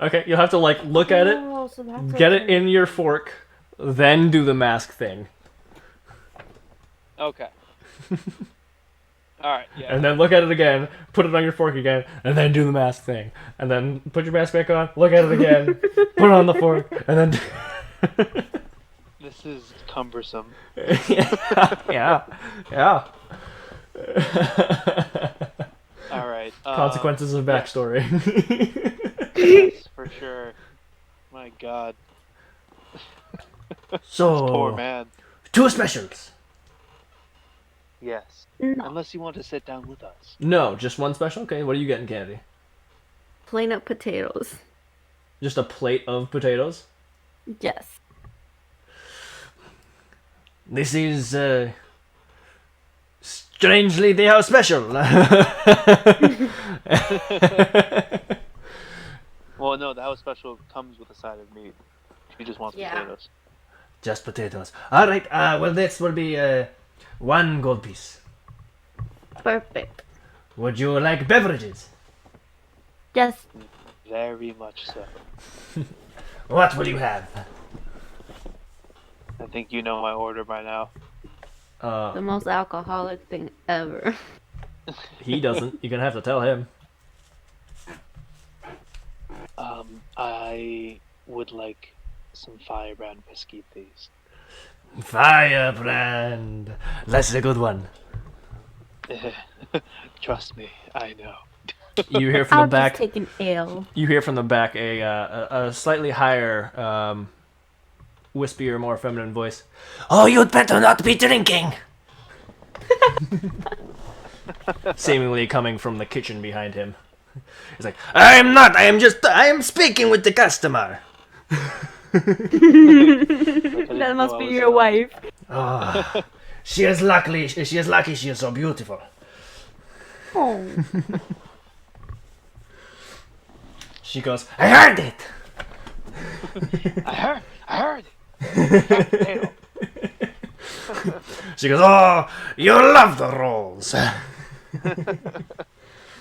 S2: Okay, you'll have to like look at it,
S1: Oh, so that's
S2: get it in your fork, then do the mask thing.
S3: Okay. All right. Yeah.
S2: And then look at it again, put it on your fork again, and then do the mask thing. And then put your mask back on, look at it again, put it on the fork, and then...
S3: This is cumbersome.
S2: Yeah.
S3: All right.
S5: right.
S2: Consequences of
S5: yes.
S2: backstory.
S5: Yes, for sure. My God, this poor
S4: So,
S5: man.
S4: 2 specials.
S5: Yes.
S1: No.
S5: Unless you want to sit down with us.
S2: No, just one special? Okay, what are you getting, Candy?
S1: Plain up potatoes.
S2: Just a plate of potatoes?
S1: Yes.
S4: This is, strangely, they are special.
S5: Well, no, the house special comes with a side of meat. She just wants
S1: Yeah.
S5: potatoes.
S4: Just potatoes. Alright, well, this will be, 1 gold piece.
S1: Perfect.
S4: Would you like beverages?
S1: Yes.
S5: Very much so.
S4: What will you have?
S5: I think you know my order by now.
S1: The most alcoholic thing ever.
S2: He doesn't. You're gonna have to tell him.
S5: I would like some Firebrand whiskey, please.
S4: Firebrand. That's a good one.
S5: Trust me, I know.
S2: You hear from
S1: I'll
S2: the back.
S1: just take an ale.
S2: You hear from the back a slightly higher, wispier, more feminine voice.
S4: Oh, you'd better not be drinking.
S2: Seemingly coming from the kitchen behind him. He's like,
S4: I am not. I am speaking with the customer.
S1: That must be your wife.
S4: Oh, she is lucky. She is lucky. She is so beautiful.
S1: Oh.
S4: She goes, I heard it.
S5: I heard it. Potato.
S4: She goes, oh, you love the rolls.
S5: Buttery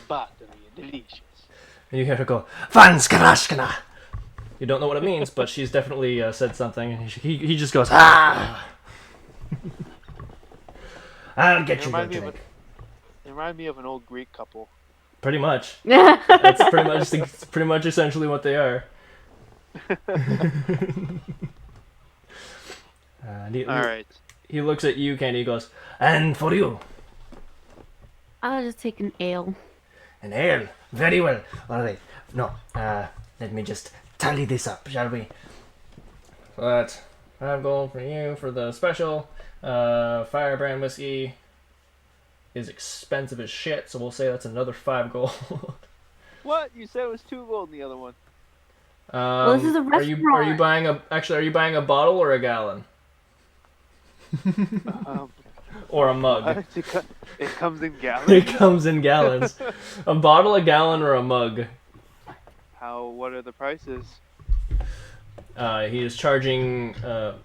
S5: and delicious.
S2: and you hear her go,
S4: Fanskrashkana.
S2: you don't know what it means, but she's definitely said something. And he just goes,
S4: Ah. I'll get
S5: It
S4: you your
S5: reminded me of
S4: drink.
S5: It reminded me of an old Greek couple.
S2: pretty much. That's pretty much essentially what they are.
S5: All right.
S2: He looks at you, Candy. He goes,
S4: And for you,
S1: I'll just take an ale.
S4: an ale. Very well. All right. No, let me just tally this up, shall we?
S2: so that's 5 gold for you for the special. Firebrand whiskey is expensive as shit, so we'll say that's another 5 gold.
S5: What? You said it was 2 gold in the other one.
S1: Well, this is a
S2: Are you
S1: restaurant.
S2: buying are you buying a bottle or a gallon
S5: Um,
S2: or a mug?
S5: it comes in
S2: It
S5: gallons.
S2: comes in gallons. A bottle, a gallon, or a mug.
S5: What are the prices?
S2: He is charging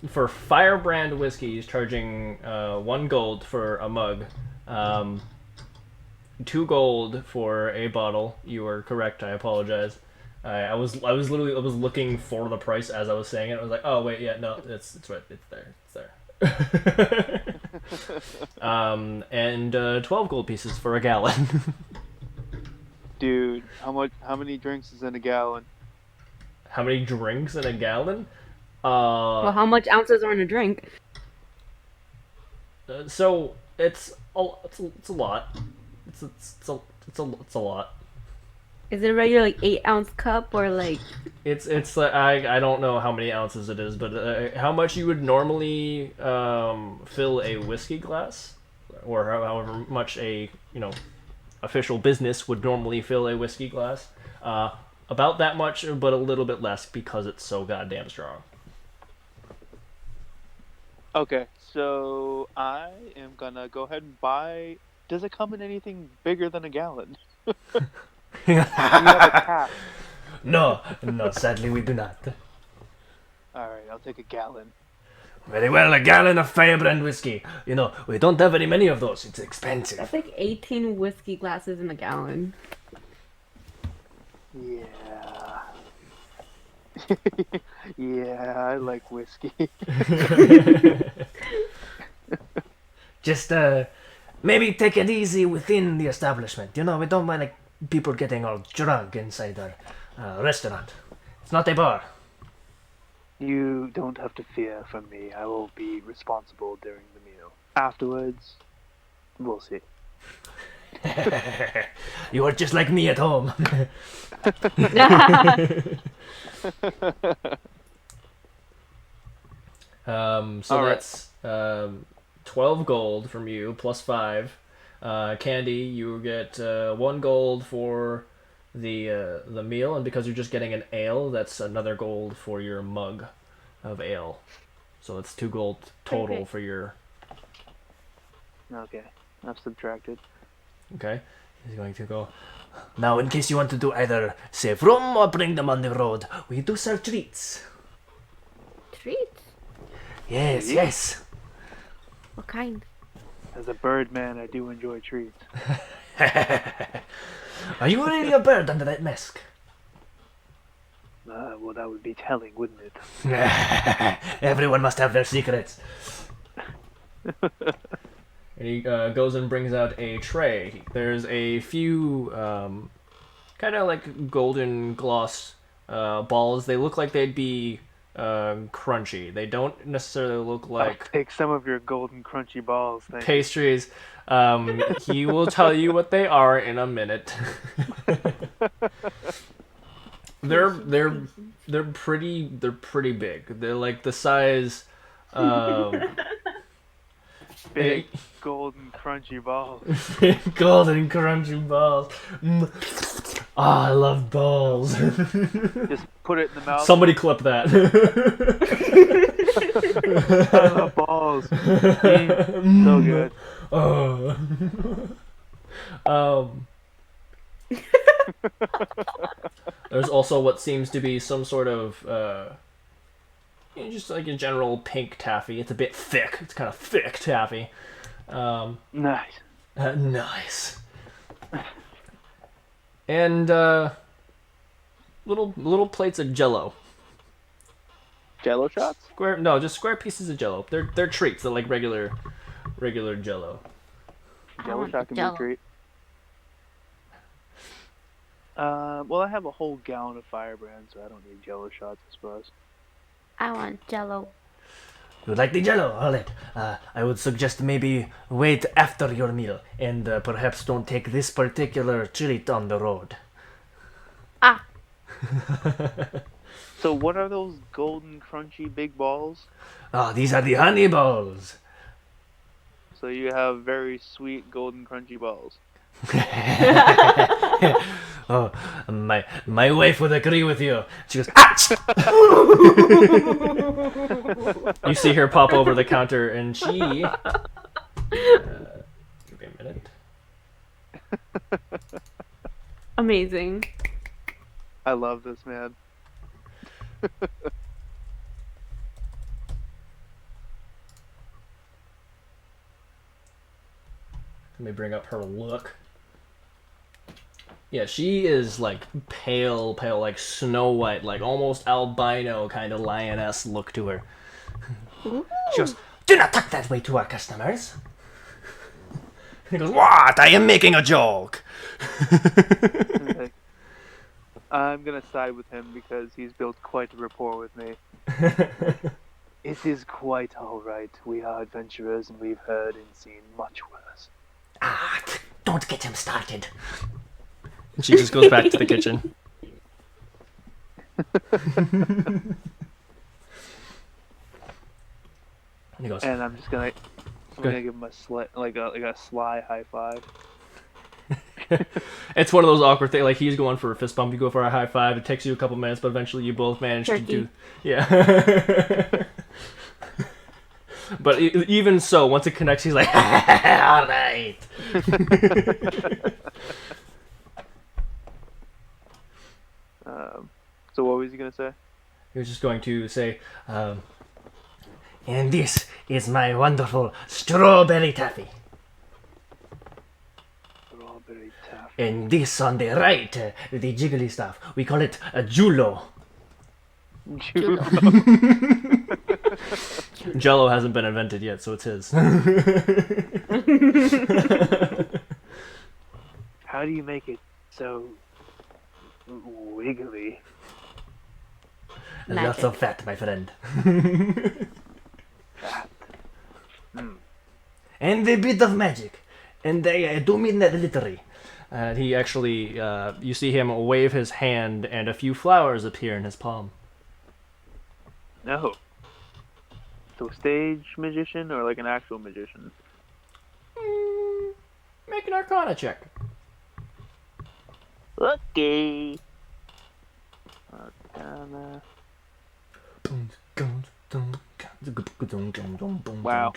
S2: for Firebrand whiskey. He's charging 1 gold for a mug, 2 gold for a bottle. You are correct. I apologize. I was looking for the price as I was saying it. I was like, oh wait, yeah, no, it's right, it's there. And 12 gold pieces for a gallon.
S5: Dude, how many drinks is in a gallon?
S2: How many drinks in a gallon?
S1: Well, how much ounces are in a drink?
S2: So it's a lot. It's a lot.
S1: Is it a regular like 8-ounce cup or like?
S2: It's I don't know how many ounces it is, but how much you would normally fill a whiskey glass, or however much a official business would normally fill a whiskey glass. About that much, but a little bit less because it's so goddamn strong.
S5: Okay, so I am gonna go ahead and buy. Does it come in anything bigger than a gallon? Do you have a cap?
S4: No, sadly we do not.
S5: All right, I'll take a gallon.
S4: Very well, a gallon of Firebrand whiskey. We don't have very many of those. It's
S1: That's
S4: expensive.
S1: like 18 whiskey glasses in a gallon.
S5: Yeah. Yeah, I like whiskey.
S4: Just maybe take it easy within the establishment. We don't mind like people getting all drunk inside our restaurant. It's not a bar.
S5: You don't have to fear for me. I will be responsible during the meal. Afterwards, we'll see.
S4: You are just like me at home. So
S5: All right.
S4: that's 12 gold from you plus 5. Candy, you get 1 gold for the meal, and because you're just getting an ale, that's another gold for your mug of ale. So that's 2 gold total
S1: great.
S4: for your.
S5: Okay, I've subtracted.
S4: Okay, he's going to go. Now, in case you want to do either save room or bring them on the road, we do sell treats.
S1: Treats?
S4: Yes,
S5: Treats?
S4: yes.
S1: What kind?
S5: As a bird man, I do enjoy treats.
S4: Are you really a bird under that mask?
S5: Well, that would be telling, wouldn't it?
S4: Everyone must have their secrets. And he goes and brings out a tray. There's a few kind of like golden gloss balls. They look like they'd be crunchy. They don't necessarily look
S5: I'll
S4: like
S5: take some of your golden crunchy balls, thank you.
S4: pastries. He will tell you what they are in a minute. they're pretty big. They're like the size.
S5: Big golden crunchy balls.
S4: Golden crunchy balls. Oh, I love balls.
S5: Just put it in the mouth.
S4: Somebody clip that.
S5: I love balls. So good.
S4: Oh. There's also what seems to be some sort of just like a general pink taffy. It's a bit thick. It's kind of thick taffy.
S5: Nice.
S4: Nice. And little plates of Jello.
S5: Jello shots?
S4: Just square pieces of Jello. They're treats. They're like regular Jello.
S5: Jello shot can be a treat. Well, I have a whole gallon of Firebrand, so I don't need Jello shots, I suppose.
S1: I want Jello.
S4: You would like the Jello? All right. I would suggest maybe wait after your meal, and perhaps don't take this particular treat on the road.
S1: Ah.
S5: So what are those golden crunchy big balls?
S4: These are the honey balls.
S5: So you have very sweet golden crunchy balls.
S4: Oh, my wife would agree with you. She goes, ah! You see her pop over the counter, and she. Give me a minute.
S1: Amazing.
S5: I love this, man.
S4: Let me bring up her look. Yeah, she is like pale, like Snow White, like almost albino kind of lioness look to her. She goes, do not talk that way to our customers. He goes, what? I am making a joke.
S5: Okay. I'm gonna side with him because he's built quite a rapport with me. It is quite alright. We are adventurers and we've heard and seen much worse.
S4: Don't get him started. And she just goes back to the kitchen. And he goes,
S5: And I'm just gonna give him a sly high five.
S4: it's one of those awkward things. Like he's going for a fist bump, you go for a high five. It takes you a couple minutes, but eventually you both manage to do. Yeah. But even so, once it connects, he's like, all right.
S5: So what was he gonna say?
S4: He was just going to say, and this is my wonderful strawberry taffy.
S5: Strawberry taffy.
S4: And this on the right, the jiggly stuff, we call it a Julo. Jello hasn't been invented yet, so it's his.
S5: How do you make it so wiggly?
S4: Lots of fat, my friend.
S5: Fat.
S4: And a bit of magic.
S2: And I do mean that literally. He actually, you see him wave his hand, and a few flowers appear in his palm.
S5: No. So stage magician or like an actual magician?
S2: Make an Arcana check.
S5: Okay. Arcana. Wow.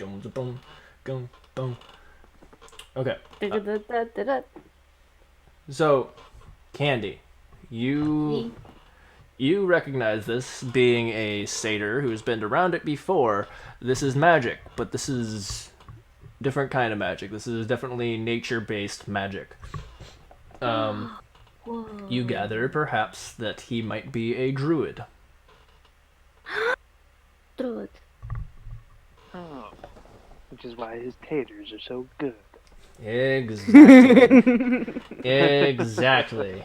S2: Okay.
S1: Da-da-da-da-da-da.
S2: So, Candy, you recognize this being a satyr who's been around it before. This is magic, but this is different kind of magic. This is definitely nature-based magic. You gather, perhaps, that he might be a druid.
S1: Druid.
S5: Oh. Which is why his taters are so good.
S2: Exactly. Exactly.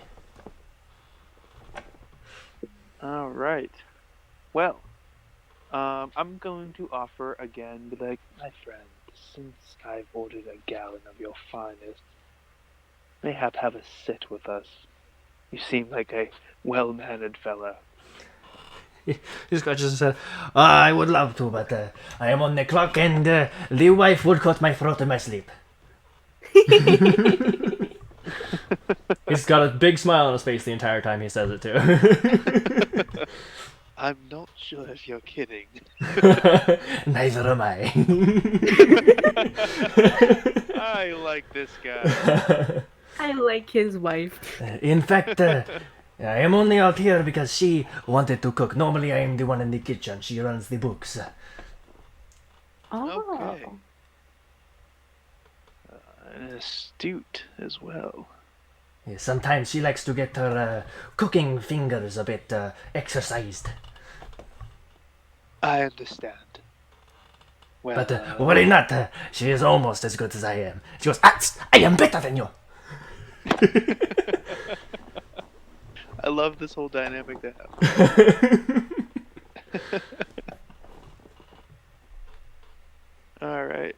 S5: All right. Well, I'm going to offer again, be like, my friend, since I've ordered a gallon of your finest, mayhap have a sit with us. You seem like a well-mannered fellow.
S2: He scratches his head. I would love to, but I am on the clock, and the wife would cut my throat in my sleep. He's got a big smile on his face the entire time he says it, too.
S5: I'm not sure if you're kidding.
S2: Neither am I.
S3: I like this guy.
S1: I like his wife.
S2: In fact, I am only out here because she wanted to cook. Normally, I am the one in the kitchen. She runs the books.
S1: Oh.
S3: Okay.
S5: And astute as well.
S2: Sometimes she likes to get her cooking fingers a bit exercised.
S5: I understand. Well,
S2: But worry not, she is almost as good as I am. She goes, I am better than you.
S5: I love this whole dynamic to have. All right.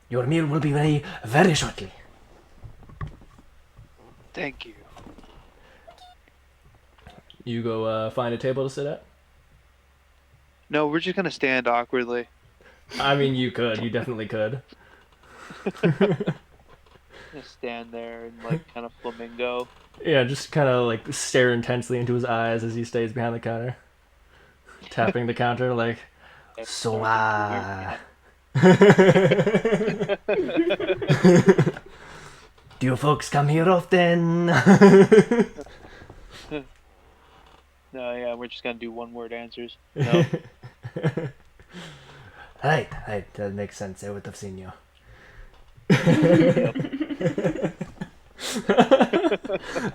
S2: Your meal will be ready very shortly.
S5: Thank you.
S2: You go find a table to sit at?
S5: No, we're just gonna stand awkwardly.
S2: I mean, you could. You definitely could.
S5: Just stand there and like kind of flamingo.
S2: Yeah, just kind of like stare intensely into his eyes as he stays behind the counter. Tapping the counter like, so do you folks come here often?
S5: No, yeah, we're just gonna do one-word answers. No.
S2: Right, that makes sense. I would have seen you.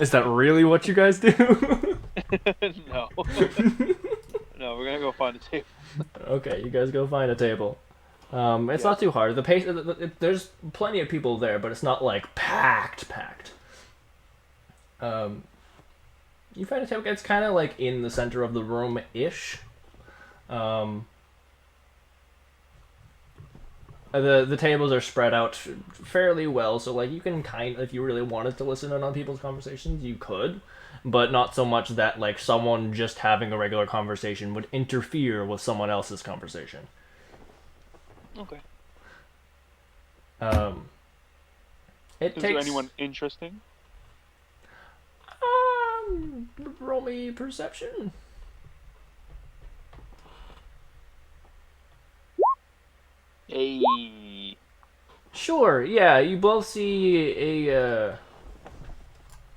S2: Is that really what you guys do?
S5: No. No, we're gonna go find a table.
S2: Okay, you guys go find a table. It's not too hard. The pace, there's plenty of people there, but it's not like packed. You find a table. It's kind of like in the center of the room ish. The tables are spread out fairly well, so like you can if you really wanted to listen in on people's conversations, you could, but not so much that like someone just having a regular conversation would interfere with someone else's conversation.
S5: Okay.
S2: It
S5: Is
S2: takes.
S5: there anyone interesting?
S2: Roll me perception.
S5: Hey.
S2: Sure, yeah, you both see a,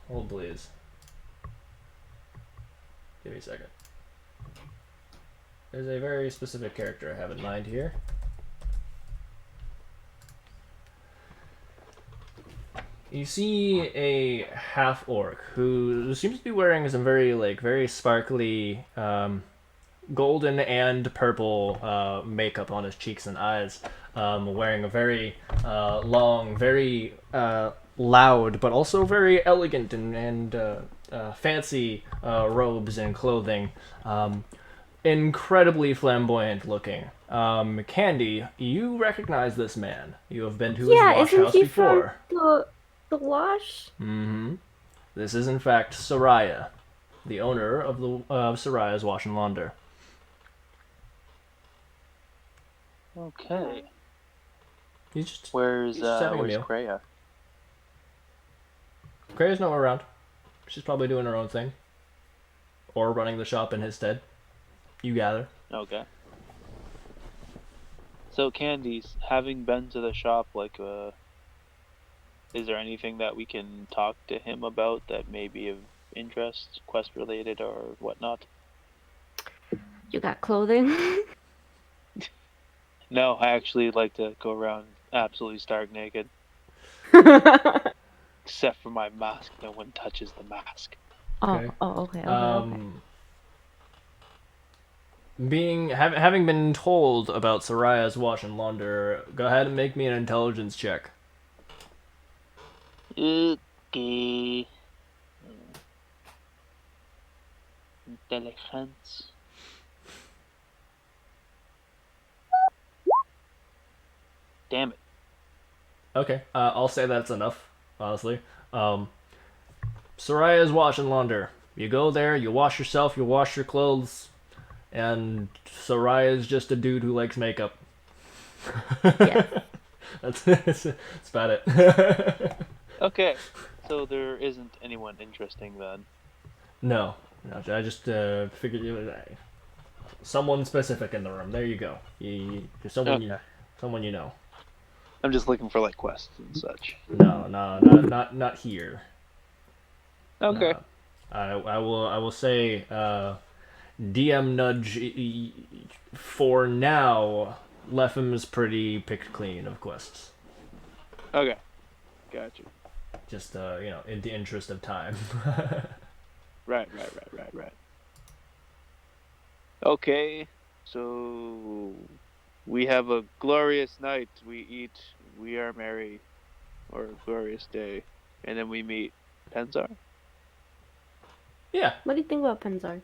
S2: hold please. Give me a second. There's a very specific character I have in mind here. You see a half-orc who seems to be wearing some very sparkly, golden and purple makeup on his cheeks and eyes, wearing a very long, very loud, but also very elegant and fancy robes and clothing. Incredibly flamboyant looking. Candy, you recognize this man. You have been to his
S1: Yeah,
S2: wash
S1: isn't
S2: house
S1: he from
S2: before.
S1: the wash?
S2: Mm-hmm. This is in fact Soraya, the owner of the Soraya's Wash and Launder.
S5: Okay.
S2: He's
S5: Where's
S2: just having a
S5: where's
S2: meal.
S5: Kreia?
S2: Krea's nowhere around. She's probably doing her own thing. Or running the shop in his stead. You gather.
S5: Okay. So Candies, having been to the shop, like, is there anything that we can talk to him about that may be of interest, quest related or whatnot?
S1: You got clothing?
S5: No, I actually like to go around absolutely stark naked, except for my mask. No one touches the mask.
S2: Okay.
S1: Okay.
S2: Having been told about Soraya's Wash and Launder, go ahead and make me an intelligence check.
S5: Okay. Intelligence. Damn it.
S2: Okay, I'll say that's enough, honestly. Soraya's Wash and Launder. You go there, you wash yourself, you wash your clothes, and Soraya's just a dude who likes makeup.
S1: Yes.
S2: That's about it.
S5: Okay, so there isn't anyone interesting then.
S2: No, I just figured someone specific in the room. There you go. Someone
S5: Okay.
S2: someone you know.
S5: I'm just looking for like quests and such.
S2: No, not here.
S5: Okay.
S2: I will say DM nudge for now. Leffem is pretty picked clean of quests.
S5: Okay. Gotcha.
S2: Just in the interest of time.
S5: Right. Okay, so we have a glorious night. We eat, we are merry, or a glorious day, and then we meet Penzar.
S2: Yeah.
S1: What do you think about Penzar?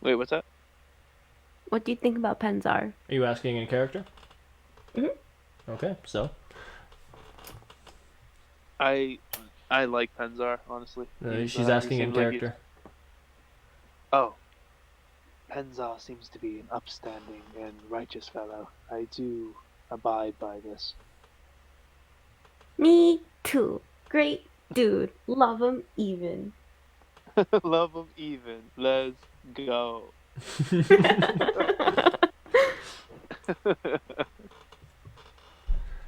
S5: Wait, what's that?
S1: What do you think about Penzar?
S2: Are you asking in character?
S1: Mhm.
S2: Okay, so
S5: I like Penzar, honestly.
S2: she's
S5: He
S2: asking in
S5: seems like
S2: character.
S5: Oh, Penzar seems to be an upstanding and righteous fellow. I do abide by this.
S1: Me too. Great dude. Love him even.
S5: Love him even. Let's go.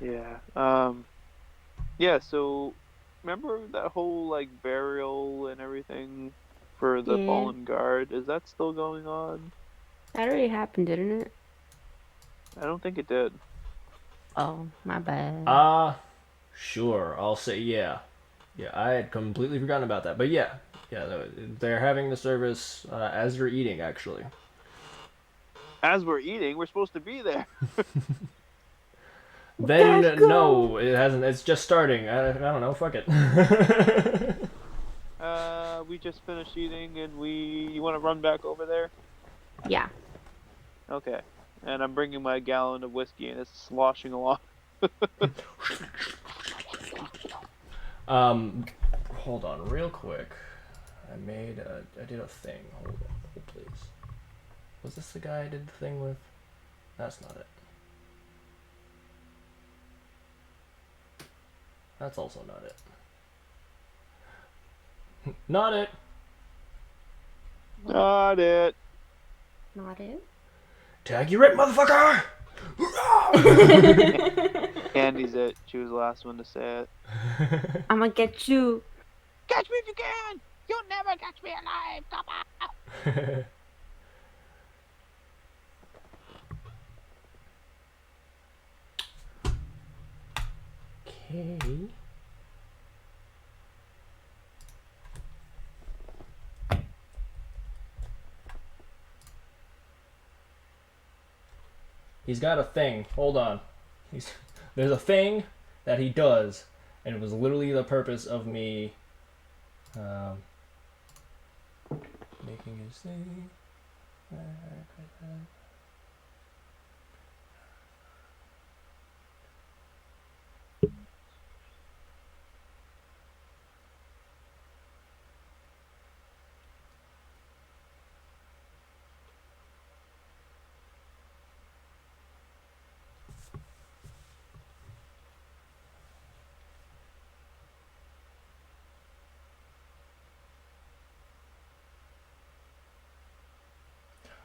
S5: Yeah. Yeah, so remember that whole like burial and everything for the
S1: Yeah.
S5: fallen guard? Is that still going on?
S1: That already happened, didn't it?
S5: I don't think it did.
S1: Oh, my bad.
S2: Sure. I'll say yeah. Yeah, I had completely forgotten about that. But yeah, they're having the service as you're eating, actually.
S5: As we're eating, we're supposed to be there.
S2: Then
S1: Let's go!
S2: no, it hasn't. It's just starting. I don't know. Fuck it.
S5: We just finished eating and you want to run back over there?
S1: Yeah.
S5: Okay. And I'm bringing my gallon of whiskey and it's sloshing along.
S2: Hold on, real quick. I did a thing. Hold please. Was this the guy I did the thing with? That's not it. That's also not it. Not it.
S5: Not it.
S1: Not it?
S2: Tag you right, motherfucker!
S5: Candy's it. She was the last one to say it.
S1: I'm gonna get you.
S5: Catch me if you can! You'll never catch me alive! Come on!
S2: Okay. He's got a thing. Hold on. There's a thing that he does, and it was literally the purpose of me making his thing.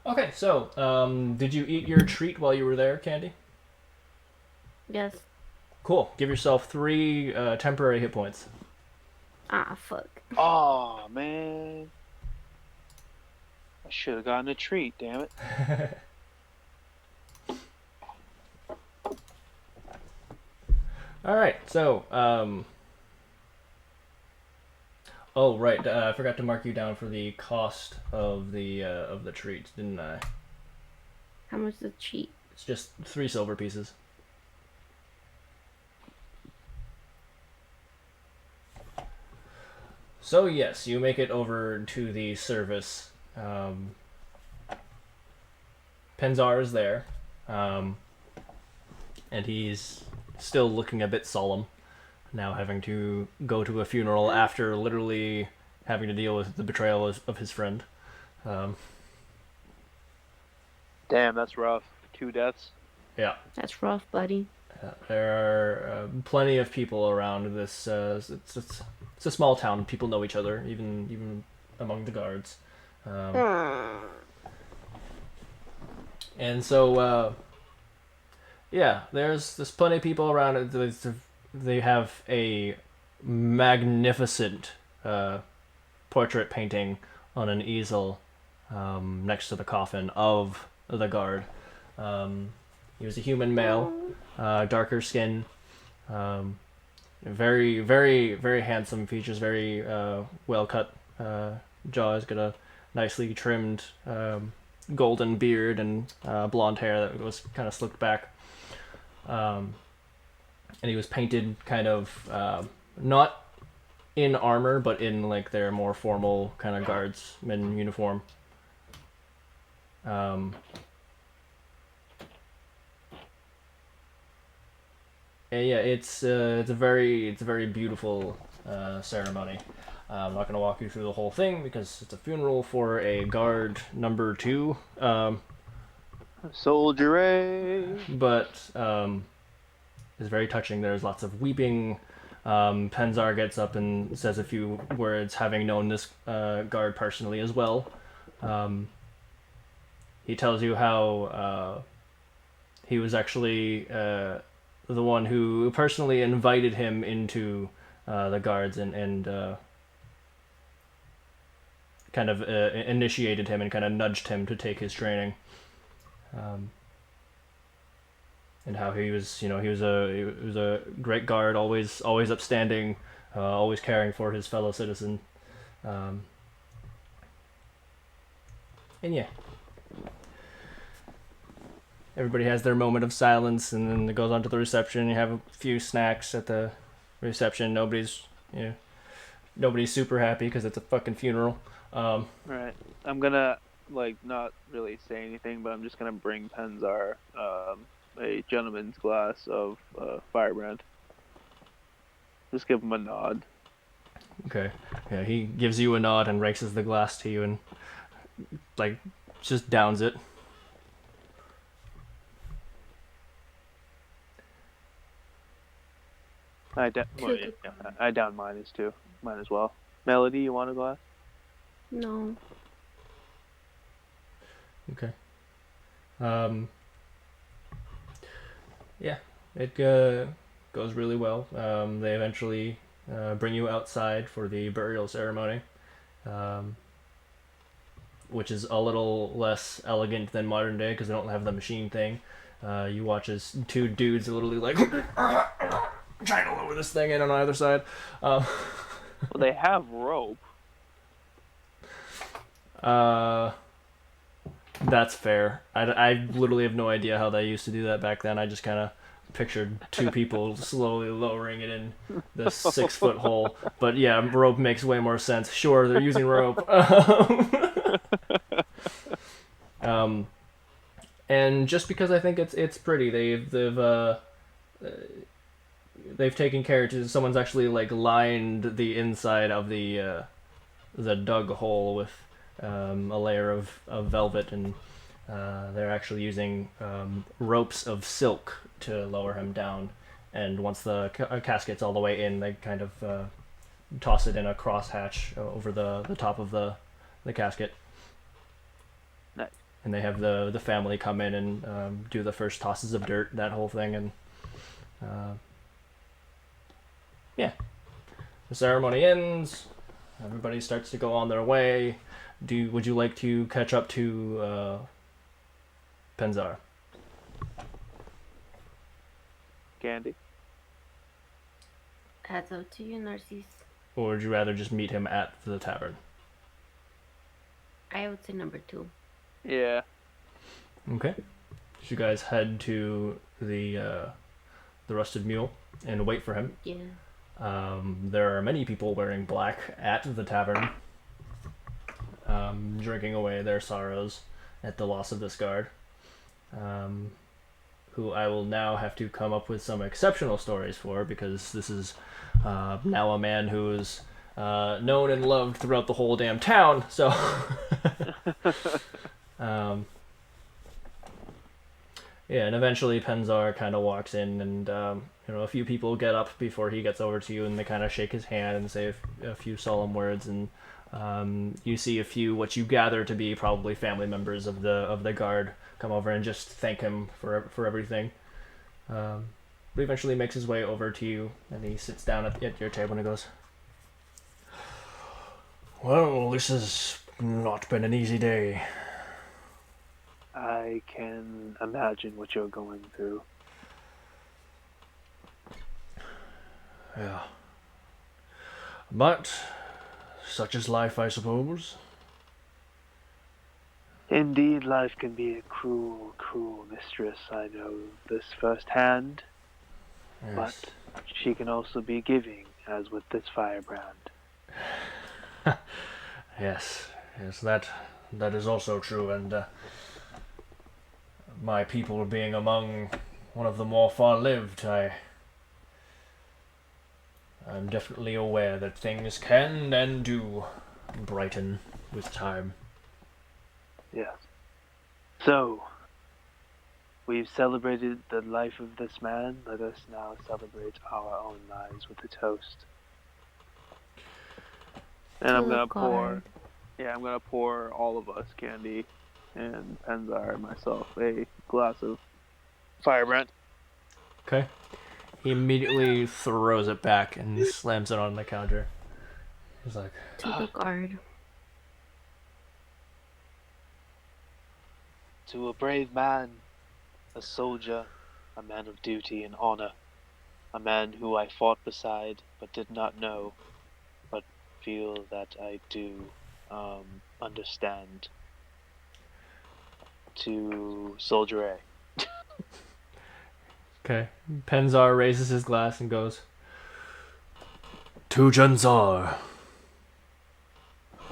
S2: Okay, so did you eat your treat while you were there, Candy?
S1: Yes.
S2: Cool. Give yourself 3 temporary hit points.
S1: Ah, fuck.
S5: Oh man, I should have gotten a treat. Damn it.
S2: All right, so oh right, I forgot to mark you down for the cost of the treat, didn't I?
S1: How much is the cheat?
S2: It's just 3 silver pieces. So yes, you make it over to the service. Penzar is there, and he's still looking a bit solemn, now having to go to a funeral after literally having to deal with the betrayal of his friend.
S5: Damn, that's rough. 2 deaths.
S2: Yeah.
S1: That's rough, buddy.
S2: There are plenty of people around this. It's a small town. People know each other, even among the guards. And so, yeah, there's plenty of people around. They have a magnificent portrait painting on an easel next to the coffin of the guard. He was a human male, darker skin, very, very, very handsome features, very well cut jaws, got a nicely trimmed golden beard and blonde hair that was kind of slicked back. And he was painted kind of not in armor, but in like their more formal kind of guardsman uniform. And yeah, it's a very beautiful ceremony. I'm not gonna walk you through the whole thing because it's a funeral for a guard number 2.
S5: Soldier.
S2: But it's very touching. There's lots of weeping. Penzar gets up and says a few words, having known this guard personally as well. He tells you how he was actually the one who personally invited him into the guards and kind of initiated him and kind of nudged him to take his training. And how he was a great guard, always upstanding, always caring for his fellow citizen. And yeah, everybody has their moment of silence, and then it goes on to the reception. You have a few snacks at the reception. Nobody's super happy because it's a fucking funeral.
S5: Right. I'm gonna not really say anything, but I'm just gonna bring Penzar a gentleman's glass of firebrand. Just give him a nod.
S2: Okay. Yeah, he gives you a nod and raises the glass to you and just downs it.
S5: I down mine as well. Melody, you want a glass?
S1: No.
S2: Okay. Yeah, it goes really well. They eventually bring you outside for the burial ceremony, which is a little less elegant than modern day because they don't have the machine thing. You watch as 2 dudes are literally trying to lower this thing in on either side.
S5: Well, they have rope.
S2: That's fair. I literally have no idea how they used to do that back then. I just kind of pictured 2 people slowly lowering it in this 6-foot hole. But yeah, rope makes way more sense. Sure, they're using rope. And just because I think it's pretty, they've taken care to someone's actually like lined the inside of the dug hole with a layer of velvet, and they're actually using ropes of silk to lower him down. And once the casket's all the way in, they kind of toss it in a crosshatch over the top of the casket.
S5: Nice.
S2: And they have the family come in and do the first tosses of dirt, that whole thing, and yeah, the ceremony ends. Everybody starts to go on their way. Would you like to catch up to Penzar?
S5: Candy.
S1: That's up to you, Narcisse.
S2: Or would you rather just meet him at the tavern?
S1: I would say number 2.
S5: Yeah.
S2: Okay. So you guys head to the Rusted Mule and wait for him.
S1: Yeah.
S2: There are many people wearing black at the tavern, drinking away their sorrows at the loss of this guard, who I will now have to come up with some exceptional stories for, because this is now a man who is known and loved throughout the whole damn town, so... Yeah, and eventually Penzar kind of walks in, and a few people get up before he gets over to you, and they kind of shake his hand and say a few solemn words, and you see a few what you gather to be probably family members of the guard come over and just thank him for everything. But he eventually makes his way over to you, and he sits down at your table and he goes, "Well, this has not been an easy day."
S5: I can imagine what you're going through.
S2: Yeah. But such is life, I suppose.
S5: Indeed, life can be a cruel, cruel mistress. I know this firsthand.
S2: Yes.
S5: But she can also be giving, as with this firebrand.
S2: Yes, that is also true, and my people being among one of the more far-lived, I'm definitely aware that things can and do brighten with time.
S5: Yes. So, we've celebrated the life of this man. Let us now celebrate our own lives with a toast. And I'm gonna pour all of us, Candy and Penzar and myself, a glass of firebrand.
S2: Okay. He immediately throws it back and slams it on the counter. He's like,
S1: To the guard.
S5: To a brave man, a soldier, a man of duty and honor, a man who I fought beside but did not know, but feel that I do understand. To Soldier A.
S2: okay. Penzar raises his glass and goes, "To Jenzar."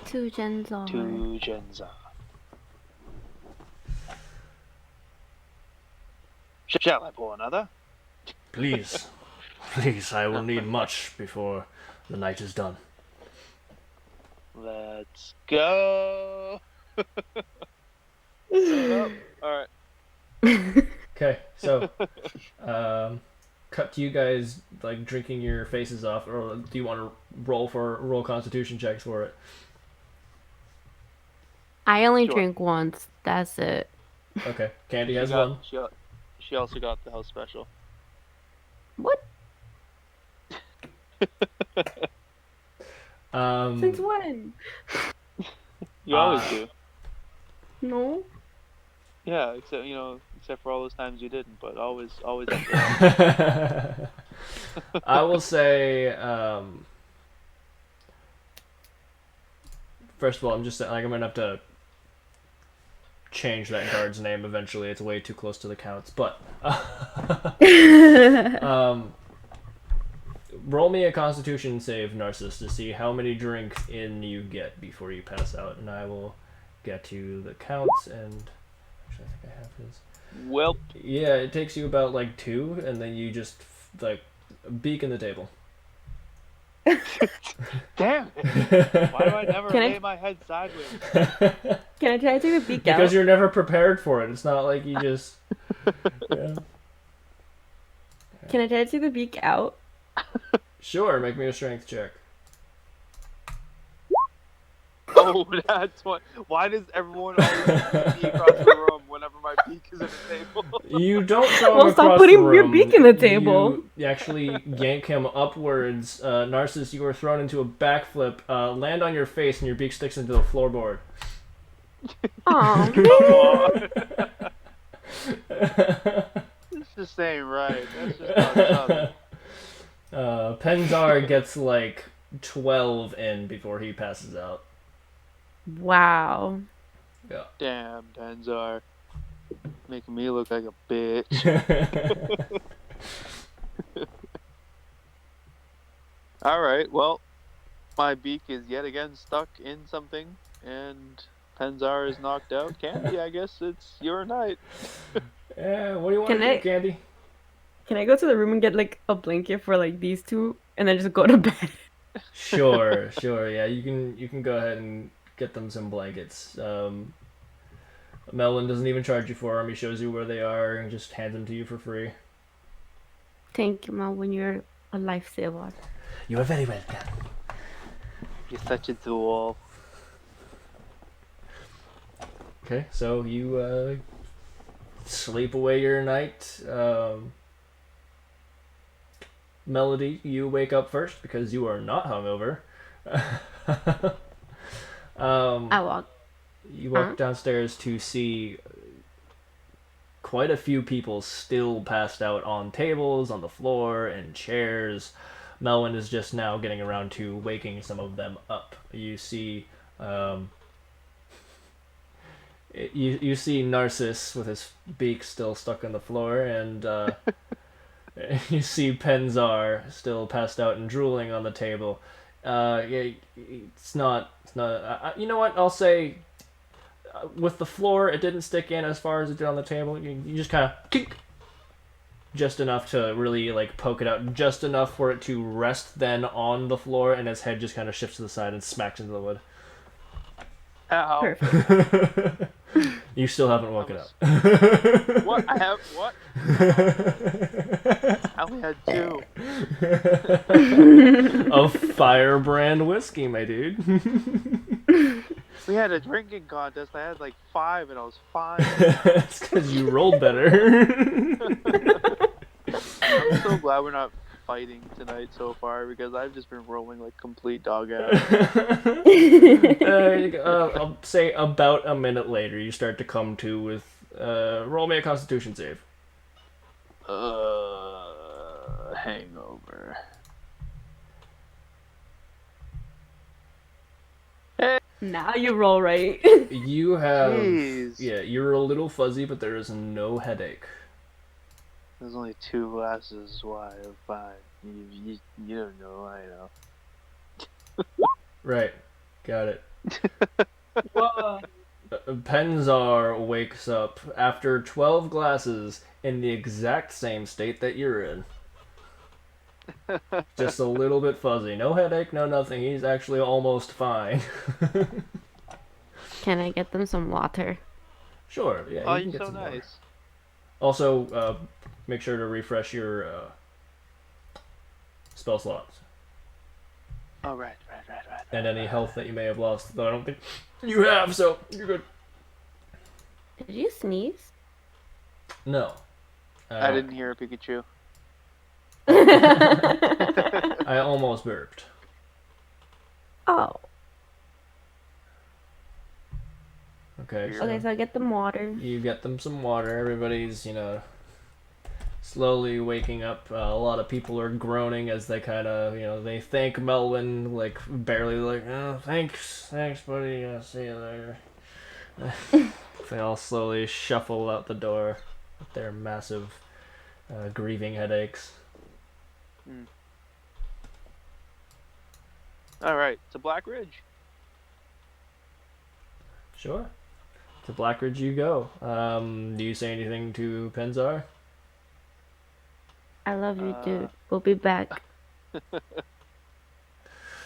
S1: To Genzar.
S5: To Genza. Shall I pour another?
S2: Please. Please, I will need much before the night is done.
S5: Let's go. Alright.
S2: Okay, so cut to you guys like drinking your faces off, or do you want to roll constitution checks for it?
S1: I only
S5: Sure.
S1: drink once. That's it.
S2: Okay, Candy has one.
S5: She also got the house special.
S1: What? Since when?
S5: You always do.
S1: No.
S5: Yeah, except for all those times you didn't, but always.
S2: I will say, first of all, I'm gonna have to change that guard's name eventually. It's way too close to the counts, but roll me a Constitution save, Narcissus, to see how many drinks in you get before you pass out, and I will get to the counts and Actually, I think I have his.
S3: Well,
S2: Yeah, it takes you about like 2, and then you just like beak in the table.
S3: damn it! Why do I never
S1: Can I-
S3: lay my head sideways?
S1: Can I try to take a peek
S2: Because
S1: out?
S2: you're never prepared for it. It's not like you just. Yeah.
S1: Can I try to take the peek out?
S2: Sure, make me a strength check.
S3: Oh, that's what. Why does everyone always see me across the room whenever my beak is in the table?
S2: You don't throw him
S1: Well,
S2: across
S1: stop
S2: the
S1: putting
S2: room.
S1: your beak in the table.
S2: You actually yank him upwards. Narcissus, you are thrown into a backflip, land on your face, and your beak sticks into the floorboard.
S1: Aw,
S3: Come on. This just ain't right. That's just not southern.
S2: Penzar gets like 12 in before he passes out.
S1: wow.
S2: Yeah.
S3: Damn, Denzar. Making me look like a bitch. Alright, well, my beak is yet again stuck in something, and Penzar is knocked out. Candy, I guess it's your night.
S2: Yeah, what do you want
S1: Can
S2: to do,
S1: I-
S2: Candy?
S1: Can I go to the room and get like a blanket for like these two, and then just go to bed?
S2: Sure, sure. Yeah, you can go ahead and get them some blankets. Melvin doesn't even charge you for them. He shows you where they are and just hands them to you for free.
S1: Thank you, Mom. When you're a lifesaver.
S2: You are very welcome.
S3: You're such a tool.
S2: Okay, so you sleep away your night. Melody, you wake up first because you are not hungover.
S1: I walk.
S2: You walk downstairs to see quite a few people still passed out on tables, on the floor, and chairs. Melvin is just now getting around to waking some of them up. You see, you see Narcissus with his beak still stuck on the floor, and you see Penzar still passed out and drooling on the table. Yeah, it's not. You know what? I'll say. With the floor, it didn't stick in as far as it did on the table. You just kind of just enough to really like poke it out, just enough for it to rest then on the floor, and his head just kind of shifts to the side and smacks into the wood.
S3: Ow.
S1: Perfect.
S2: You still haven't woken up.
S3: What? I have what? I only had 2.
S2: A firebrand whiskey, my dude.
S3: We had a drinking contest. I had like 5 and I was fine.
S2: It's because you rolled better.
S3: I'm so glad we're not fighting tonight so far because I've just been rolling like complete dog ass.
S2: I'll say about a minute later, you start to come to with roll me a Constitution save.
S3: Hangover.
S1: Now you roll right.
S2: You have
S3: Jeez.
S2: yeah, you're a little fuzzy, but there is no headache.
S3: There's only 2 glasses wide of 5. You don't know, I know.
S2: Right, got it.
S3: Whoa.
S2: Penzar wakes up after 12 glasses in the exact same state that you're in. Just a little bit fuzzy. No headache, no nothing. He's actually almost fine.
S1: Can I get them some water?
S2: Sure, yeah.
S3: Oh,
S2: You can
S3: you're
S2: get
S3: so
S2: some water.
S3: nice.
S2: Also, make sure to refresh your spell slots.
S3: Oh, right.
S2: And any health that you may have lost, though I don't think you have, so you're good.
S1: Did you sneeze?
S2: No.
S3: I didn't hear a Pikachu.
S2: I almost burped.
S1: Oh.
S2: Okay, so
S1: Okay, so I get them water.
S2: you get them some water. Everybody's, slowly waking up. A lot of people are groaning as they kind of, they thank Melvin, like, barely, like, oh, thanks, buddy, see you later. They all slowly shuffle out the door with their massive, grieving headaches.
S3: Alright, to Black Ridge.
S2: Sure. To Blackridge you go. Do you say anything to Penzar?
S7: I love you, dude. We'll be back.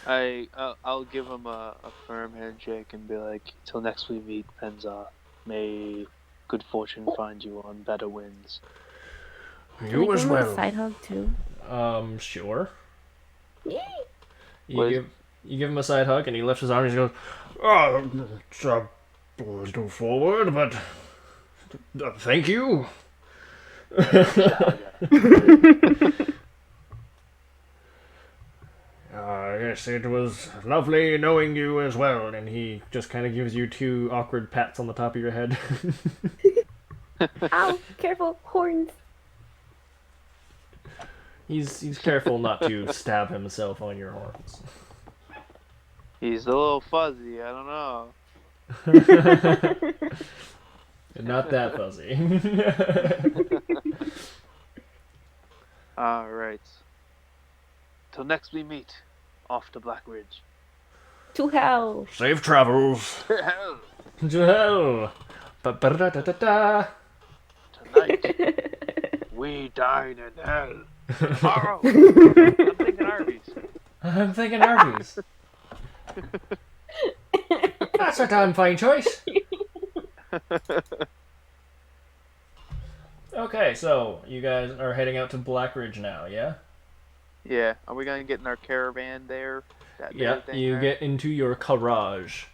S5: I'll give him a firm handshake and be like, "Till next we meet, Penza. May good fortune find you on better winds."
S7: Can I
S2: You
S7: give
S2: as
S7: him a
S2: well.
S7: side hug too?
S2: Sure.
S7: Yay!
S2: You give him a side hug, and he lifts his arm and he goes, "Oh, it's a little forward, but thank you." Yes, it was lovely knowing you as well. And he just kind of gives you 2 awkward pats on the top of your head.
S7: Ow! Careful, horns.
S2: He's careful not to stab himself on your horns.
S5: He's a little fuzzy. I don't know.
S2: Not that fuzzy.
S5: All right. Till next we meet, off to Blackridge.
S7: To hell.
S2: Safe travels.
S5: Hell,
S2: To hell. Ba-ba-da-da-da-da.
S5: tonight we dine in hell. Tomorrow, I'm thinking Arby's.
S2: I'm thinking Arby's. That's a damn fine choice. Okay, so you guys are heading out to Blackridge now, yeah?
S5: Yeah, are we gonna get in our caravan there?
S2: Yeah, you get into your garage.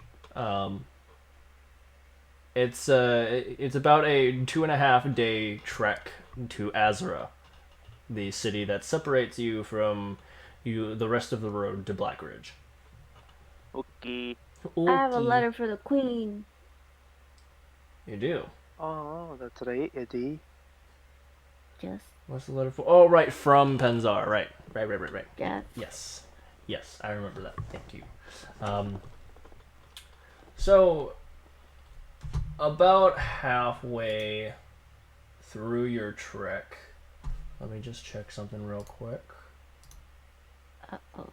S2: It's about a 2.5-day trek to Azra, the city that separates you from the rest of the road to Blackridge.
S5: Okay.
S7: I have a letter for the queen.
S2: You do.
S5: Oh, that's right, Eddie.
S7: Just,
S2: What's the letter for? Oh, right, from Penzar. Right.
S7: yes.
S2: Yes, I remember that. Thank you. So, about halfway through your trek, let me just check something real quick.
S7: Uh-oh.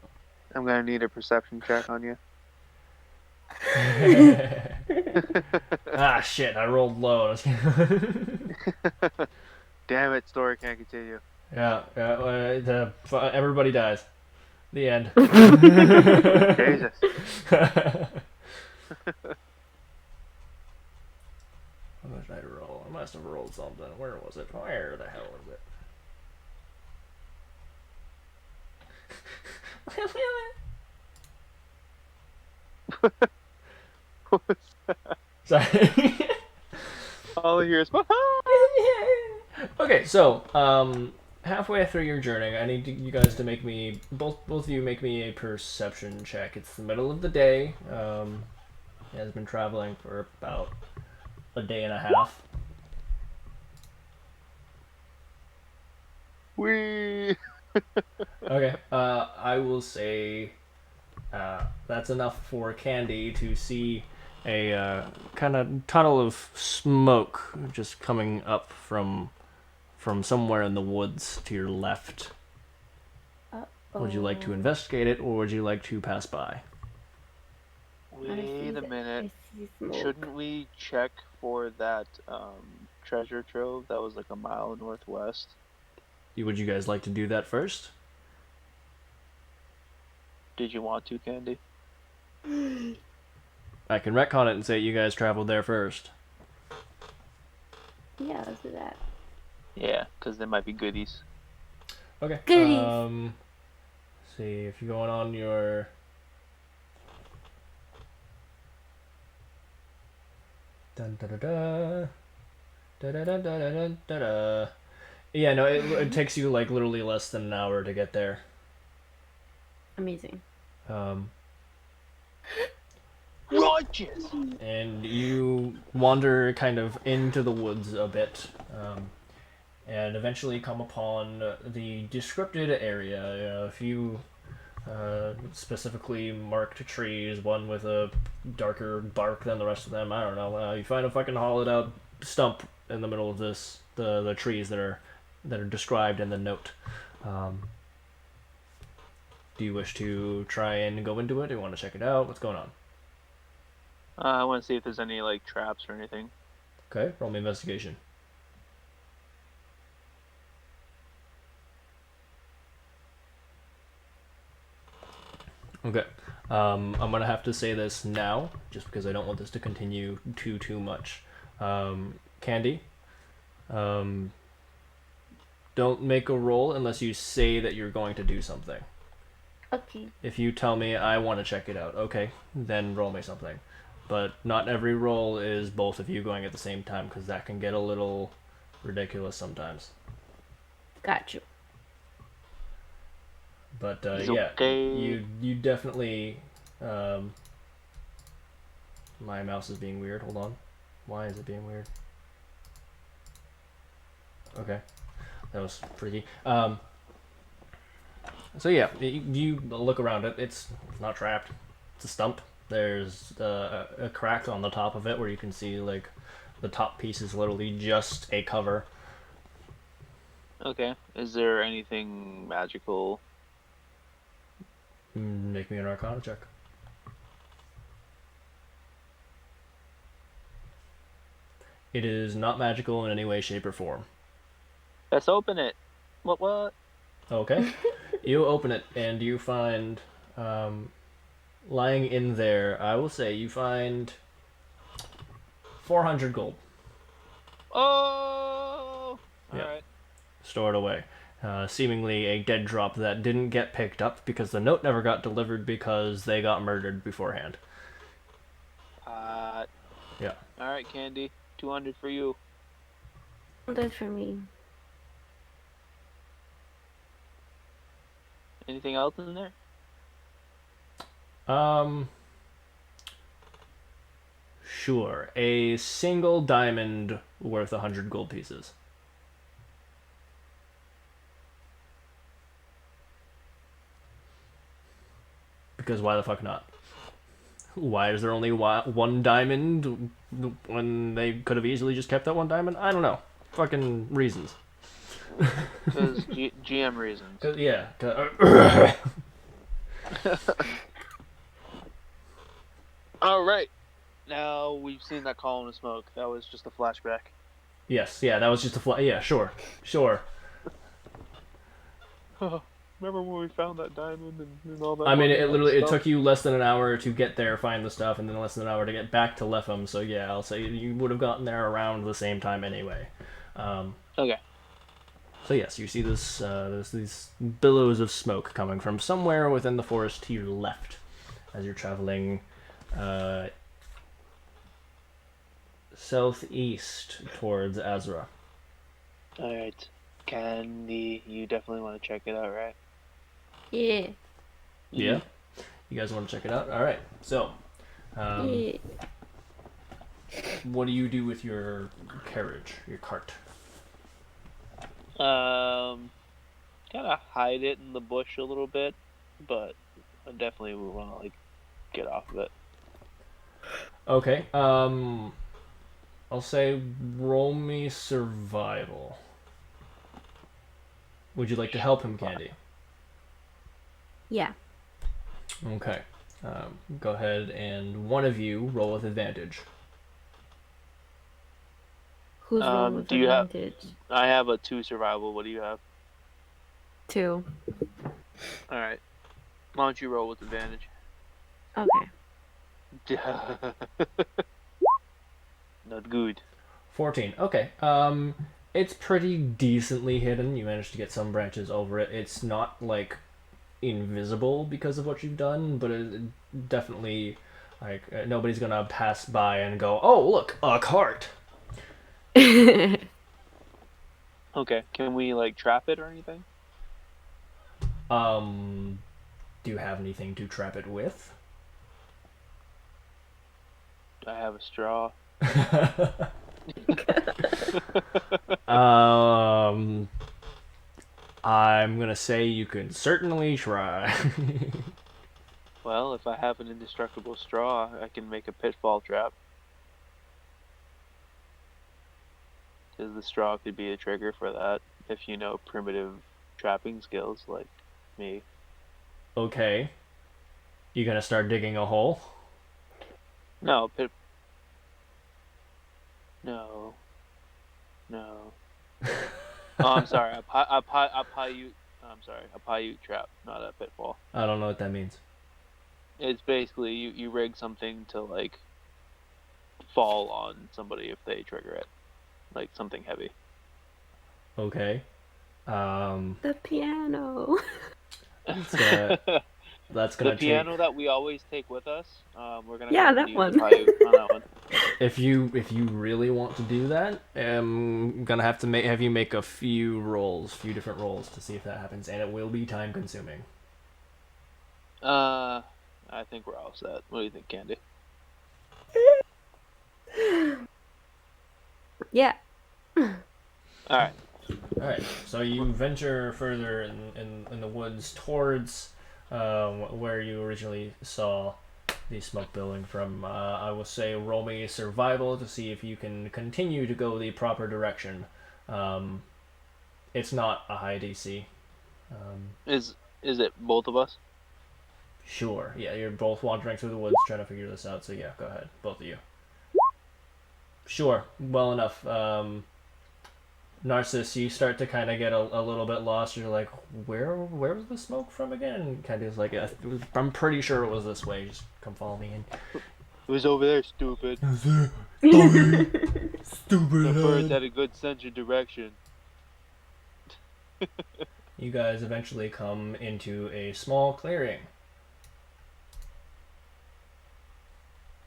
S5: I'm gonna need a perception check on you.
S2: Ah, shit, I rolled low.
S5: Damn it, story can't continue.
S2: Yeah, everybody dies. The end.
S5: Jesus.
S2: What did I roll? I must have rolled something. Where was it? Where the hell is it? Sorry.
S5: All I hear is
S2: Okay, so halfway through your journey, I need you guys to make me both of you make me a perception check. It's the middle of the day. He has been traveling for about a day and a half.
S5: Wee.
S2: Okay, I will say that's enough for Candy to see a kind of tunnel of smoke just coming up from somewhere in the woods to your left. Would you like to investigate it, or would you like to pass by?
S5: Wait a minute.
S7: I see smoke.
S5: Shouldn't we check for that treasure trove that was like a mile northwest?
S2: Would you guys like to do that first?
S5: Did you want to, Candy?
S2: I can retcon it and say you guys traveled there first.
S7: Yeah, let's do that.
S5: Yeah, because there might be goodies.
S2: Okay.
S7: Goodies.
S2: See if you're going on your. Dun da da da. Da da da da da da da. Yeah, no, it takes you like literally less than an hour to get there.
S7: Amazing.
S5: Righteous!
S2: And you wander kind of into the woods a bit, and eventually come upon the descripted area. A few specifically marked trees, one with a darker bark than the rest of them. I don't know. You find a fucking hollowed out stump in the middle of this, the trees that are described in the note. Do you wish to try and go into it? Do you want to check it out? What's going on?
S5: I want to see if there's any like traps or anything.
S2: Okay, roll me investigation. Okay. I'm gonna have to say this now, just because I don't want this to continue too much. Candy, don't make a roll unless you say that you're going to do something.
S7: Okay.
S2: If you tell me I want to check it out, okay, then roll me something. But not every roll is both of you going at the same time, because that can get a little ridiculous sometimes.
S7: Got you.
S2: But
S5: It's
S2: yeah,
S5: okay.
S2: you definitely. My mouse is being weird. Hold on. Why is it being weird? Okay, that was freaky. So yeah, you look around it. It's not trapped. It's a stump. There's a crack on the top of it where you can see like the top piece is literally just a cover.
S5: Okay. Is there anything magical?
S2: Make me an Arcana check. It is not magical in any way, shape, or form.
S5: Let's open it. What?
S2: Okay. You open it and you find, lying in there, I will say you find 400 gold.
S5: Oh!
S2: Yeah.
S5: Alright.
S2: Stored away. Seemingly a dead drop that didn't get picked up because the note never got delivered because they got murdered beforehand.
S5: Yeah.
S2: Yeah.
S5: Alright, Candy. 200 for you.
S7: That's for me.
S5: Anything else in there?
S2: Sure. A single diamond worth 100 gold pieces. Because why the fuck not? Why is there only one diamond when they could have easily just kept that one diamond? I don't know. Fucking reasons.
S5: Because GM reasons.
S2: Yeah.
S5: Alright. Now we've seen that column of smoke. That was just a flashback.
S2: Yes, yeah, that was just a yeah, sure.
S5: Remember when we found that diamond and all that?
S2: I mean, it literally
S5: stuff?
S2: took you less than an hour to get there, find the stuff, and then less than an hour to get back to Letham. So yeah, I'll say you would have gotten there around the same time anyway.
S5: Okay.
S2: So yes, you see this these billows of smoke coming from somewhere within the forest to your left as you're traveling southeast towards Azra.
S5: Alright. Candy, you definitely want to check it out, right?
S7: Yeah.
S2: Yeah? You guys want to check it out? Alright, so
S7: Yeah.
S2: what do you do with your carriage, your cart?
S5: Kind of hide it in the bush a little bit, but I definitely would want to like get off of it.
S2: Okay, I'll say roll me survival. Would you like to help him, Candy?
S7: Yeah.
S2: Okay. Go ahead and one of you roll with advantage.
S7: Who's rolling with
S5: Do you have-
S7: advantage?
S5: I have a 2 survival. What do you have?
S1: 2.
S5: Alright. Why don't you roll with advantage?
S7: Okay.
S5: Not good.
S2: 14. Okay. It's pretty decently hidden. You managed to get some branches over it. It's not like invisible because of what you've done, but it definitely like nobody's gonna pass by and go, "Oh, look, a cart."
S5: Okay. Can we like trap it or anything?
S2: Do you have anything to trap it with?
S5: I have a straw.
S2: I'm gonna say you can certainly try.
S5: Well, if I have an indestructible straw, I can make a pitfall trap. Because the straw could be a trigger for that, if you know primitive trapping skills like me.
S2: Okay. You gonna start digging a hole?
S5: No, pit. No. No. Oh, I'm sorry. A Paiute. I'm sorry. A Paiute trap, not a pitfall.
S2: I don't know what that means.
S5: It's basically you rig something to like fall on somebody if they trigger it, like something heavy.
S2: Okay.
S7: The piano.
S2: That's
S5: The
S2: gonna take.
S5: piano that we always take with us. We're gonna go
S7: Yeah,
S5: ahead and
S7: that
S5: use a
S7: one.
S5: Paiute on that one.
S2: If you really want to do that, I'm gonna have to have you make a few different rolls to see if that happens, and it will be time consuming.
S5: I think we're all set. What do you think, Candy?
S7: Yeah.
S5: All right.
S2: All right, so you venture further in the woods towards where you originally saw the smoke billowing from. I will say roll me survival to see if you can continue to go the proper direction. It's not a high DC.
S5: Is it both of us?
S2: Sure, yeah, you're both wandering through the woods trying to figure this out, so yeah, go ahead, both of you. Sure, well enough. Narcissus, you start to kind of get a little bit lost. You're like, where was the smoke from again? And Candy's like, I'm pretty sure it was this way. Just come follow me in.
S5: It was over there, stupid.
S2: Stupid.
S5: The birds had a good sense of direction.
S2: You guys eventually come into a small clearing.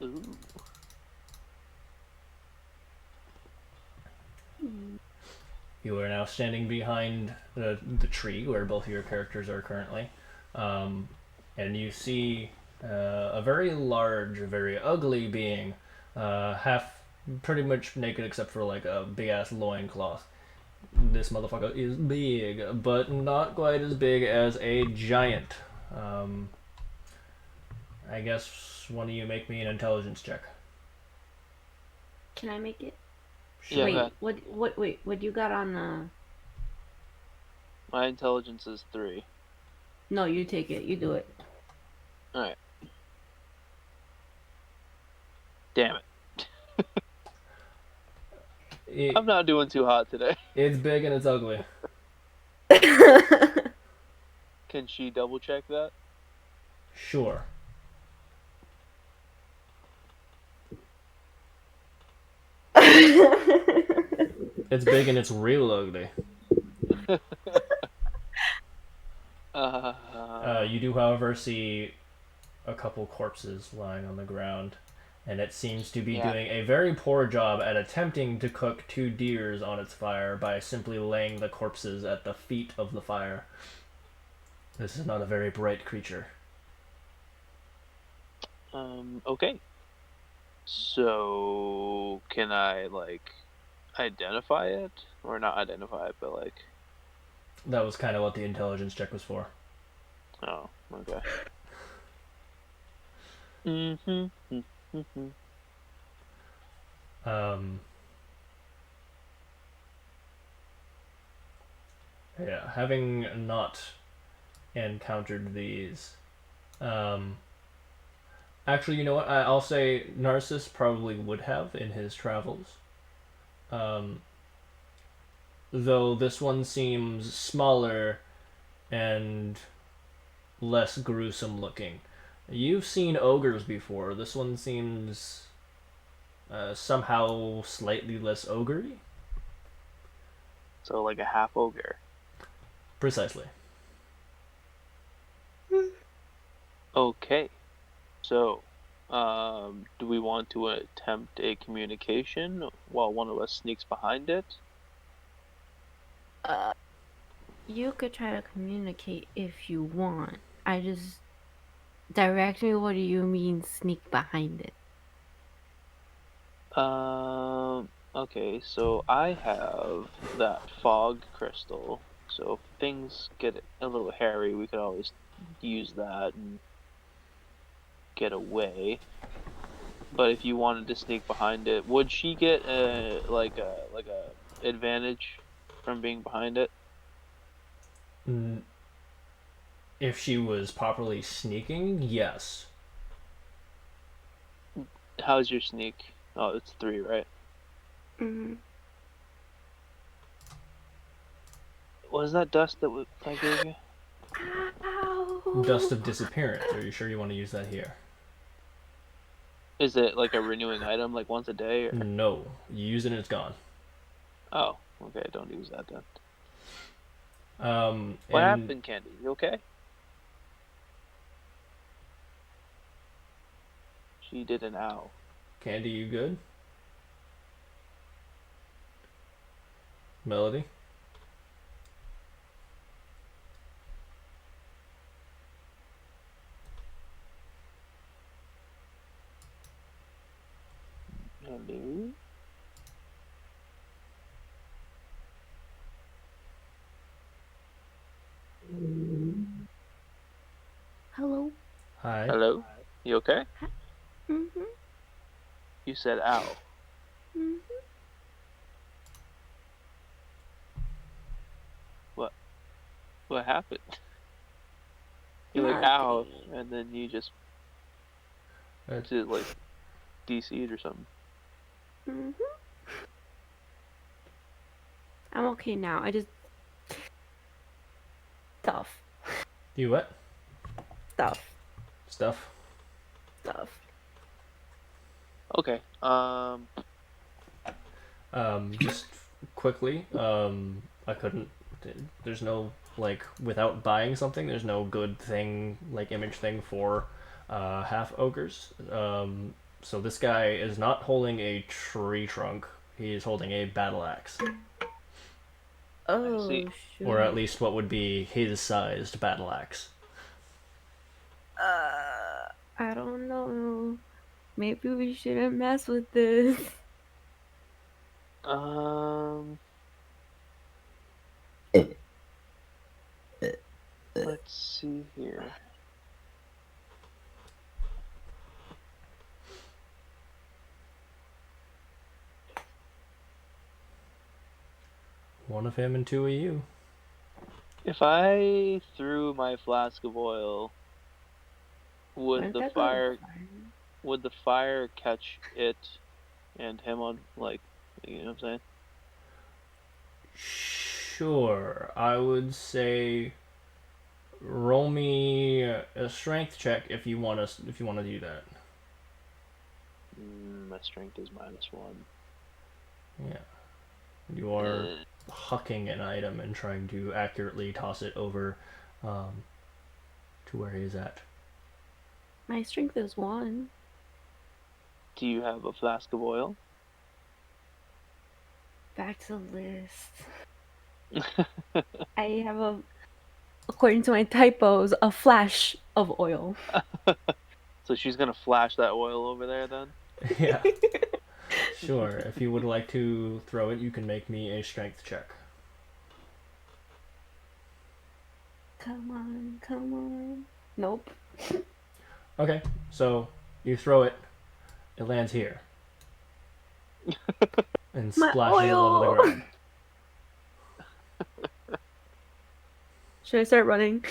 S5: Ooh.
S2: You are now standing behind the tree where both of your characters are currently. And you see a very large, very ugly being, half pretty much naked except for like a big ass loincloth. This motherfucker is big, but not quite as big as a giant. I guess one of you make me an intelligence check.
S7: Can I make it?
S5: Yeah,
S7: wait,
S5: go ahead.
S7: what you got on
S5: My intelligence is 3.
S7: No, you take it. You do it.
S5: All right. Damn it. I'm not doing too hot today.
S2: It's big and it's ugly.
S5: Can she double check that?
S2: Sure. It's big and it's real ugly. You do, however, see a couple corpses lying on the ground, and it seems to be doing a very poor job at attempting to cook 2 deers on its fire by simply laying the corpses at the feet of the fire. This is not a very bright creature.
S5: Okay. So, can I, like, identify it? Or not identify it, but, like...
S2: That was kind of what the intelligence check was for.
S5: Oh, okay.
S2: Yeah, having not encountered these, actually, you know what? I'll say Narcissus probably would have in his travels. Though this one seems smaller and less gruesome looking. You've seen ogres before. This one seems somehow slightly less ogre-y.
S5: So, like a half ogre.
S2: Precisely.
S5: Okay. So, do we want to attempt a communication while one of us sneaks behind it?
S7: You could try to communicate if you want. I just direct me. What do you mean sneak behind it?
S5: Okay, so I have that fog crystal. So if things get a little hairy, we could always use that and get away. But if you wanted to sneak behind it, would she get like a advantage from being behind it?
S2: If she was properly sneaking, yes.
S5: How's your sneak? Oh, it's 3, right?
S7: Mm-hmm.
S5: What is that dust that I gave you?
S7: Ow.
S2: Dust of disappearance. Are you sure you want to use that here?
S5: Is it like a renewing item, like once a day? Or...
S2: No. You use it and it's gone.
S5: Oh, okay. Don't use that then. What
S2: And
S5: happened, Candy? You okay? She did an ow.
S2: Candy, you good? Melody?
S5: Hello?
S7: Hello.
S2: Hi.
S5: Hello? You okay?
S7: Mm-hmm.
S5: You said ow.
S7: Mm-hmm.
S5: What happened? You're like ow, and then you just did like DC'd or something.
S7: Mm-hmm. I'm okay now. I just stuff.
S2: You what?
S7: Stuff.
S2: Stuff.
S7: Stuff.
S5: Okay.
S2: Just quickly, I couldn't. There's no like without buying something. There's no good thing like image thing for half ogres. So this guy is not holding a tree trunk. He is holding a battle axe,
S7: Oh,
S5: see.
S7: shoot.
S2: or at least what would be his sized battle axe.
S7: I don't know. Maybe we shouldn't mess with this.
S5: Let's see here.
S2: One of him and two of you.
S5: If I threw my flask of oil, would
S7: Aren't
S5: the
S7: that
S5: fire
S7: fire?
S5: would the fire catch it and him on, like, you know what I'm saying?
S2: Sure, I would say roll me a strength check if you want to do that.
S5: My strength is -1.
S2: Yeah. You are hucking an item and trying to accurately toss it over to where he is at.
S7: My strength is 1.
S5: Do you have a flask of oil?
S7: Back to list. I have according to my typos, a flash of oil.
S5: So she's gonna flash that oil over there then?
S2: Yeah. Sure. If you would like to throw it, you can make me a strength check.
S7: Come on, come on. Nope.
S2: Okay. So you throw it. It lands here. And
S7: My
S2: splashes all over the
S7: oil!
S2: ground.
S1: Should I start running?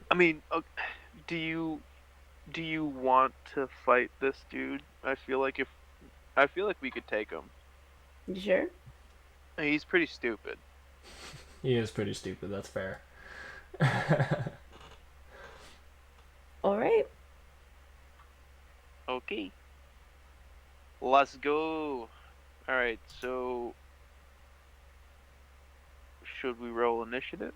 S5: I mean, do you want to fight this dude? I feel like we could take him.
S7: You sure?
S5: He's pretty stupid.
S2: He is pretty stupid, that's fair.
S7: Alright.
S5: Okay. Let's go. Alright, so should we roll initiative?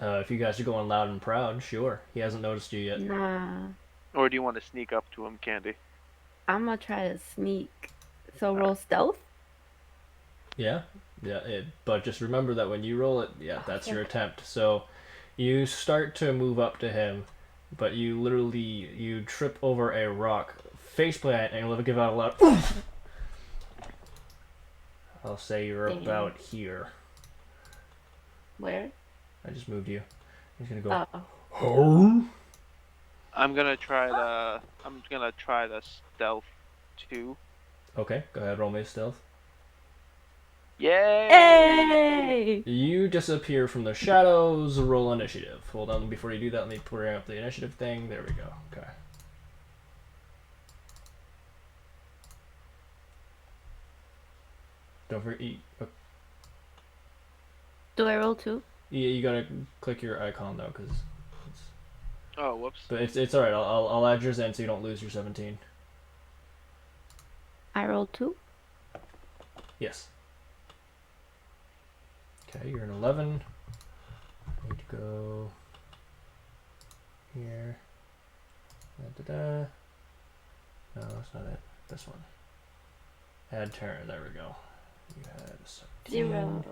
S2: If you guys are going loud and proud, sure. He hasn't noticed you yet.
S7: Nah.
S5: Or do you want to sneak up to him, Candy?
S7: I'm gonna try to sneak. So roll stealth?
S2: Yeah, but just remember that when you roll it, that's your attempt. So you start to move up to him, but you trip over a rock, faceplant, and you'll give out a loud. I'll say you're about here.
S7: Where?
S2: I just moved you. He's gonna go.
S7: Oh.
S5: I'm gonna try the stealth too.
S2: Okay, go ahead. Roll me a stealth.
S5: Yay!
S7: Hey!
S2: You disappear from the shadows. Roll initiative. Hold on, before you do that, let me bring up the initiative thing. There we go. Okay. don't forget.
S7: Do I roll 2?
S2: You gotta click your icon though, because.
S3: Oh, whoops.
S2: But it's all right. I'll add yours in so you don't lose your 17.
S7: I roll 2.
S2: Yes. Okay, you're an 11. Need to go here. Da, da, da. No, that's not it. This one. Add turn. There we go. You had 17.
S7: 0.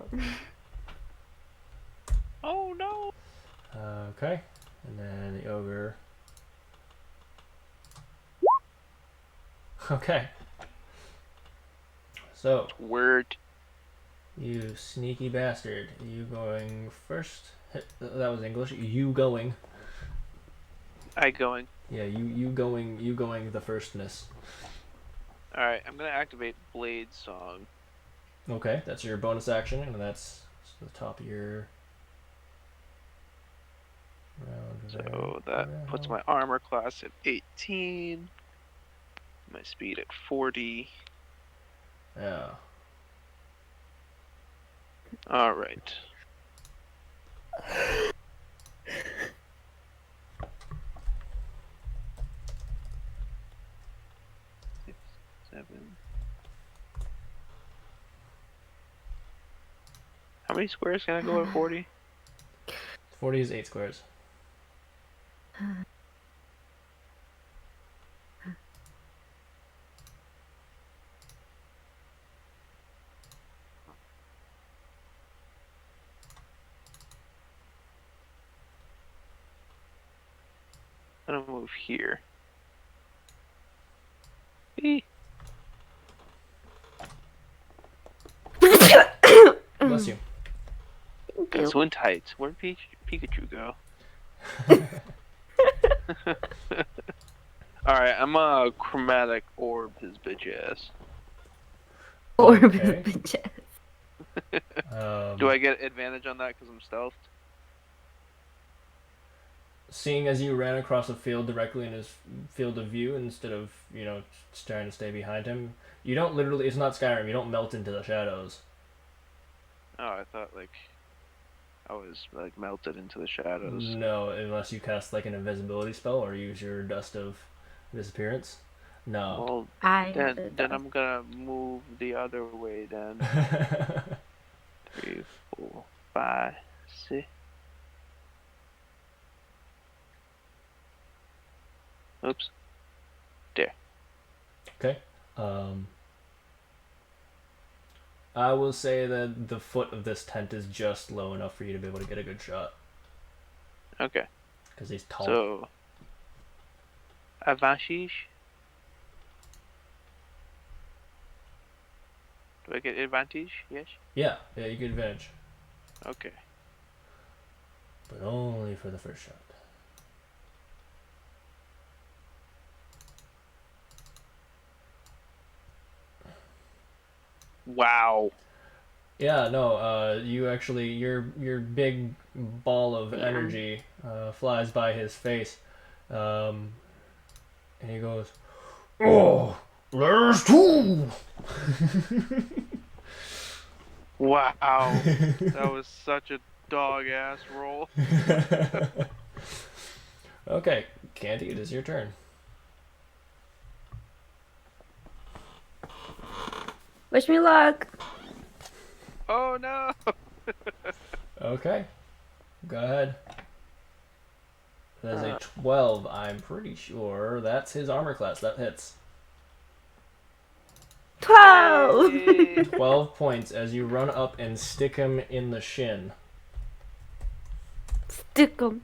S3: Oh no.
S2: Okay, and then the ogre. Okay. So,
S3: Word.
S2: you sneaky bastard. You going first? That was English. You going.
S3: I going.
S2: Yeah, you going the firstness.
S3: All right, I'm gonna activate Blade Song.
S2: Okay, that's your bonus action, and that's the top of your round.
S3: So
S2: there.
S3: that puts my armor class at 18. My speed at 40.
S2: Yeah.
S3: All right. Six, 7. How many squares can I go at 40?
S2: 40 is 8 squares.
S3: I'm gonna move here. Eee.
S2: Bless you.
S3: Gesundheit. Where'd Pikachu go? Alright, I'm a chromatic orb his bitch ass.
S7: Orb
S2: Okay.
S7: bitches.
S3: Do I get advantage on that because I'm stealthed?
S2: Seeing as you ran across a field directly in his field of view instead of, trying to stay behind him, you don't literally, it's not Skyrim, you don't melt into the shadows.
S3: Oh, I thought like I was like melted into the shadows.
S2: No, unless you cast like an invisibility spell or use your dust of disappearance. No.
S3: Well,
S7: I
S3: then I'm gonna move the other way then. 3, 4, 5, 6. Oops. There.
S2: Okay. I will say that the foot of this tent is just low enough for you to be able to get a good shot.
S3: Okay.
S2: Because he's tall.
S3: So, advantage. Do I get advantage? Yes.
S2: Yeah, you get advantage.
S3: Okay.
S2: But only for the first shot.
S3: Wow.
S2: Yeah, no, you actually, your big ball of energy flies by his face. And he goes, "Oh, there's two!"
S3: Wow. That was such a dog ass roll.
S2: Okay, Candy, it is your turn.
S7: Wish me luck.
S3: Oh no.
S2: Okay, go ahead. That is a 12. I'm pretty sure that's his armor class. That hits.
S7: 12.
S3: Yay.
S2: 12 points as you run up and stick him in the shin
S7: Stick 'em.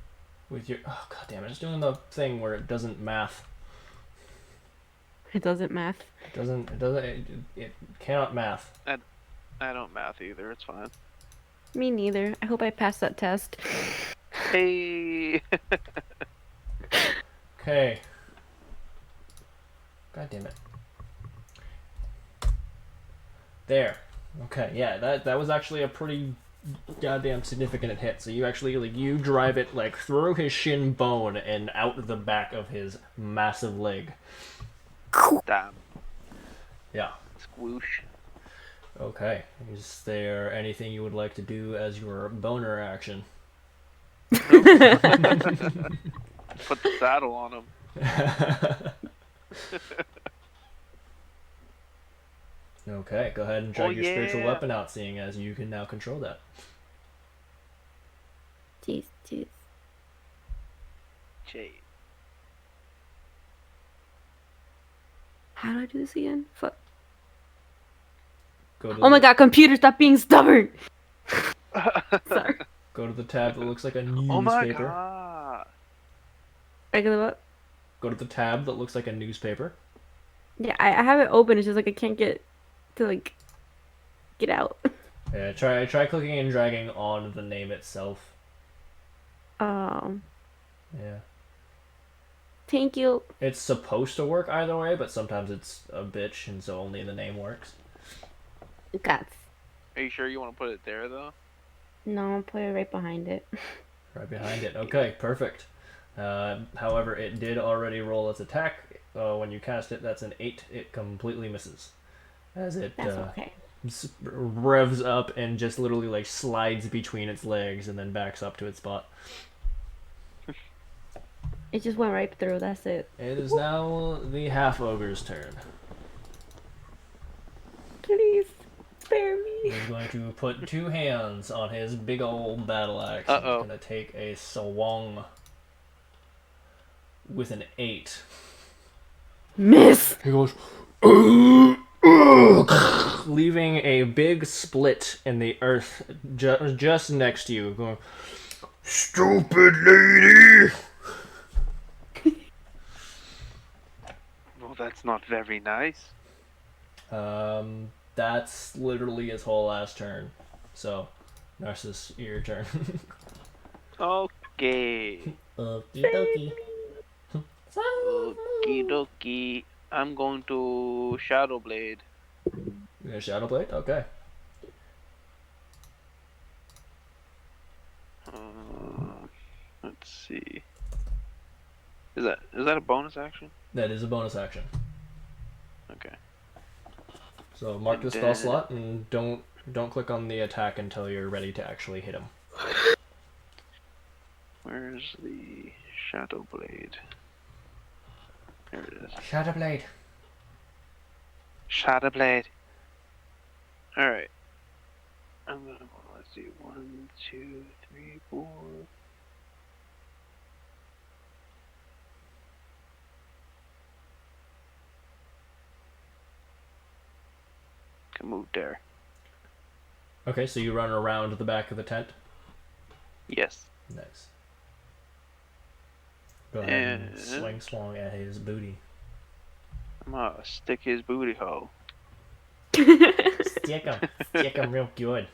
S2: with your. Oh god damn it! It's doing the thing where it doesn't math.
S1: It doesn't math.
S2: It cannot math.
S3: I don't math either. It's fine.
S1: Me neither. I hope I pass that test.
S3: Hey.
S2: Okay. God damn it. There. Okay, yeah, that was actually a pretty goddamn significant hit. So you actually, you drive it, through his shin bone and out the back of his massive leg.
S3: Damn.
S2: Yeah.
S3: Squoosh.
S2: Okay. Is there anything you would like to do as your boner action?
S3: Put the saddle on him.
S2: Okay, go ahead and
S3: Oh,
S2: drag your spiritual
S3: yeah.
S2: weapon out, seeing as you can now control that.
S7: Jeez, jeez.
S3: Jade.
S1: How do I do this again? Fuck.
S2: Go to
S1: Oh my
S2: the-
S1: god, computer, stop being stubborn! Sorry.
S2: Go to the tab that looks like a
S3: Oh my
S2: newspaper.
S3: god.
S1: Regular what?
S2: Go to the tab that looks like a newspaper.
S1: Yeah, I have it open, it's just like I can't get to like get out.
S2: Yeah, try clicking and dragging on the name itself.
S1: Um,
S2: Yeah.
S1: thank you.
S2: It's supposed to work either way, but sometimes it's a bitch, and so only the name works.
S1: Guts.
S3: Are you sure you want to put it there though?
S1: No, I'll put it right behind it.
S2: Right behind it. Okay, perfect. However, it did already roll its attack. When you cast it, that's an 8. It completely misses. As it
S1: That's okay.
S2: revs up and just literally like slides between its legs and then backs up to its spot.
S1: It just went right through, that's it.
S2: It is now the half ogre's turn.
S1: Please, spare me.
S2: He's going to put 2 hands on his big old battle axe.
S3: Uh-oh.
S2: He's going to take a swung with an 8.
S1: Miss!
S2: He goes, leaving a big split in the earth just next to you, going, "Stupid lady!"
S3: Well, that's not very nice.
S2: That's literally his whole last turn. So, Narcissus, your turn.
S3: Okay.
S4: Okie dokie.
S3: Okie dokie. I'm going to Shadow Blade.
S2: You gonna Shadow Blade? Okay.
S3: Let's see. Is that a bonus action?
S2: That is a bonus action.
S3: Okay.
S2: So mark the
S3: And
S2: spell
S3: then-
S2: slot and don't click on the attack until you're ready to actually hit him.
S3: Where's the Shadow Blade? There it is.
S2: Shadow Blade.
S3: Shadow Blade. Alright. I'm gonna, let's see, 1, 2, 3, 4. Can move there.
S2: Okay, so you run around the back of the tent.
S3: Yes.
S2: Nice. Go ahead and
S3: And-
S2: swing at his booty.
S3: I'm gonna stick his booty hole.
S2: Stick him real good.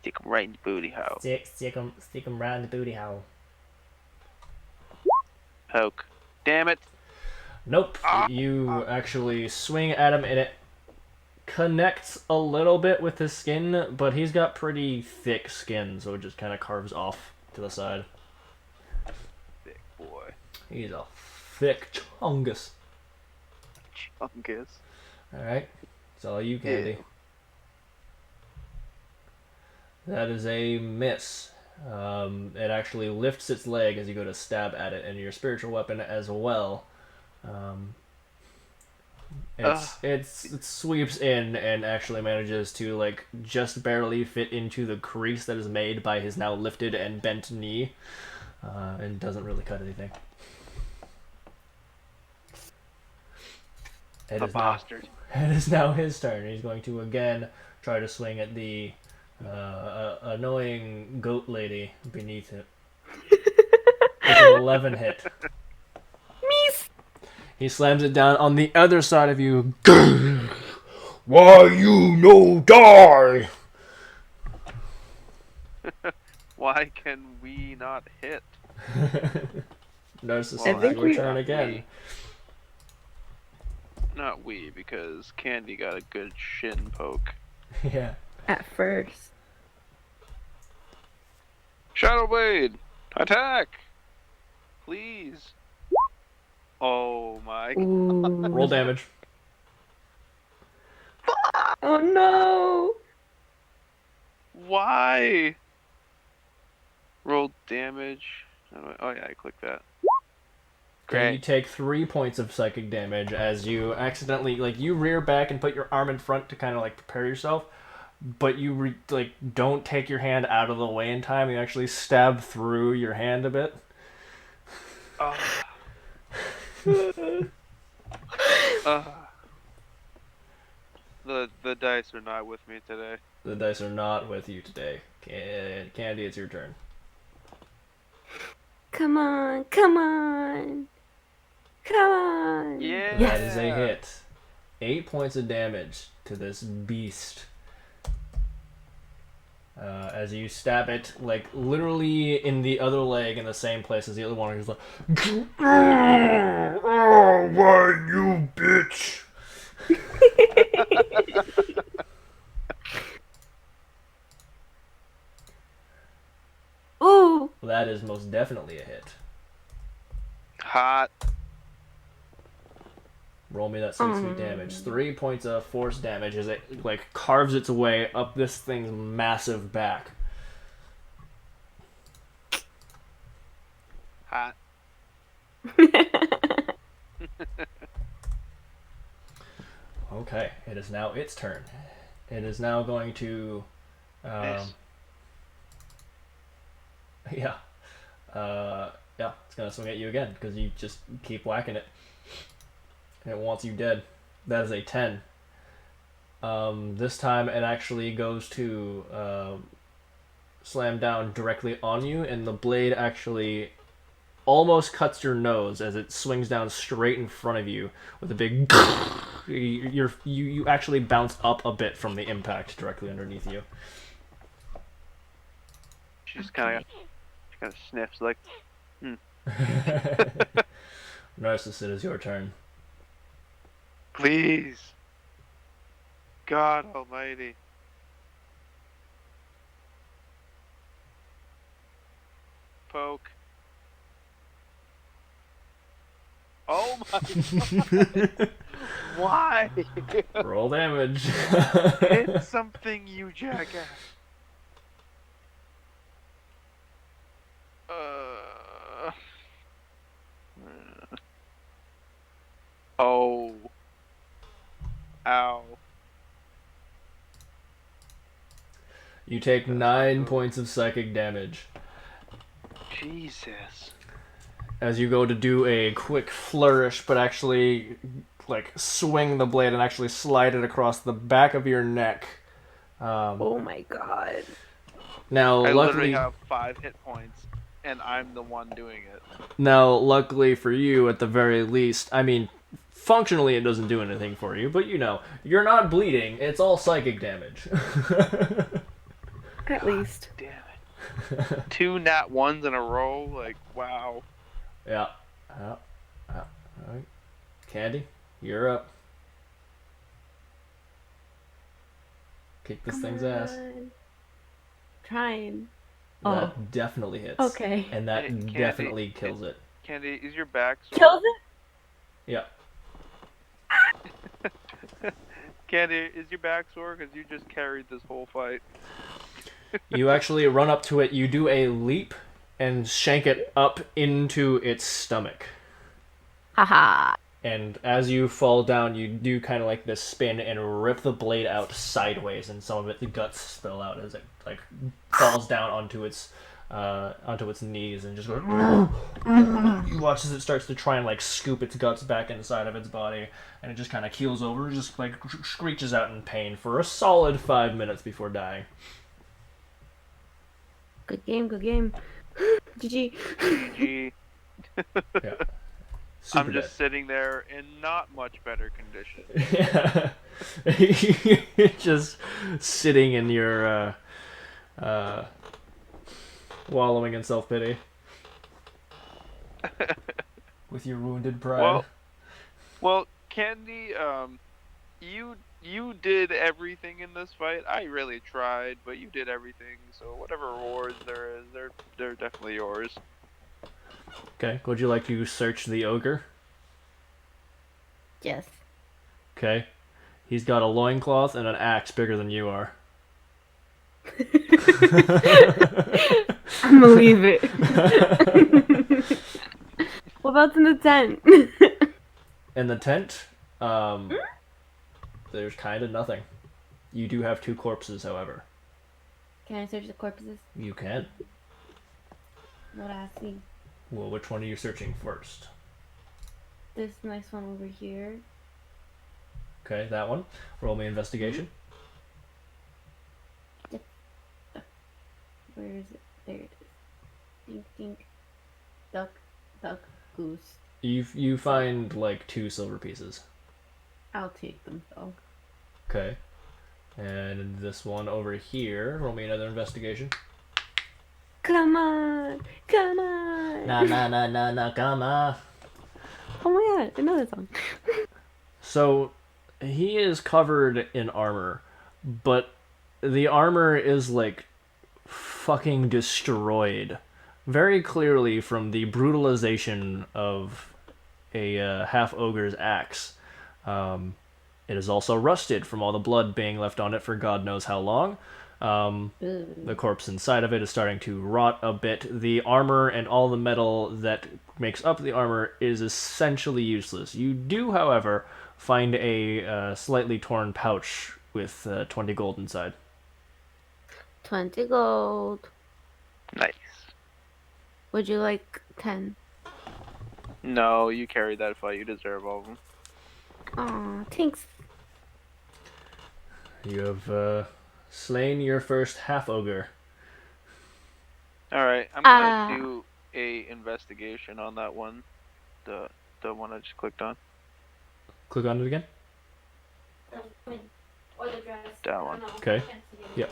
S3: Stick him right in the booty hole.
S2: Stick him right in the booty hole.
S3: Poke. Damn it.
S2: Nope. You actually swing at him and it connects a little bit with his skin, but he's got pretty thick skin, so it just kind of carves off to the side.
S3: Big boy.
S2: He's a thick chungus.
S3: Chungus.
S2: Alright. It's all you, Candy. That is a miss. It actually lifts its leg as you go to stab at it, and your spiritual weapon as well. It sweeps in and actually manages to like just barely fit into the crease that is made by his now lifted and bent knee, and doesn't really cut anything. It
S3: The
S2: is now-
S3: bastard.
S2: It is now his turn. He's going to again try to swing at the annoying goat lady beneath it. It's an 11 hit.
S1: Miss!
S2: He slams it down on the other side of you. Why you no die?
S3: Why can we not hit?
S2: Narcissus,
S1: I think
S2: your
S1: we-
S2: turn again.
S3: Not we, because Candy got a good shin poke.
S2: Yeah.
S1: At first.
S3: Shadow Blade! Attack! Please. Oh my.
S1: Ooh.
S2: Roll damage.
S1: Oh Oh no!
S5: Why? Roll damage. Oh yeah, I clicked that.
S2: Okay, you
S5: Great.
S2: take 3 points of psychic damage as you accidentally, like, you rear back and put your arm in front to kind of like prepare yourself, but you don't take your hand out of the way in time. You actually stab through your hand a bit.
S5: The dice are not with me today.
S2: The dice are not with you today. Candy, it's your turn.
S7: Come on, come on, come on.
S5: Yeah.
S2: That is a hit. 8 points of damage to this beast. As you stab it, like, literally in the other leg in the same place as the other one. He's like, oh, why, you bitch!
S7: Ooh.
S2: That is most definitely a hit.
S5: Hot.
S2: Roll me that sweet damage. 3 points of force damage as it, like, carves its way up this thing's massive back.
S5: Hot.
S2: Okay, it is now its turn. It is now going to...
S5: Nice.
S2: Yeah. Yeah, it's gonna swing at you again, because you just keep whacking it. And it wants you dead. That is a 10. This time it actually goes to slam down directly on you, and the blade actually almost cuts your nose as it swings down straight in front of you with a big... you actually bounce up a bit from the impact directly underneath you.
S5: She just kind of sniffs like.
S2: Narcissus, it is your turn.
S5: Please. God Almighty. Poke. Oh my god. Why?
S2: Roll damage.
S5: Hit something, you jackass. Oh. Ow.
S2: You take 9 points of psychic damage.
S5: Jesus.
S2: As you go to do a quick flourish, but actually, like, swing the blade and actually slide it across the back of your neck.
S1: Oh my god.
S2: Now,
S5: I
S2: luckily,
S5: literally have 5 hit points, and I'm the one doing it.
S2: luckily for you, at the very least, I mean, functionally it doesn't do anything for you, but you know, you're not bleeding. It's all psychic damage.
S1: At least.
S5: Damn it. 2 nat 1s in a row? Like, wow.
S2: Yeah. All right. Candy, you're up. Kick this thing's ass.
S1: Trying.
S2: That definitely hits.
S1: Okay.
S2: And that
S5: Hey, Candy,
S2: definitely kills it.
S5: Candy, is your back sore?
S1: Kills it?
S2: Yeah.
S5: Candy, is your back sore? Because you just carried this whole fight.
S2: You actually run up to it, you do a leap, and shank it up into its stomach.
S7: Haha.
S2: And as you fall down, you do kind of like this spin and rip the blade out sideways, and some of it, the guts spill out as it like falls down onto its knees and just goes. You watch as it starts to try and like scoop its guts back inside of its body, and it just kind of keels over, just like screeches out in pain for a solid 5 minutes before dying.
S7: Good game, good game.
S1: GG.
S5: Gee,
S2: Yeah.
S5: I'm just sitting there in not much better condition.
S2: Yeah. You're just sitting in your wallowing in self-pity with your wounded pride.
S5: Well, Candy, you did everything in this fight. I really tried, but you did everything. So whatever rewards there is, they're definitely yours.
S2: Okay, would you like to search the ogre?
S7: Yes.
S2: Okay. He's got a loincloth and an axe bigger than you are.
S1: I'm gonna leave it. What about in the tent?
S2: In the tent, there's kind of nothing. You do have 2 corpses, however.
S7: Can I search the corpses?
S2: You can.
S7: What I see?
S2: Well, which one are you searching first?
S7: This nice one over here.
S2: Okay, that one. Roll me investigation.
S7: Where is it? There it is. Dink dink. Duck, duck, goose.
S2: You find like 2 silver pieces.
S7: I'll take them though.
S2: Okay. And this one over here, roll me another investigation.
S1: Come on, come on.
S4: Na, come on.
S1: Oh my god, I know that song.
S2: So, he is covered in armor, but the armor is like fucking destroyed. Very clearly from the brutalization of a half-ogre's axe. It is also rusted from all the blood being left on it for God knows how long. The corpse inside of it is starting to rot a bit. The armor and all the metal that makes up the armor is essentially useless. You do, however, find a slightly torn pouch with 20 gold inside.
S7: 20 gold.
S3: Nice.
S7: Would you like 10?
S3: No, you carried that fight. You deserve all of them.
S7: Aw, thanks.
S2: You have slain your first half-ogre.
S3: All right, I'm gonna do a investigation on that one. The one I just clicked on.
S2: Click on it again.
S7: Or the dress.
S3: That one.
S2: Okay. Yep.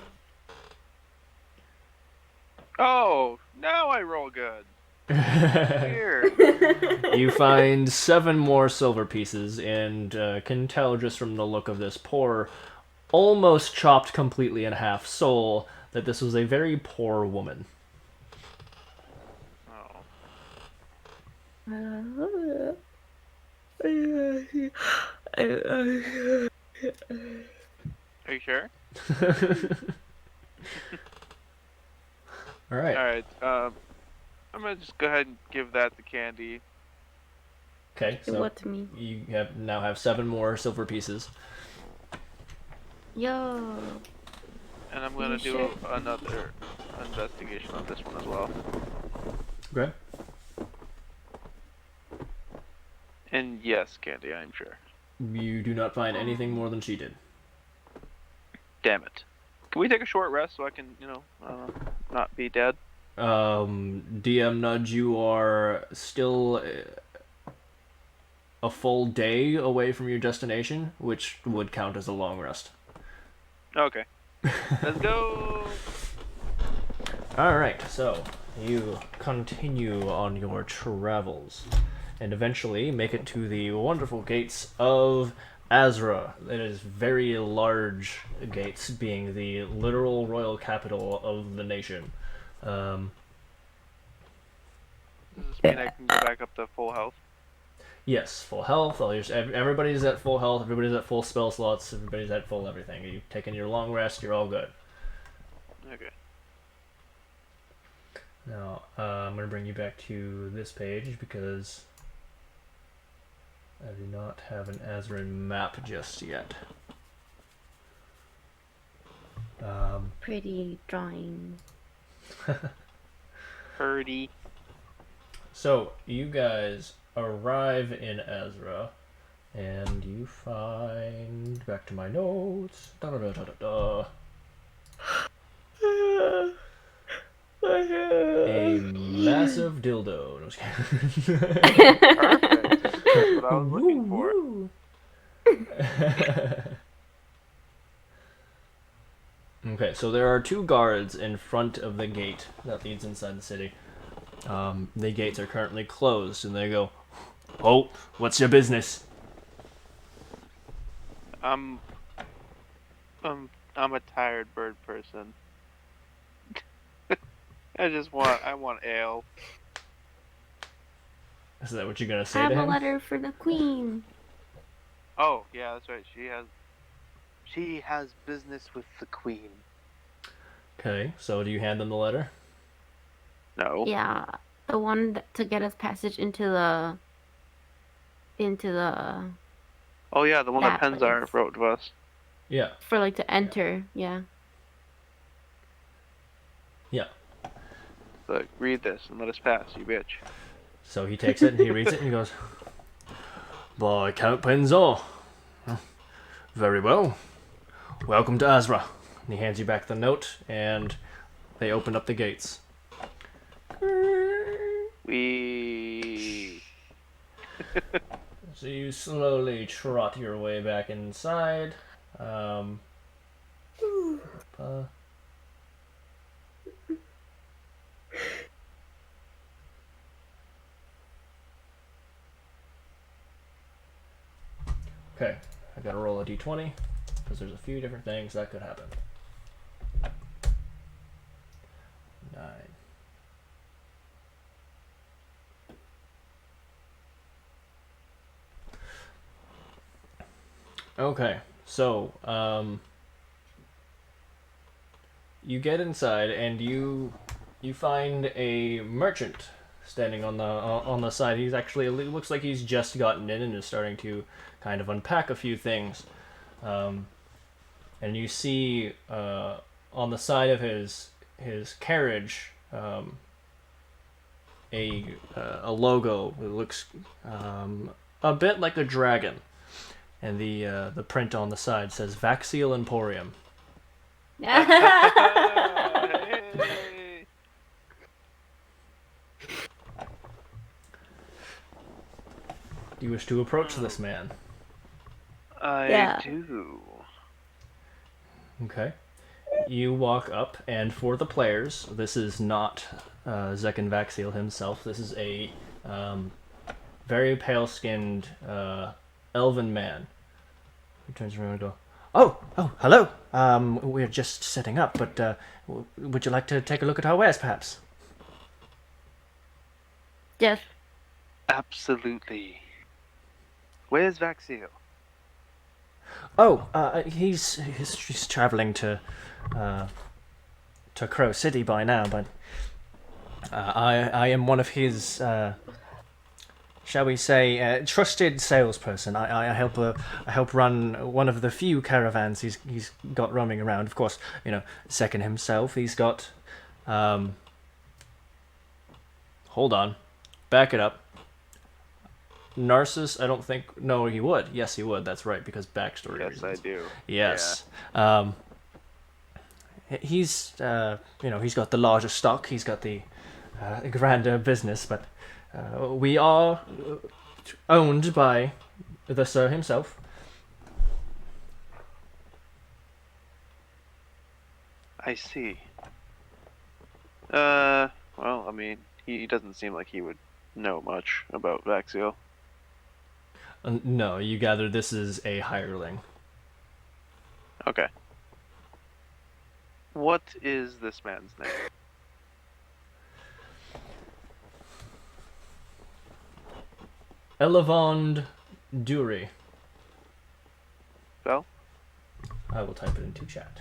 S3: Oh, now I roll good. Weird.
S2: You find 7 more silver pieces and can tell just from the look of this poor, almost chopped completely in half soul that this was a very poor woman.
S3: Oh. Are you sure?
S2: All right.
S3: All right. I'm gonna just go ahead and give that to Candy.
S2: Okay, so
S7: What to me?
S2: you now have 7 more silver pieces.
S7: Yo.
S3: And I'm gonna
S7: You
S3: do
S7: sure?
S3: another investigation on this one as well.
S2: Okay.
S3: And yes, Candy, I'm sure.
S2: You do not find anything more than she did.
S3: Damn it. Can we take a short rest so I can, not be dead?
S2: DM nudge, you are still a full day away from your destination, which would count as a long rest.
S3: Okay. Let's go!
S2: Alright, so you continue on your travels and eventually make it to the wonderful gates of Azra. It is very large gates, being the literal royal capital of the nation.
S3: Does this mean I can go back up to full health?
S2: Yes, full health. Everybody's at full health. Everybody's at full spell slots. Everybody's at full everything. You've taken your long rest. You're all good.
S3: Okay.
S2: Now, I'm going to bring you back to this page because I do not have an Azran map just yet.
S7: Pretty drawing.
S3: Purdy.
S2: So, you guys arrive in Azra, and you find... Back to my notes. Da-da-da-da-da-da. A massive dildo. No, just kidding.
S3: Perfect. That's what I was looking for.
S2: Okay, so there are 2 guards in front of the gate that leads inside the city. The gates are currently closed, and they go, "Oh, what's your business?"
S3: I'm a tired bird person. I want ale.
S2: Is that what you're gonna
S7: I
S2: say
S7: have
S2: to
S7: a
S2: him?
S7: letter for the queen.
S3: Oh, yeah, that's right. She has
S5: She has business with the queen.
S2: Okay, so do you hand them the letter?
S5: No.
S7: Yeah, the one to get us passage into the
S5: Oh yeah, the one that
S7: that
S5: Penzar
S7: place
S5: wrote to us.
S2: Yeah.
S7: for like to enter. Yeah.
S2: Yeah.
S5: Look, read this and let us pass, you bitch.
S2: So he takes it and he reads it and he goes, "By Count Penzar. Very well. Welcome to Azra." And he hands you back the note and they open up the gates.
S5: We.
S2: So you slowly trot your way back inside. Uh, okay, I gotta roll a d20 because there's a few different things that could happen. 9. Okay, so you get inside and you find a merchant standing on the side. He's actually, it looks like he's just gotten in and is starting to kind of unpack a few things. And you see on the side of his carriage a logo. It looks a bit like a dragon, and the print on the side says Vaxiel Emporium.
S5: Hey.
S2: Do you wish to approach this man?
S5: I do.
S2: Okay. You walk up, and for the players, this is not Zekin Vaxiel himself. This is a very pale-skinned elven man. He turns around and goes, "Oh, hello. We're just setting up, but would you like to take a look at our wares, perhaps?"
S7: Yes.
S5: Absolutely. Where's Vaxiel?
S2: Oh, he's traveling to Crow City by now, but I am one of his, shall we say, trusted salesperson. I help run one of the few caravans he's got roaming around. Of course, Zekin himself, he's got. Hold on, back it up. Narcissus, I don't think. No, he would. Yes, he would. That's right, because backstory
S5: Yes,
S2: reasons.
S5: I do.
S2: Yes. He's he's got the larger stock. He's got the grander business, but we are owned by the Sir himself.
S5: I see. Well, I mean, he doesn't seem like he would know much about Vaxiel.
S2: No, you gather this is a hireling.
S5: Okay. What is this man's name?
S2: Elevond Dury.
S5: Spell?
S2: I will type it into chat.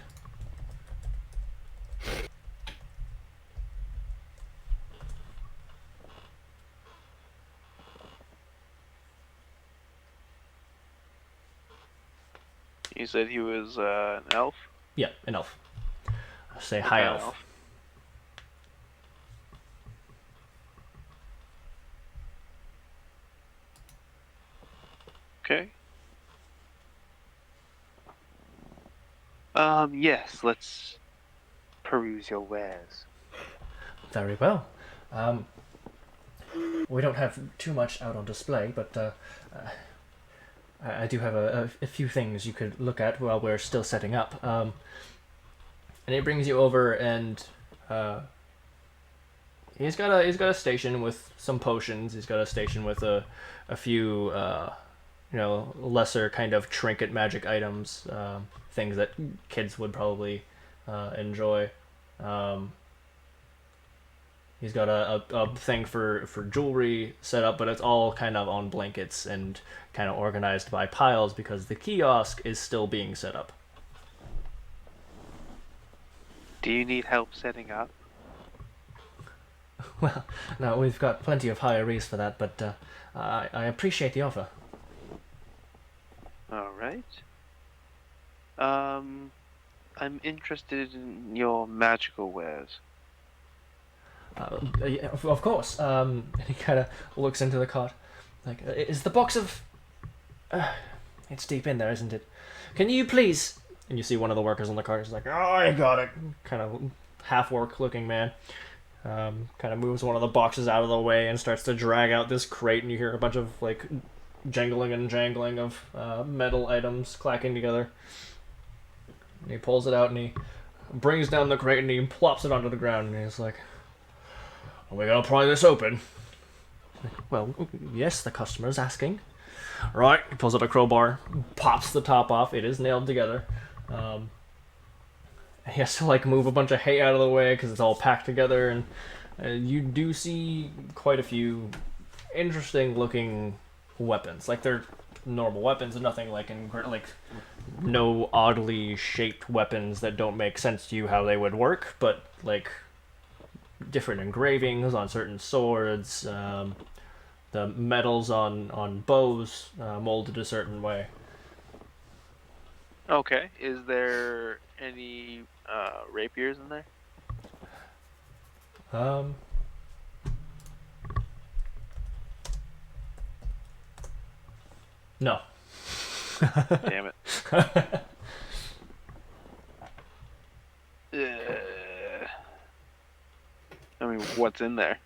S5: You said he was an elf?
S2: Yeah, an elf. I'll say high elf.
S5: Okay. Yes, let's peruse your wares.
S2: Very well. We don't have too much out on display, but I do have a few things you could look at while we're still setting up. And it brings you over, and he's got a station with some potions. He's got a station with a few lesser kind of trinket magic items, things that kids would probably enjoy. He's got a thing for jewelry set up, but it's all kind of on blankets and kind of organized by piles because the kiosk is still being set up.
S5: Do you need help setting up?
S2: Well, no, we've got plenty of hirees for that, but I appreciate the offer.
S5: All right. I'm interested in your magical wares.
S2: Yeah, of course. He kind of looks into the cart. Like, is the box of... it's deep in there, isn't it? Can you please... And you see one of the workers on the cart is like, oh, I got it. Kind of half-orc looking man. Kind of moves one of the boxes out of the way and starts to drag out this crate, and you hear a bunch of, like, jangling and jangling of metal items clacking together. And he pulls it out and he brings down the crate and he plops it onto the ground, and he's like, are we gonna pry this open? Well, yes, the customer's asking. Right, he pulls out a crowbar, pops the top off, it is nailed together. He has to like move a bunch of hay out of the way because it's all packed together, and you do see quite a few interesting looking weapons. Like they're normal weapons and nothing like no oddly shaped weapons that don't make sense to you how they would work, but like different engravings on certain swords, the metals on bows molded a certain way.
S5: Okay. Is there any rapiers in there?
S2: No.
S5: Damn it. I mean, what's in there?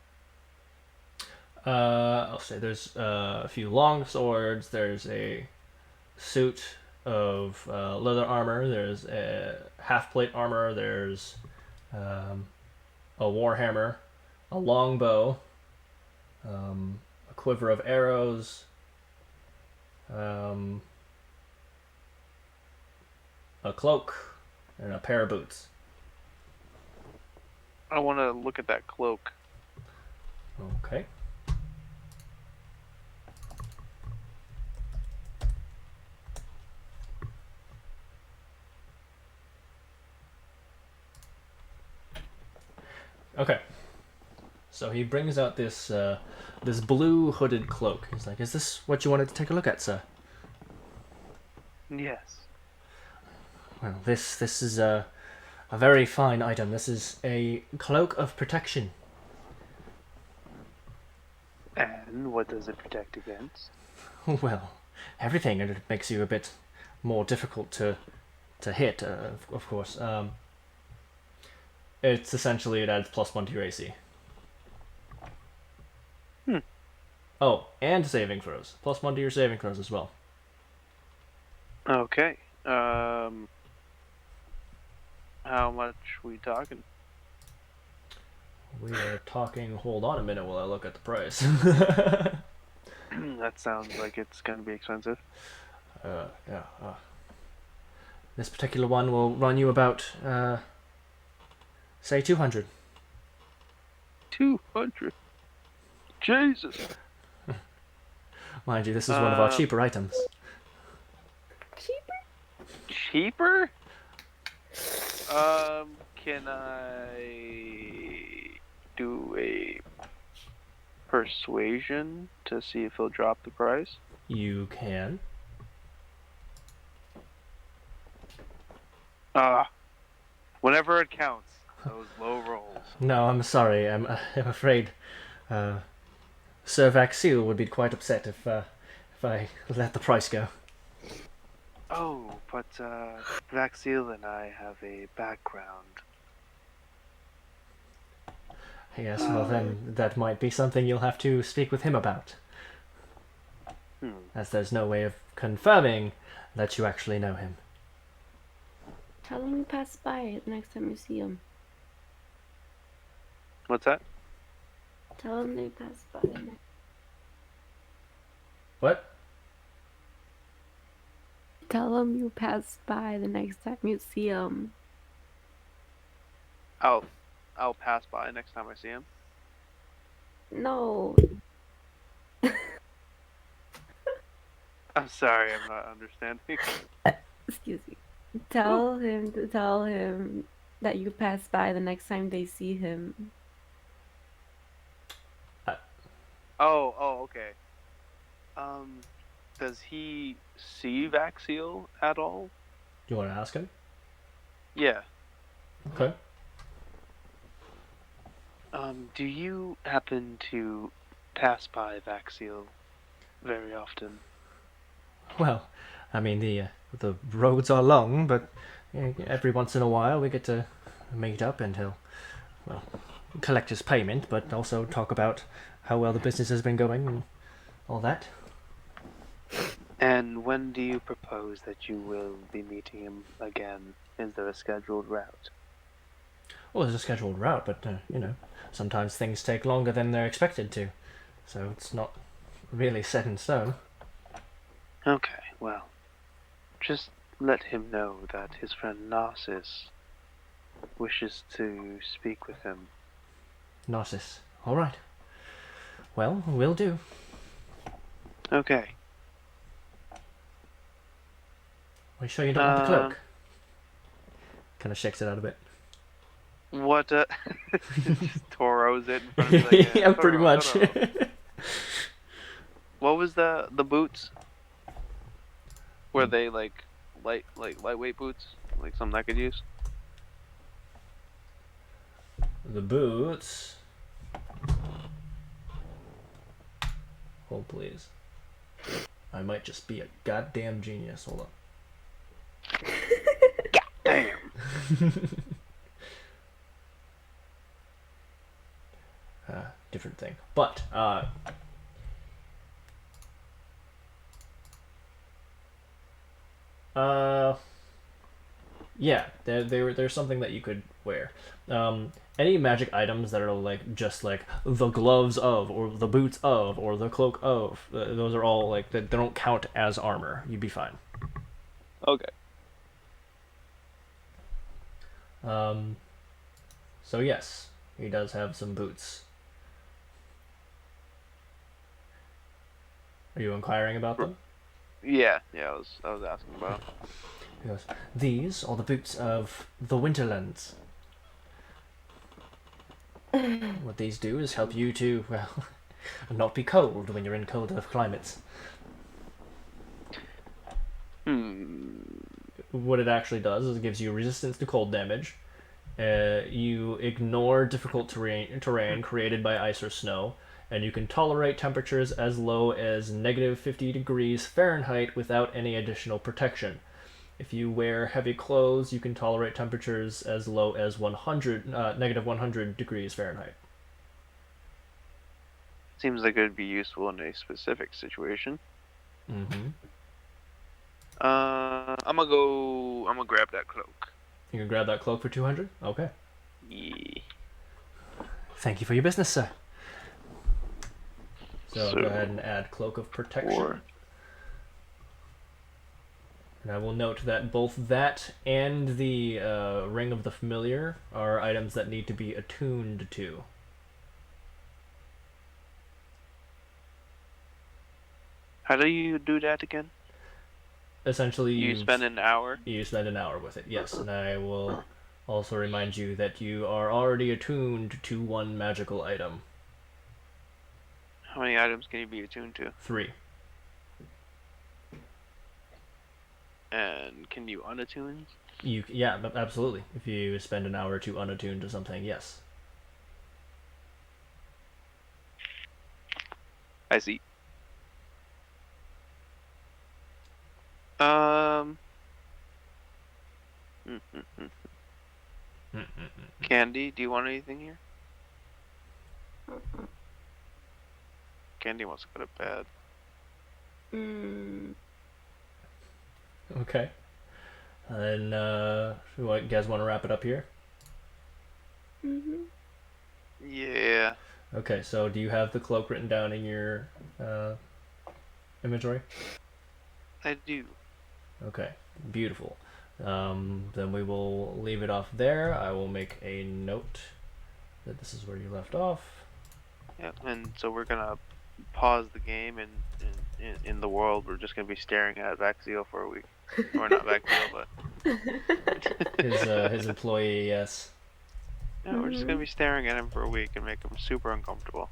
S2: I'll say there's a few long swords. There's a suit of leather armor. There's a half plate armor. There's a warhammer, a longbow, a quiver of arrows, a cloak, and a pair of boots.
S5: I want to look at that cloak.
S2: Okay. Okay. So he brings out this this blue hooded cloak. He's like, "Is this what you wanted to take a look at, sir?"
S5: Yes.
S2: Well, this is a very fine item. This is a cloak of protection.
S5: And what does it protect against?
S2: Well, everything, and it makes you a bit more difficult to hit, of course. It's essentially, it adds +1 to your AC. Oh, and saving throws. +1 to your saving throws as well.
S5: Okay. How much we talking?
S2: We are talking, hold on a minute while I look at the price.
S5: That sounds like it's going to be expensive.
S2: Yeah. This particular one will run you about, say 200.
S5: 200. Jesus.
S2: Mind you, this is one of our cheaper items.
S5: Cheaper? Can I do a persuasion to see if he'll drop the price?
S2: You can.
S5: Whenever it counts. Those low rolls.
S2: No, I'm sorry. I'm afraid Sir Vaxiel would be quite upset if I let the price go.
S5: Oh, but Vaxiel and I have a background.
S2: Yes, well then that might be something you'll have to speak with him about. As there's no way of confirming that you actually know him.
S7: Tell him we pass by the next time you see him.
S5: What's that?
S7: Tell him they pass by.
S2: What?
S7: Tell him you pass by the next time you see him.
S5: I'll pass by next time I see him.
S7: No.
S5: I'm sorry, I'm not understanding.
S7: Excuse me. Tell him to tell him that you pass by the next time they see him.
S5: Oh, okay. Does he see Vaxiel at all?
S2: Do you want to ask him?
S5: Yeah.
S2: Okay.
S5: Do you happen to pass by Vaxiel very often?
S2: Well, I mean the roads are long, but every once in a while we get to meet up and he'll, well, collect his payment, but also talk about how well the business has been going and all that.
S5: And when do you propose that you will be meeting him again? Is there a scheduled route?
S2: Well, there's a scheduled route, but sometimes things take longer than they're expected to, so it's not really set in stone.
S5: Okay, well, just let him know that his friend Narcissus wishes to speak with him.
S2: Narcissus. All right. Well, will do.
S5: Okay.
S2: Are you sure you don't want the cloak? Kind of shakes it out a bit.
S5: What? Just Toros it in front of me like
S2: yeah, pretty much.
S5: Toro. What was the boots? Were they like lightweight boots, like something I could use?
S2: The boots. Hold, please. I might just be a goddamn genius. Hold on.
S5: Damn.
S2: Different thing. But, yeah, they're something that you could wear. Any magic items that are like just like the gloves of, or the boots of, or the cloak of, those are all like, they don't count as armor. You'd be fine.
S5: Okay.
S2: So yes, he does have some boots. Are you inquiring about them?
S5: Yeah. I was asking about.
S2: He goes, these are the boots of the Winterlands. What these do is help you to, well, not be cold when you're in colder climates. What it actually does is it gives you resistance to cold damage. You ignore difficult terrain created by ice or snow, and you can tolerate temperatures as low as negative 50 degrees Fahrenheit without any additional protection. If you wear heavy clothes, you can tolerate temperatures as low as negative 100 degrees Fahrenheit.
S5: Seems like it would be useful in a specific situation.
S2: Mm-hmm.
S5: I'm gonna grab that cloak.
S2: You can grab that cloak for 200? Okay.
S5: Yeah.
S2: Thank you for your business, sir. So go ahead and add Cloak of Protection. And I will note that both that and the Ring of the Familiar are items that need to be attuned to.
S5: How do you do that again?
S2: Essentially,
S5: You spend an hour?
S2: You spend an hour with it, yes. And I will also remind you that you are already attuned to one magical item.
S5: How many items can you be attuned to?
S2: 3.
S5: And can you unattune?
S2: Yeah, absolutely. If you spend an hour to unattune to something, yes.
S5: I see. Candy, do you want anything here? Candy wants to go to bed.
S2: Okay. And you guys want to wrap it up here?
S5: Yeah.
S2: Okay, so do you have the cloak written down in your inventory?
S5: I do.
S2: Okay, beautiful. Then we will leave it off there. I will make a note that this is where you left off.
S5: Yeah, and so we're gonna pause the game, and in the world we're just gonna be staring at Vaxiel for a week. Or not Vaxiel, but
S2: His employee, yes.
S3: Yeah, we're just gonna be staring at him for a week and make him super uncomfortable.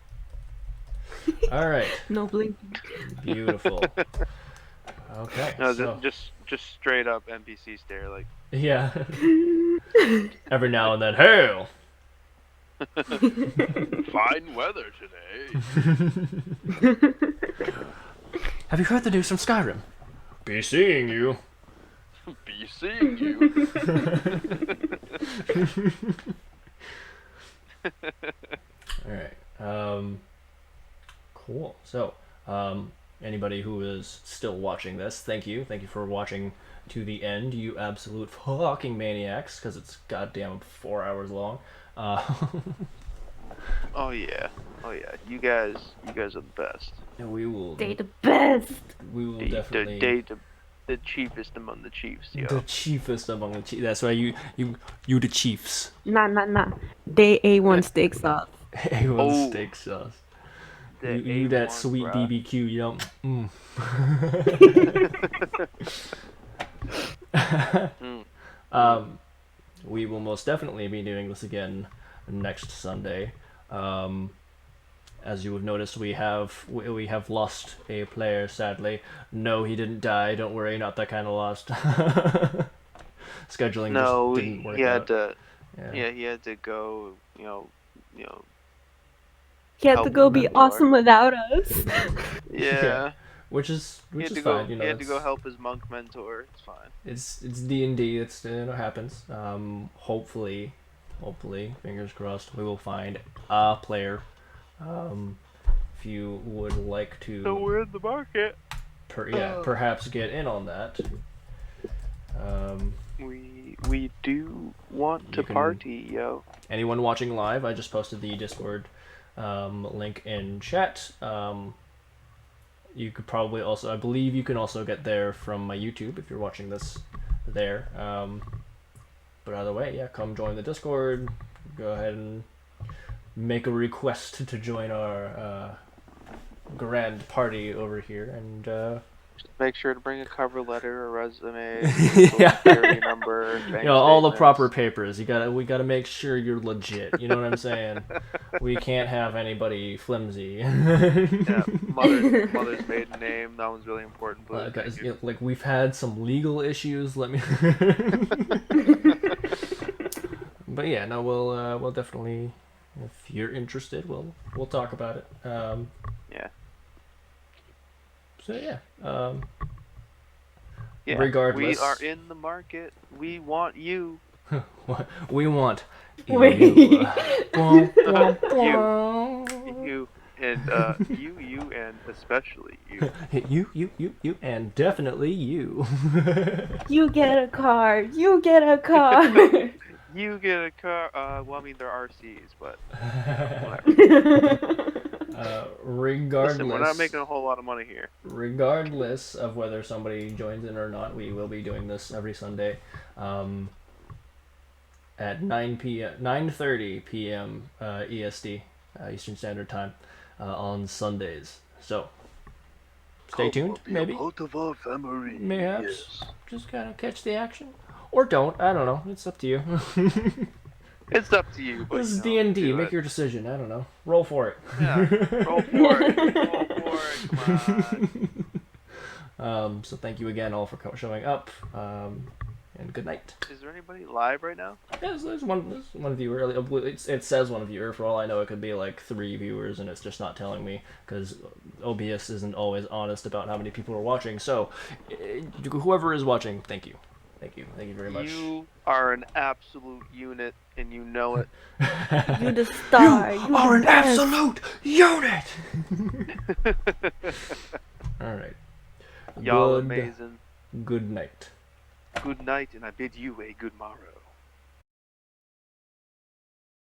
S2: All right.
S1: No blinking.
S2: Beautiful. Okay.
S3: No,
S2: So
S3: just straight up NPC stare, like.
S2: yeah. Every now and then, hail.
S3: Fine weather today.
S2: Have you heard the news from Skyrim? Be seeing you.
S3: Be seeing you.
S2: All right. Cool. So, anybody who is still watching this, thank you. Thank you for watching to the end, you absolute fucking maniacs, because it's goddamn 4 hours long.
S3: Oh yeah. You guys are the best.
S2: We will.
S7: They the best.
S2: We will definitely.
S3: The chiefest among the chiefs, yo.
S2: The chiefest among the chiefs. That's why you the chiefs.
S1: Nah. They A1 steak sauce.
S2: A1
S3: Oh.
S2: steak sauce.
S3: The
S2: You that
S3: A1,
S2: sweet
S3: bruh.
S2: BBQ, you don't. We will most definitely be doing this again next Sunday. As you have noticed, we have lost a player. Sadly, no, he didn't die. Don't worry, not that kind of lost. Scheduling
S3: No,
S2: just didn't work
S3: he had
S2: out.
S3: to.
S2: Yeah.
S3: Yeah, he had to go. You know.
S1: He had to
S3: Help
S1: go
S3: him
S1: be
S3: mentor.
S1: awesome without us.
S3: Yeah.
S2: Which is
S3: He had to
S2: fine.
S3: go.
S2: You know,
S3: He had to go
S2: it's-
S3: help his monk mentor. It's fine.
S2: It's D&D. It's it happens. Hopefully, fingers crossed, we will find a player. If you would like to,
S3: So we're in the market.
S2: perhaps get in on that.
S3: We do want to
S2: You can-
S3: party, yo.
S2: Anyone watching live, I just posted the Discord link in chat. You could probably also, I believe you can also get there from my YouTube if you're watching this there. But either way, yeah, come join the Discord. Go ahead and make a request to join our grand party over here, and
S3: Make sure to bring a cover letter, a resume,
S2: Yeah.
S3: security number, bank
S2: all the
S3: statements.
S2: proper papers. We gotta make sure you're legit. You know what I'm saying? We can't have anybody flimsy.
S3: Yeah, mother's maiden name. That one's really important. Please.
S2: Guys,
S3: Thank you.
S2: like we've had some legal issues. Let me. But yeah, no, we'll definitely, if you're interested, we'll talk about it.
S3: Yeah.
S2: So yeah.
S3: Yeah.
S2: Regardless.
S3: We are in the market. We want you.
S2: We want
S1: Wait.
S2: you.
S3: You and you and especially you.
S2: You, and definitely you.
S1: You get a car. You get a car.
S3: You get a car. Well, I mean they're RCs, but whatever.
S2: Regardless.
S3: Listen, we're not making a whole lot of money here.
S2: Regardless of whether somebody joins in or not, we will be doing this every Sunday at 9:30 p.m. EST, Eastern Standard Time, on Sundays. So stay tuned. Maybe, mayhaps, just kind of catch the action, or don't. I don't know. It's up to you.
S3: It's up to you. But,
S2: This is
S3: you know,
S2: D&D.
S3: do
S2: Make
S3: it.
S2: your decision. I don't know. Roll for it.
S3: Yeah, roll for it. Roll for it. Come on.
S2: So thank you again all for showing up. And good night.
S3: Is there anybody live right now?
S2: Yeah, there's one viewer. It says one viewer. For all I know, it could be like 3 viewers, and it's just not telling me because OBS isn't always honest about how many people are watching. So, whoever is watching, thank you, thank you very much.
S3: You are an absolute unit, and you know it.
S1: You the star. You
S2: are
S1: the
S2: an
S1: best.
S2: absolute unit. All right.
S3: Y'all
S2: Good-
S3: amazing.
S2: Good night.
S3: Good night, and I bid you a good morrow.